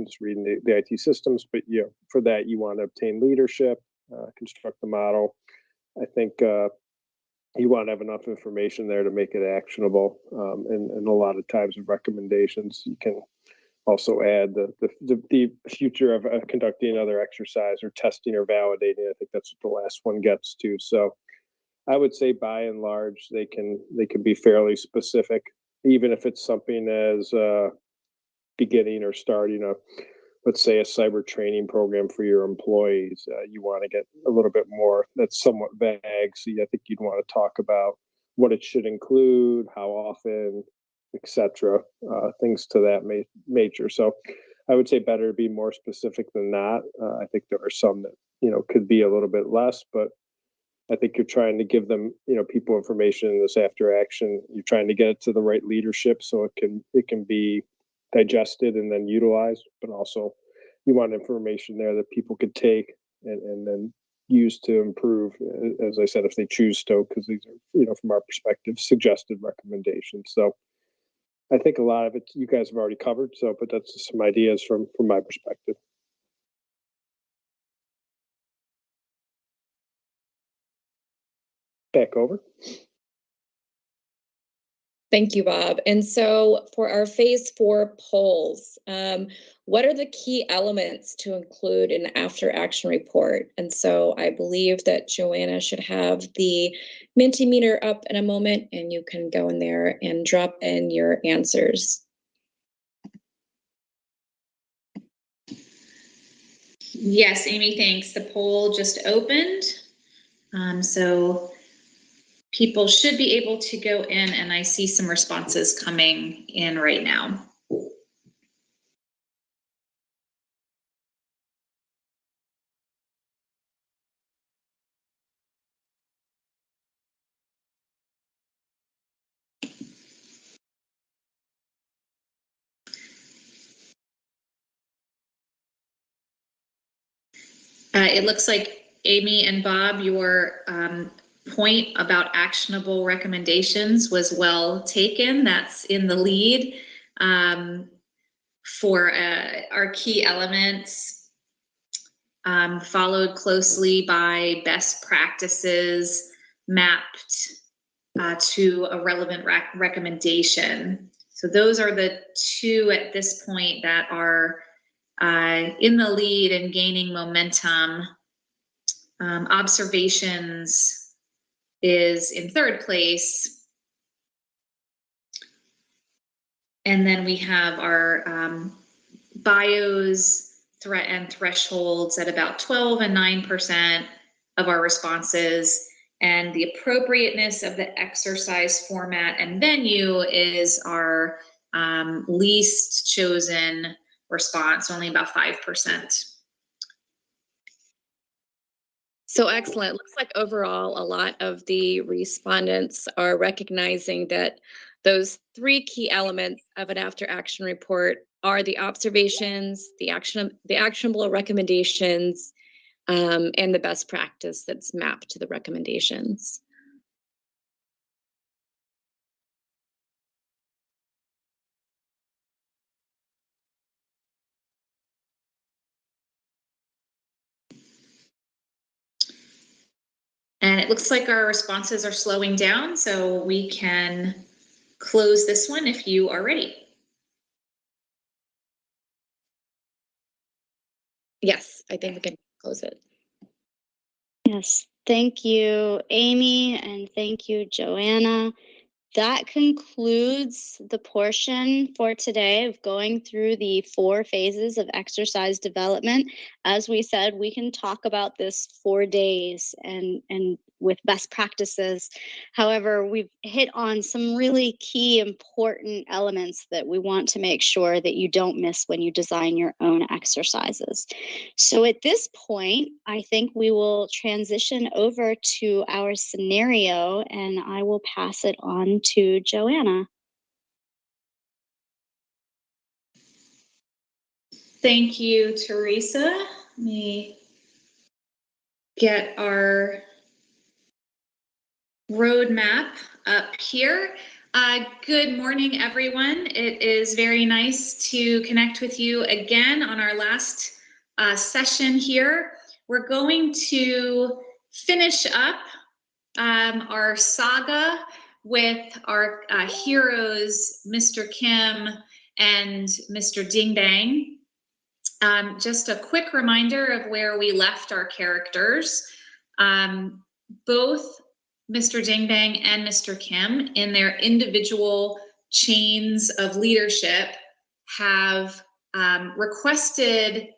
Speaker 3: just reading the IT systems, but for that, you want to obtain leadership, construct the model. I think you want to have enough information there to make it actionable. And a lot of times with recommendations, you can also add the future of conducting another exercise or testing or validating. I think that's what the last one gets to. So I would say by and large, they can be fairly specific. Even if it's something as beginning or starting let's say a cyber training program for your employees, you want to get a little bit more that's somewhat vague. So I think you'd want to talk about what it should include, how often, etc. Things to that nature. So I would say better to be more specific than not. I think there are some that could be a little bit less, but I think you're trying to give them, people information in this after action. You're trying to get it to the right leadership so it can be digested and then utilized, but also you want information there that people could take and then use to improve, as I said, if they choose to, because these are, from our perspective, suggested recommendations. So I think a lot of it you guys have already covered. So, but that's just some ideas from my perspective. Back over.
Speaker 9: Thank you, Bob. And so for our phase 4 polls, what are the key elements to include in the after action report? And so I believe that Joanna should have the Mentimeter up in a moment, and you can go in there and drop in your answers.
Speaker 2: Yes, Amy, thanks. The poll just opened. So people should be able to go in, and I see some responses coming in right now. It looks like Amy and Bob, your point about actionable recommendations was well taken. That's in the lead for our key elements, followed closely by best practices mapped to a relevant recommendation. So those are the two at this point that are in the lead and gaining momentum. Observations is in third place. And then we have our bios, threat and thresholds at about 12 and 9% of our responses. And the appropriateness of the exercise format and venue is our least chosen response, only about 5%.
Speaker 9: So excellent. Looks like overall a lot of the respondents are recognizing that those 3 key elements of an after action report are the observations, the actionable recommendations, and the best practice that's mapped to the recommendations.
Speaker 2: And it looks like our responses are slowing down, so we can close this one if you are ready.
Speaker 9: Yes, I think we can close it.
Speaker 1: Yes, thank you, Amy, and thank you, Joanna. That concludes the portion for today of going through the 4 phases of exercise development. As we said, we can talk about this for days and with best practices. However, we've hit on some really key important elements that we want to make sure that you don't miss when you design your own exercises. So at this point, I think we will transition over to our scenario, and I will pass it on to Joanna.
Speaker 2: Thank you, Teresa. Let me get our roadmap up here. Good morning, everyone. It is very nice to connect with you again on our last session here. We're going to finish up our saga with our heroes, Mr. Kim and Mr. Ding Bang. Just a quick reminder of where we left our characters. Both Mr. Ding Bang and Mr. Kim, in their individual chains of leadership, have requested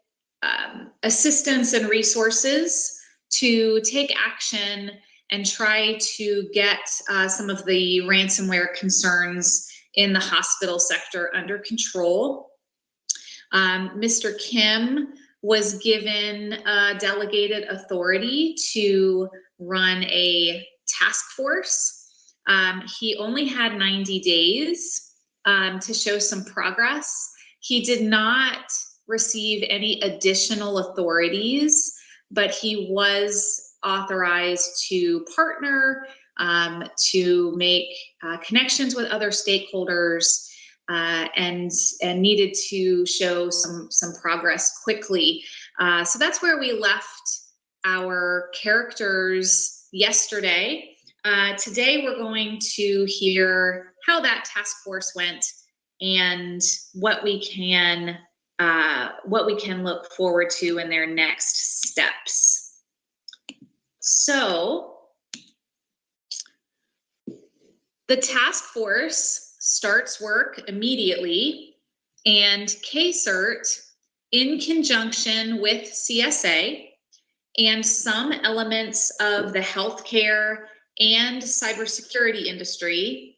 Speaker 2: assistance and resources to take action and try to get some of the ransomware concerns in the hospital sector under control. Mr. Kim was given delegated authority to run a task force. He only had 90 days to show some progress. He did not receive any additional authorities, but he was authorized to partner, to make connections with other stakeholders, and needed to show some progress quickly. So that's where we left our characters yesterday. Today we're going to hear how that task force went and what we can look forward to in their next steps. So the task force starts work immediately, and KCERT, in conjunction with CSA and some elements of the healthcare and cybersecurity industry,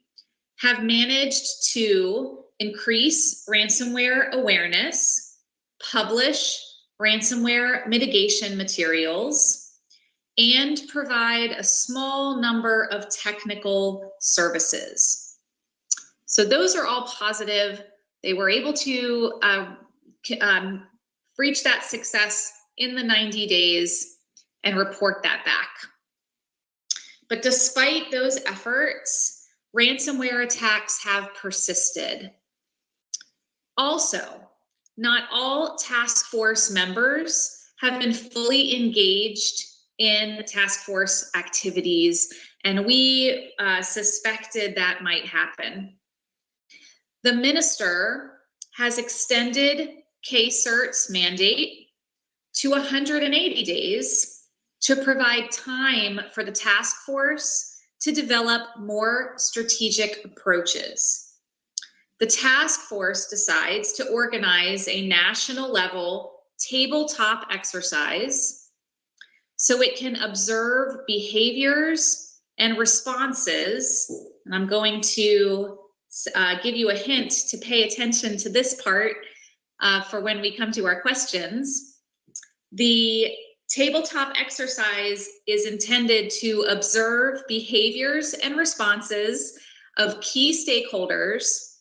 Speaker 2: have managed to increase ransomware awareness, publish ransomware mitigation materials, and provide a small number of technical services. So those are all positive. They were able to reach that success in the 90 days and report that back. But despite those efforts, ransomware attacks have persisted. Also, not all task force members have been fully engaged in task force activities, and we suspected that might happen. The minister has extended KCERT's mandate to 180 days to provide time for the task force to develop more strategic approaches. The task force decides to organize a national level tabletop exercise so it can observe behaviors and responses. And I'm going to give you a hint to pay attention to this part for when we come to our questions. The tabletop exercise is intended to observe behaviors and responses of key stakeholders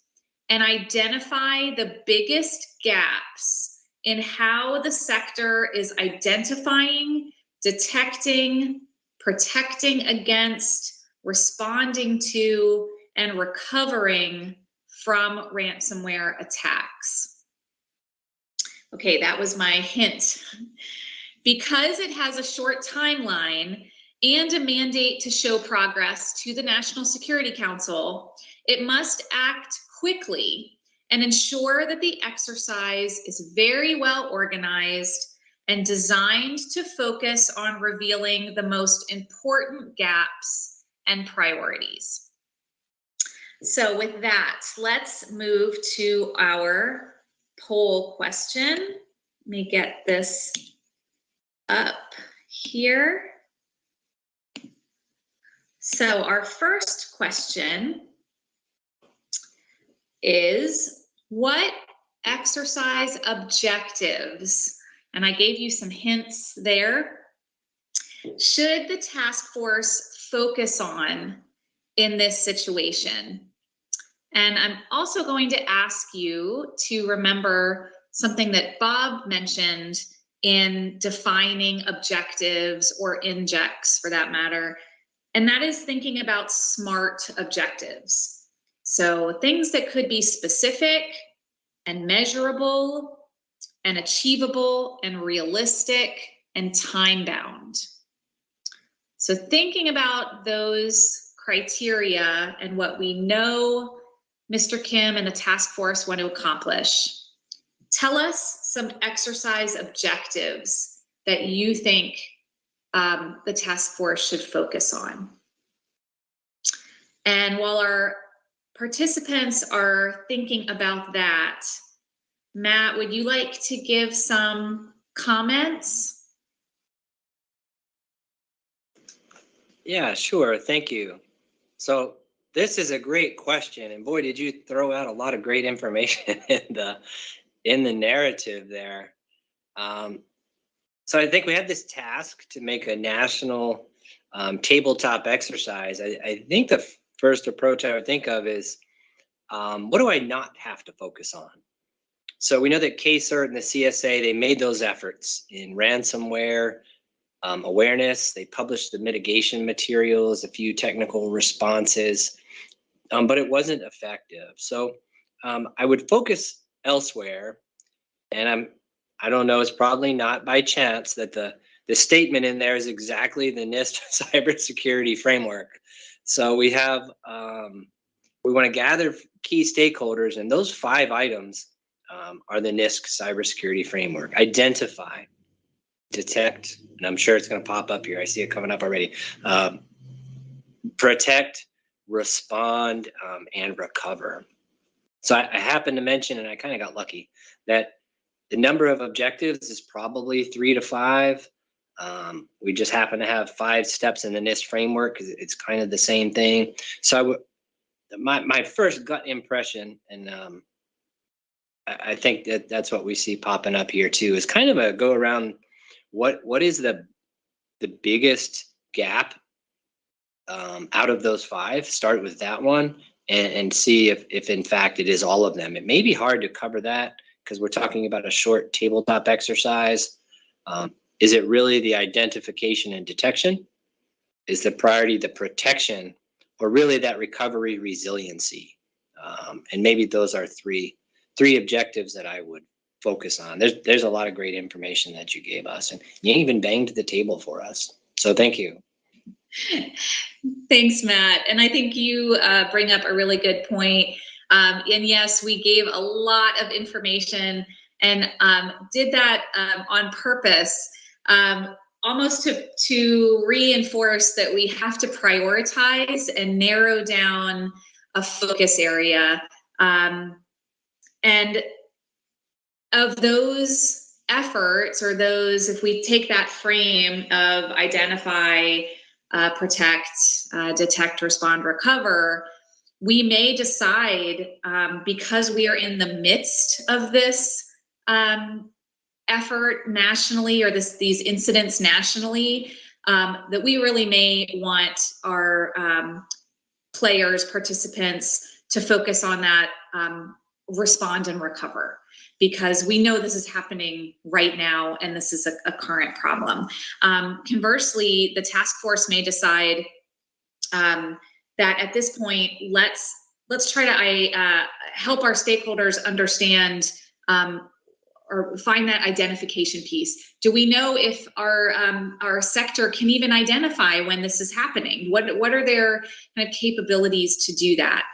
Speaker 2: and identify the biggest gaps in how the sector is identifying, detecting, protecting against, responding to, and recovering from ransomware attacks. Okay, that was my hint. Because it has a short timeline and a mandate to show progress to the National Security Council, it must act quickly and ensure that the exercise is very well organized and designed to focus on revealing the most important gaps and priorities. So with that, let's move to our poll question. Let me get this up here. So our first question is, what exercise objectives, and I gave you some hints there, should the task force focus on in this situation? And I'm also going to ask you to remember something that Bob mentioned in defining objectives or injects for that matter, and that is thinking about SMART objectives. So things that could be specific and measurable and achievable and realistic and time-bound. So thinking about those criteria and what we know Mr. Kim and the task force want to accomplish, tell us some exercise objectives that you think the task force should focus on. And while our participants are thinking about that, Matt, would you like to give some comments?
Speaker 4: Yeah, sure. Thank you. So this is a great question, and boy, did you throw out a lot of great information in the narrative there. So I think we have this task to make a national tabletop exercise. I think the first approach I would think of is, what do I not have to focus on? So we know that KCERT and the CSA, they made those efforts in ransomware awareness. They published the mitigation materials, a few technical responses, but it wasn't effective. So I would focus elsewhere, and I don't know, it's probably not by chance that the statement in there is exactly the NIST cybersecurity framework. So we have, we want to gather key stakeholders, and those 5 items are the NIST cybersecurity framework. Identify, detect, and I'm sure it's going to pop up here. I see it coming up already. Protect, respond, and recover. So I happened to mention, and I kind of got lucky, that the number of objectives is probably 3 to 5. We just happen to have 5 steps in the NIST framework because it's kind of the same thing. So my first gut impression, and I think that's what we see popping up here too, is kind of a go around. What is the biggest gap out of those 5? Start with that one and see if in fact it is all of them. It may be hard to cover that because we're talking about a short tabletop exercise. Is it really the identification and detection? Is the priority the protection, or really that recovery resiliency? And maybe those are three objectives that I would focus on. There's a lot of great information that you gave us, and you even banged the table for us. So thank you.
Speaker 2: Thanks, Matt. And I think you bring up a really good point. And yes, we gave a lot of information and did that on purpose, almost to reinforce that we have to prioritize and narrow down a focus area. And of those efforts, or those, if we take that frame of identify, protect, detect, respond, recover, we may decide, because we are in the midst of this effort nationally, or these incidents nationally, that we really may want our players, participants, to focus on that respond and recover, because we know this is happening right now and this is a current problem. Conversely, the task force may decide that at this point, let's try to help our stakeholders understand or find that identification piece. Do we know if our sector can even identify when this is happening? What are their kind of capabilities to do that?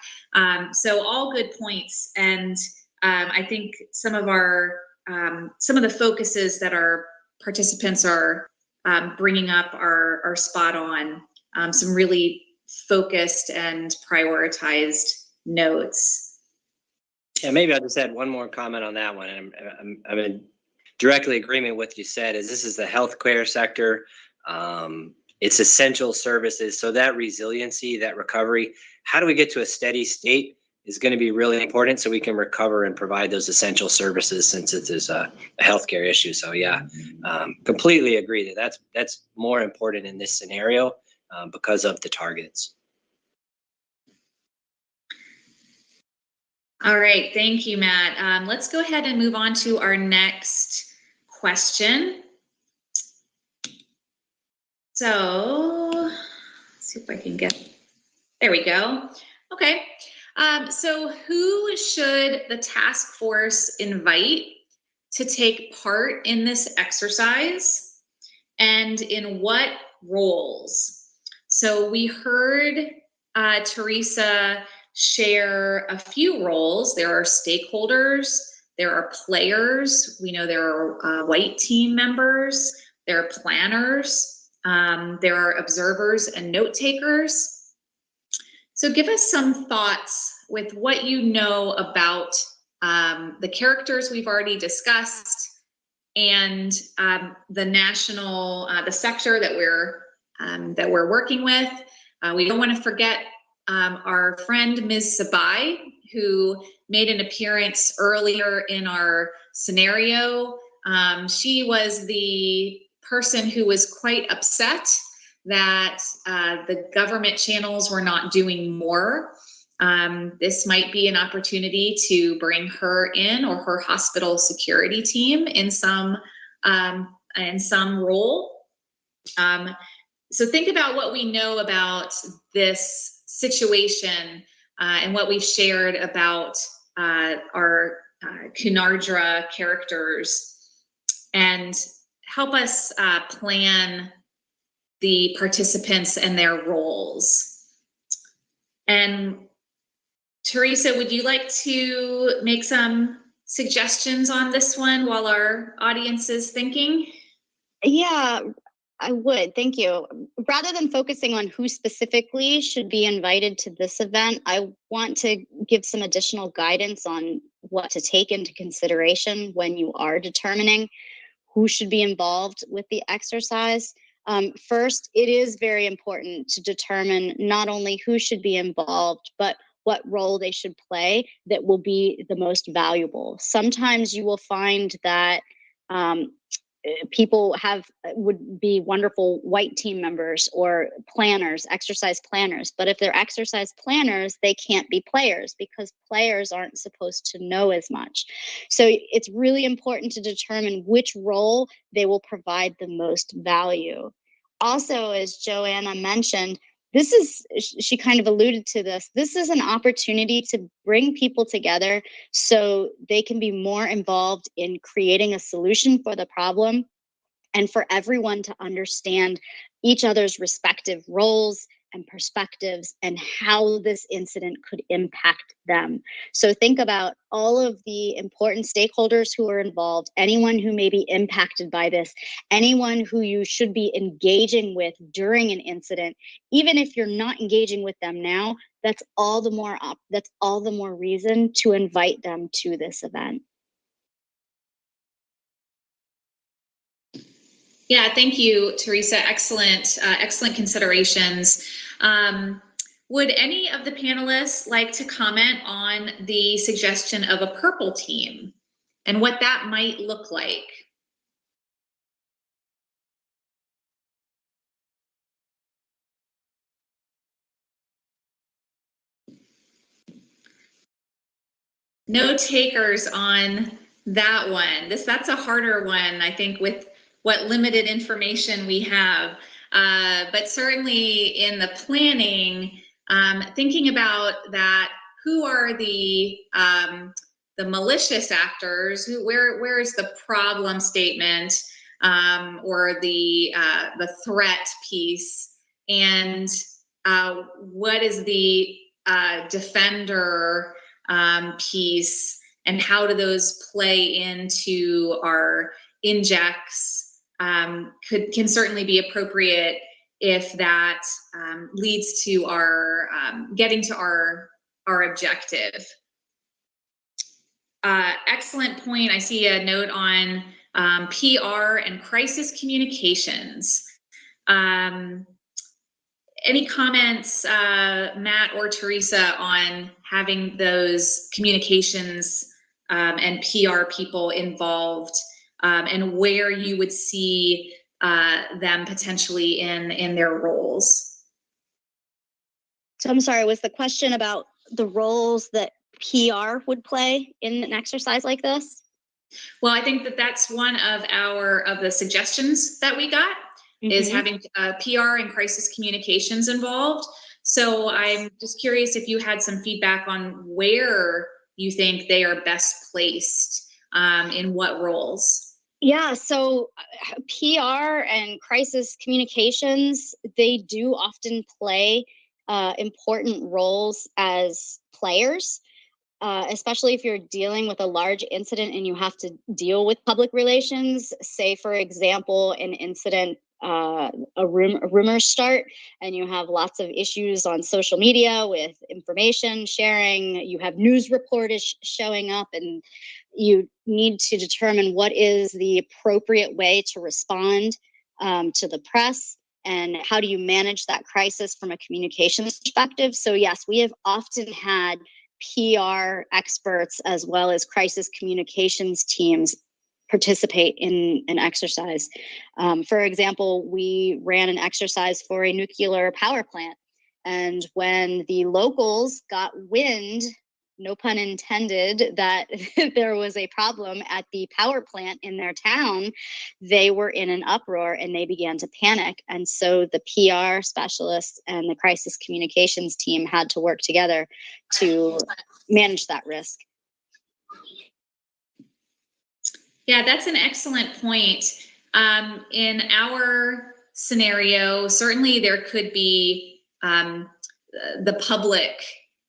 Speaker 2: So all good points, and I think some of the focuses that our participants are bringing up are spot on. Some really focused and prioritized notes.
Speaker 4: Yeah, maybe I'll just add one more comment on that one. And I'm in directly agreement with what you said. Is this is the healthcare sector. It's essential services. So that resiliency, that recovery, how do we get to a steady state is going to be really important so we can recover and provide those essential services, since it is a healthcare issue. So yeah, completely agree that that's more important in this scenario because of the targets.
Speaker 2: All right, thank you, Matt. Let's go ahead and move on to our next question. So let's see if I can get, there we go. Okay, so who should the task force invite to take part in this exercise, and in what roles? So we heard Teresa share a few roles. There are stakeholders, there are players, we know there are white team members, there are planners, there are observers and note takers. So give us some thoughts with what you know about the characters we've already discussed, and the national, the sector that we're working with. We don't want to forget our friend Ms. Sabai, who made an appearance earlier in our scenario. She was the person who was quite upset that the government channels were not doing more. This might be an opportunity to bring her in, or her hospital security team, in some role. So think about what we know about this situation and what we've shared about our Cunardra characters, and help us plan the participants and their roles. And Teresa, would you like to make some suggestions on this one while our audience is thinking?
Speaker 1: Yeah, I would. Thank you. Rather than focusing on who specifically should be invited to this event, I want to give some additional guidance on what to take into consideration when you are determining who should be involved with the exercise. First, it is very important to determine not only who should be involved, but what role they should play that will be the most valuable. Sometimes you will find that people would be wonderful white team members or planners, exercise planners. But if they're exercise planners, they can't be players, because players aren't supposed to know as much. So it's really important to determine which role they will provide the most value. Also, as Joanna mentioned, she kind of alluded to this. This is an opportunity to bring people together so they can be more involved in creating a solution for the problem, and for everyone to understand each other's respective roles and perspectives and how this incident could impact them. So think about all of the important stakeholders who are involved, anyone who may be impacted by this, anyone who you should be engaging with during an incident. Even if you're not engaging with them now, that's all the more reason to invite them to this event.
Speaker 2: Yeah, thank you, Teresa. Excellent, excellent considerations. Would any of the panelists like to comment on the suggestion of a purple team and what that might look like? No takers on that one. That's a harder one, I think, with what limited information we have. But certainly in the planning, thinking about that, who are the malicious actors? Where is the problem statement, or the threat piece, and what is the defender piece, and how do those play into our injects? Can certainly be appropriate if that leads to our getting to our objective. Excellent point. I see a note on PR and crisis communications. Any comments, Matt or Teresa, on having those communications and PR people involved, and where you would see them potentially in their roles?
Speaker 1: So I'm sorry, was the question about the roles that PR would play in an exercise like this?
Speaker 2: Well, I think that's one of the suggestions that we got, is having PR and crisis communications involved. So I'm just curious if you had some feedback on where you think they are best placed, in what roles.
Speaker 1: Yeah, so PR and crisis communications, they do often play important roles as players. Especially if you're dealing with a large incident and you have to deal with public relations. Say, for example, an incident, a rumor start, and you have lots of issues on social media with information sharing. You have news reporters showing up, and you need to determine what is the appropriate way to respond to the press. And how do you manage that crisis from a communications perspective? So yes, we have often had PR experts as well as crisis communications teams participate in an exercise. For example, we ran an exercise for a nuclear power plant. And when the locals got wind, no pun intended, that there was a problem at the power plant in their town, they were in an uproar and they began to panic. And so the PR specialists and the crisis communications team had to work together to manage that risk.
Speaker 2: Yeah, that's an excellent point. In our scenario, certainly there could be the public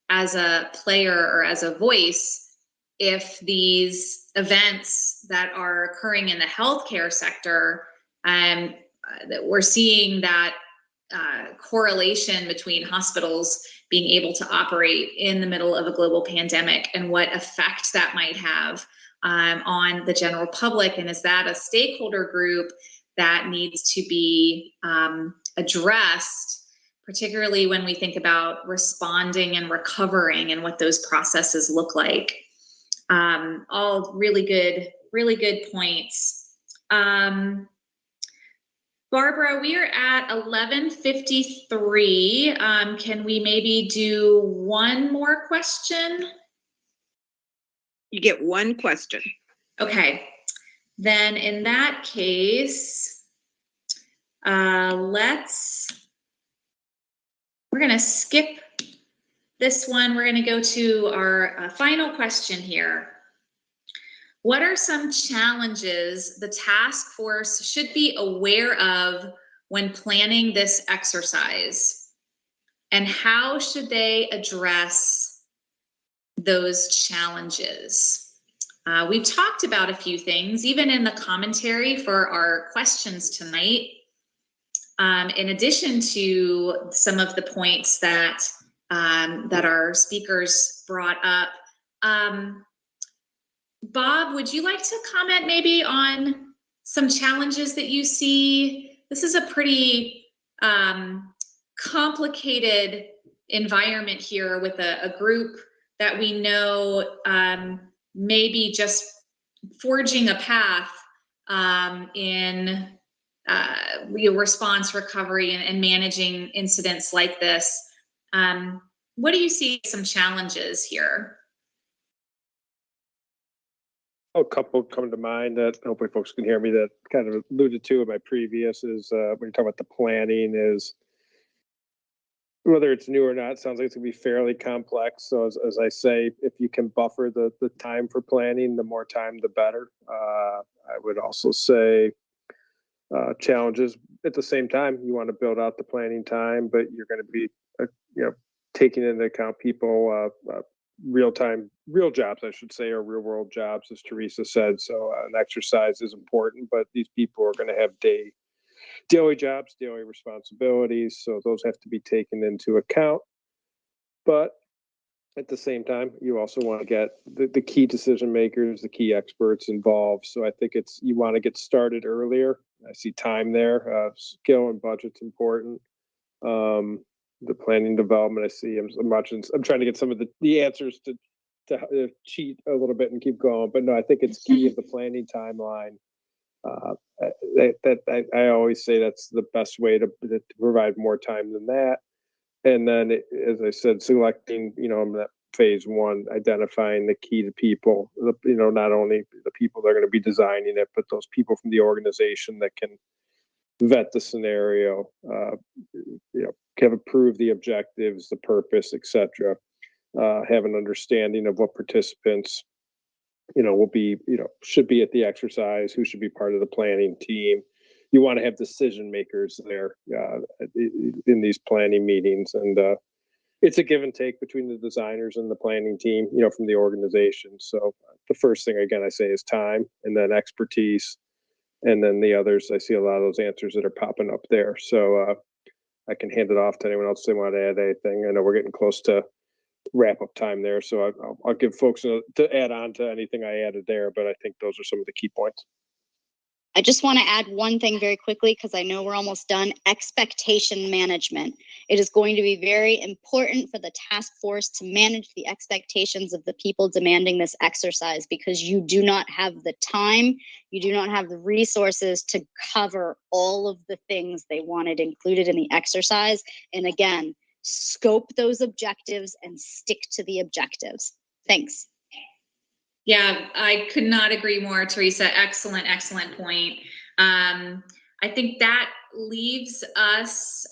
Speaker 2: as a player or as a voice if these events that are occurring in the healthcare sector, that we're seeing that correlation between hospitals being able to operate in the middle of a global pandemic and what effect that might have on the general public. And is that a stakeholder group that needs to be addressed, particularly when we think about responding and recovering and what those processes look like? All really good points. Barbara, we are at 11:53. Can we maybe do one more question?
Speaker 5: You get one question.
Speaker 2: Okay, then in that case, we're gonna skip this one. We're gonna go to our final question here. What are some challenges the task force should be aware of when planning this exercise? And how should they address those challenges? We've talked about a few things, even in the commentary for our questions tonight. In addition to some of the points that our speakers brought up, Bob, would you like to comment maybe on some challenges that you see? This is a pretty complicated environment here with a group that we know maybe just forging a path in response, recovery, and managing incidents like this. What do you see some challenges here?
Speaker 3: A couple come to mind that hopefully folks can hear me that kind of alluded to in my previous is when you're talking about the planning, is whether it's new or not, it sounds like it's gonna be fairly complex. So as I say, if you can buffer the time for planning, the more time, the better. I would also say challenges at the same time. You want to build out the planning time, but you're going to be, taking into account people, real jobs, I should say, or real world jobs, as Teresa said. So an exercise is important, but these people are going to have daily jobs, daily responsibilities. So those have to be taken into account. But at the same time, you also want to get the key decision makers, the key experts involved. So I think you want to get started earlier I see time there. Skill and budget's important. The planning development, I see. I'm trying to get some of the answers to cheat a little bit and keep going. But no, I think it's key of the planning timeline. I always say that's the best way to provide more time than that. And then, as I said, selecting, in that phase one, identifying the key to people, not only the people that are going to be designing it, but those people from the organization that can vet the scenario, can approve the objectives, the purpose, etc. Have an understanding of what participants, will be, should be at the exercise, who should be part of the planning team. You want to have decision makers there in these planning meetings, and it's a give and take between the designers and the planning team, from the organization. So the first thing, again, I say is time, and then expertise, and then the others. I see a lot of those answers that are popping up there. So I can hand it off to anyone else if they want to add anything. I know we're getting close to wrap up time there, so I'll give folks to add on to anything I added there, but I think those are some of the key points.
Speaker 1: I just want to add one thing very quickly because I know we're almost done. Expectation management. It is going to be very important for the task force to manage the expectations of the people demanding this exercise, because you do not have the time, you do not have the resources to cover all of the things they wanted included in the exercise. And again, scope those objectives and stick to the objectives. Thanks.
Speaker 2: Yeah, I could not agree more, Teresa. Excellent point. I think that leaves us,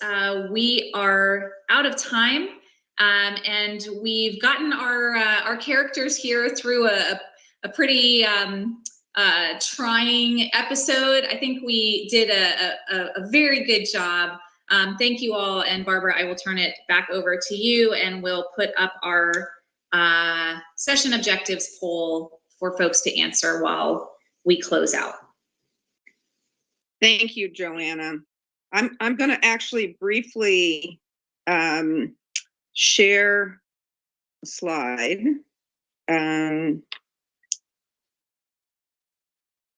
Speaker 2: we are out of time, and we've gotten our characters here through a pretty trying episode. I think we did a very good job. Thank you all, and Barbara, I will turn it back over to you, and we'll put up our session objectives poll for folks to answer while we close out.
Speaker 5: Thank you, Joanna. I'm going to actually briefly share a slide.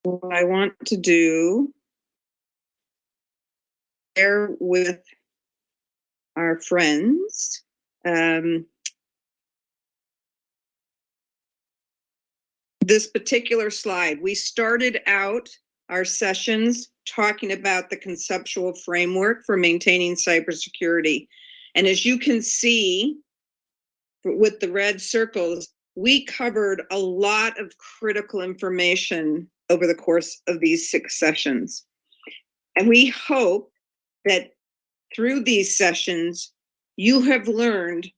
Speaker 5: What I want to do, share with our friends. This particular slide, we started out our sessions talking about the conceptual framework for maintaining cybersecurity. And as you can see with the red circles, we covered a lot of critical information over the course of these 6 sessions. And we hope that through these sessions, you have learned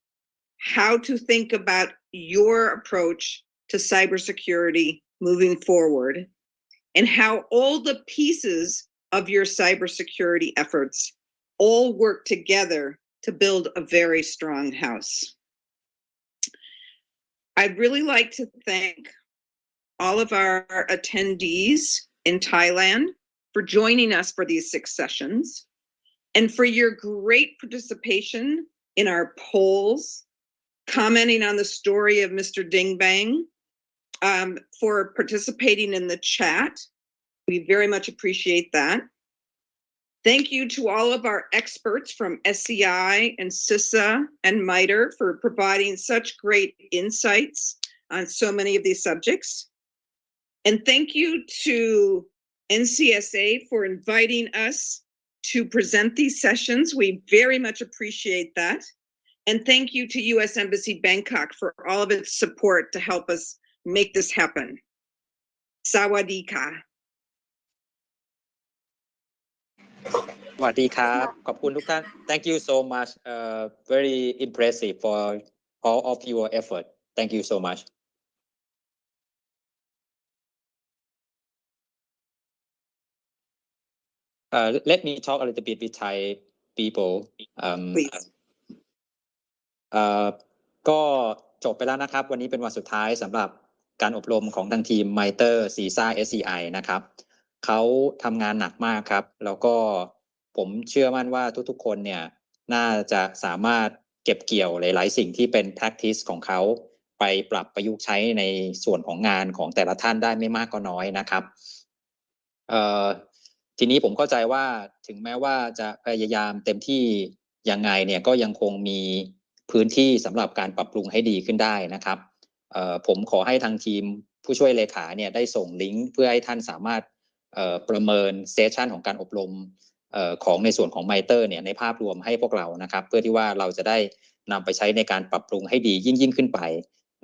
Speaker 5: how to think about your approach to cybersecurity moving forward, and how all the pieces of your cybersecurity efforts all work together to build a very strong house. I'd really like to thank all of our attendees in Thailand for joining us for these 6 sessions, and for your great participation in our polls, commenting on the story of Mr. Ding Bang, for participating in the chat. We very much appreciate that. Thank you to all of our experts from SCI and Cisa and Mitre for providing such great insights on so many of these subjects. And thank you to NCSA for inviting us to present these sessions. We very much appreciate that. And thank you to U.S. Embassy Bangkok for all of its support to help us make this happen. Sawadee ka.
Speaker 10: สวัสดีครับขอบคุณทุกท่าน Thank you so much. Very impressive for all of your effort. Thank you so much. Let me talk a little bit with Thai people.
Speaker 5: Please.
Speaker 10: ก็จบไปแล้วนะครับวันนี้เป็นวันสุดท้ายสำหรับการอบรมของทางทีม Mitre Cisa SCI นะครับเขาทำงานหนักมากครับแล้วก็ผมเชื่อมั่นว่าทุกๆคนเนี่ยน่าจะสามารถเก็บเกี่ยวหลายๆสิ่งที่เป็น practice ของเขาไปปรับประยุกต์ใช้ในส่วนของงานของแต่ละท่านได้ไม่มากก็น้อยนะครับ ทีนี้ผมเข้าใจว่าถึงแม้ว่าจะพยายามเต็มที่ยังไงเนี่ยก็ยังคงมีพื้นที่สำหรับการปรับปรุงให้ดีขึ้นได้นะครับผมขอให้ทางทีมผู้ช่วยเลขาเนี่ยได้ส่งลิงก์เพื่อให้ท่านสามารถประเมินเซสชันของการอบรมของในส่วนของ Mitre เนี่ยในภาพรวมให้พวกเรานะครับเพื่อที่ว่าเราจะได้นำไปใช้ในการปรับปรุงให้ดียิ่งขึ้นไป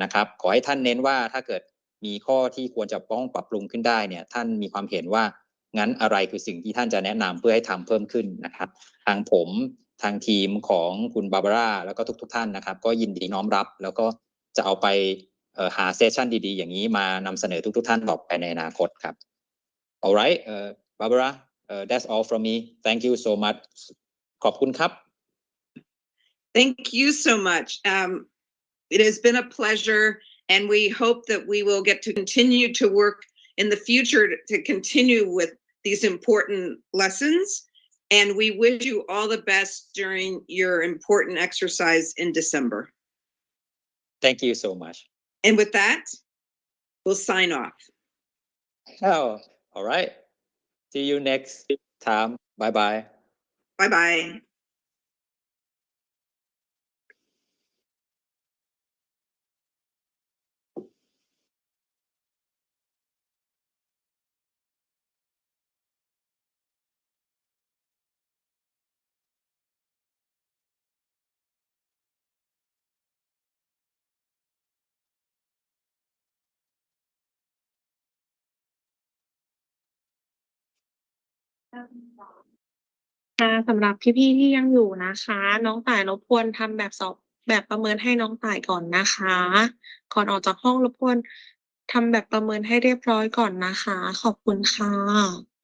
Speaker 10: นะครับขอให้ท่านเน้นว่าถ้าเกิดมีข้อที่ควรจะต้องปรับปรุงขึ้นได้เนี่ยท่านมีความเห็นว่างั้นอะไรคือสิ่งที่ท่านจะแนะนำเพื่อให้ทำเพิ่มขึ้นนะครับทางผมทางทีมของคุณบาบาร่าแล้วก็ทุกท่านนะครับก็ยินดีน้อมรับแล้วก็จะเอาไปหาเซสชันดีๆอย่างนี้มานำเสนอทุกท่านต่อไปในอนาคตครับ alright Barbara that's all from me thank you so much ขอบคุณครับ
Speaker 5: Thank you so much. It has been a pleasure, and we hope that we will get to continue to work in the future to continue with these important lessons. And we wish you all the best during your important exercise in December.
Speaker 10: Thank you so much.
Speaker 5: And with that, we'll sign off.
Speaker 10: Oh, all right. See you next time. Bye-bye.
Speaker 5: Bye-bye.
Speaker 6: สำหรับพี่ๆที่ยังอยู่นะคะน้องต่ายรบกวนทำแบบสอบแบบประเมินให้น้องต่ายก่อนนะคะก่อนออกจากห้องรบกวนทำแบบประเมินให้เรียบร้อยก่อนนะคะขอบคุณค่ะ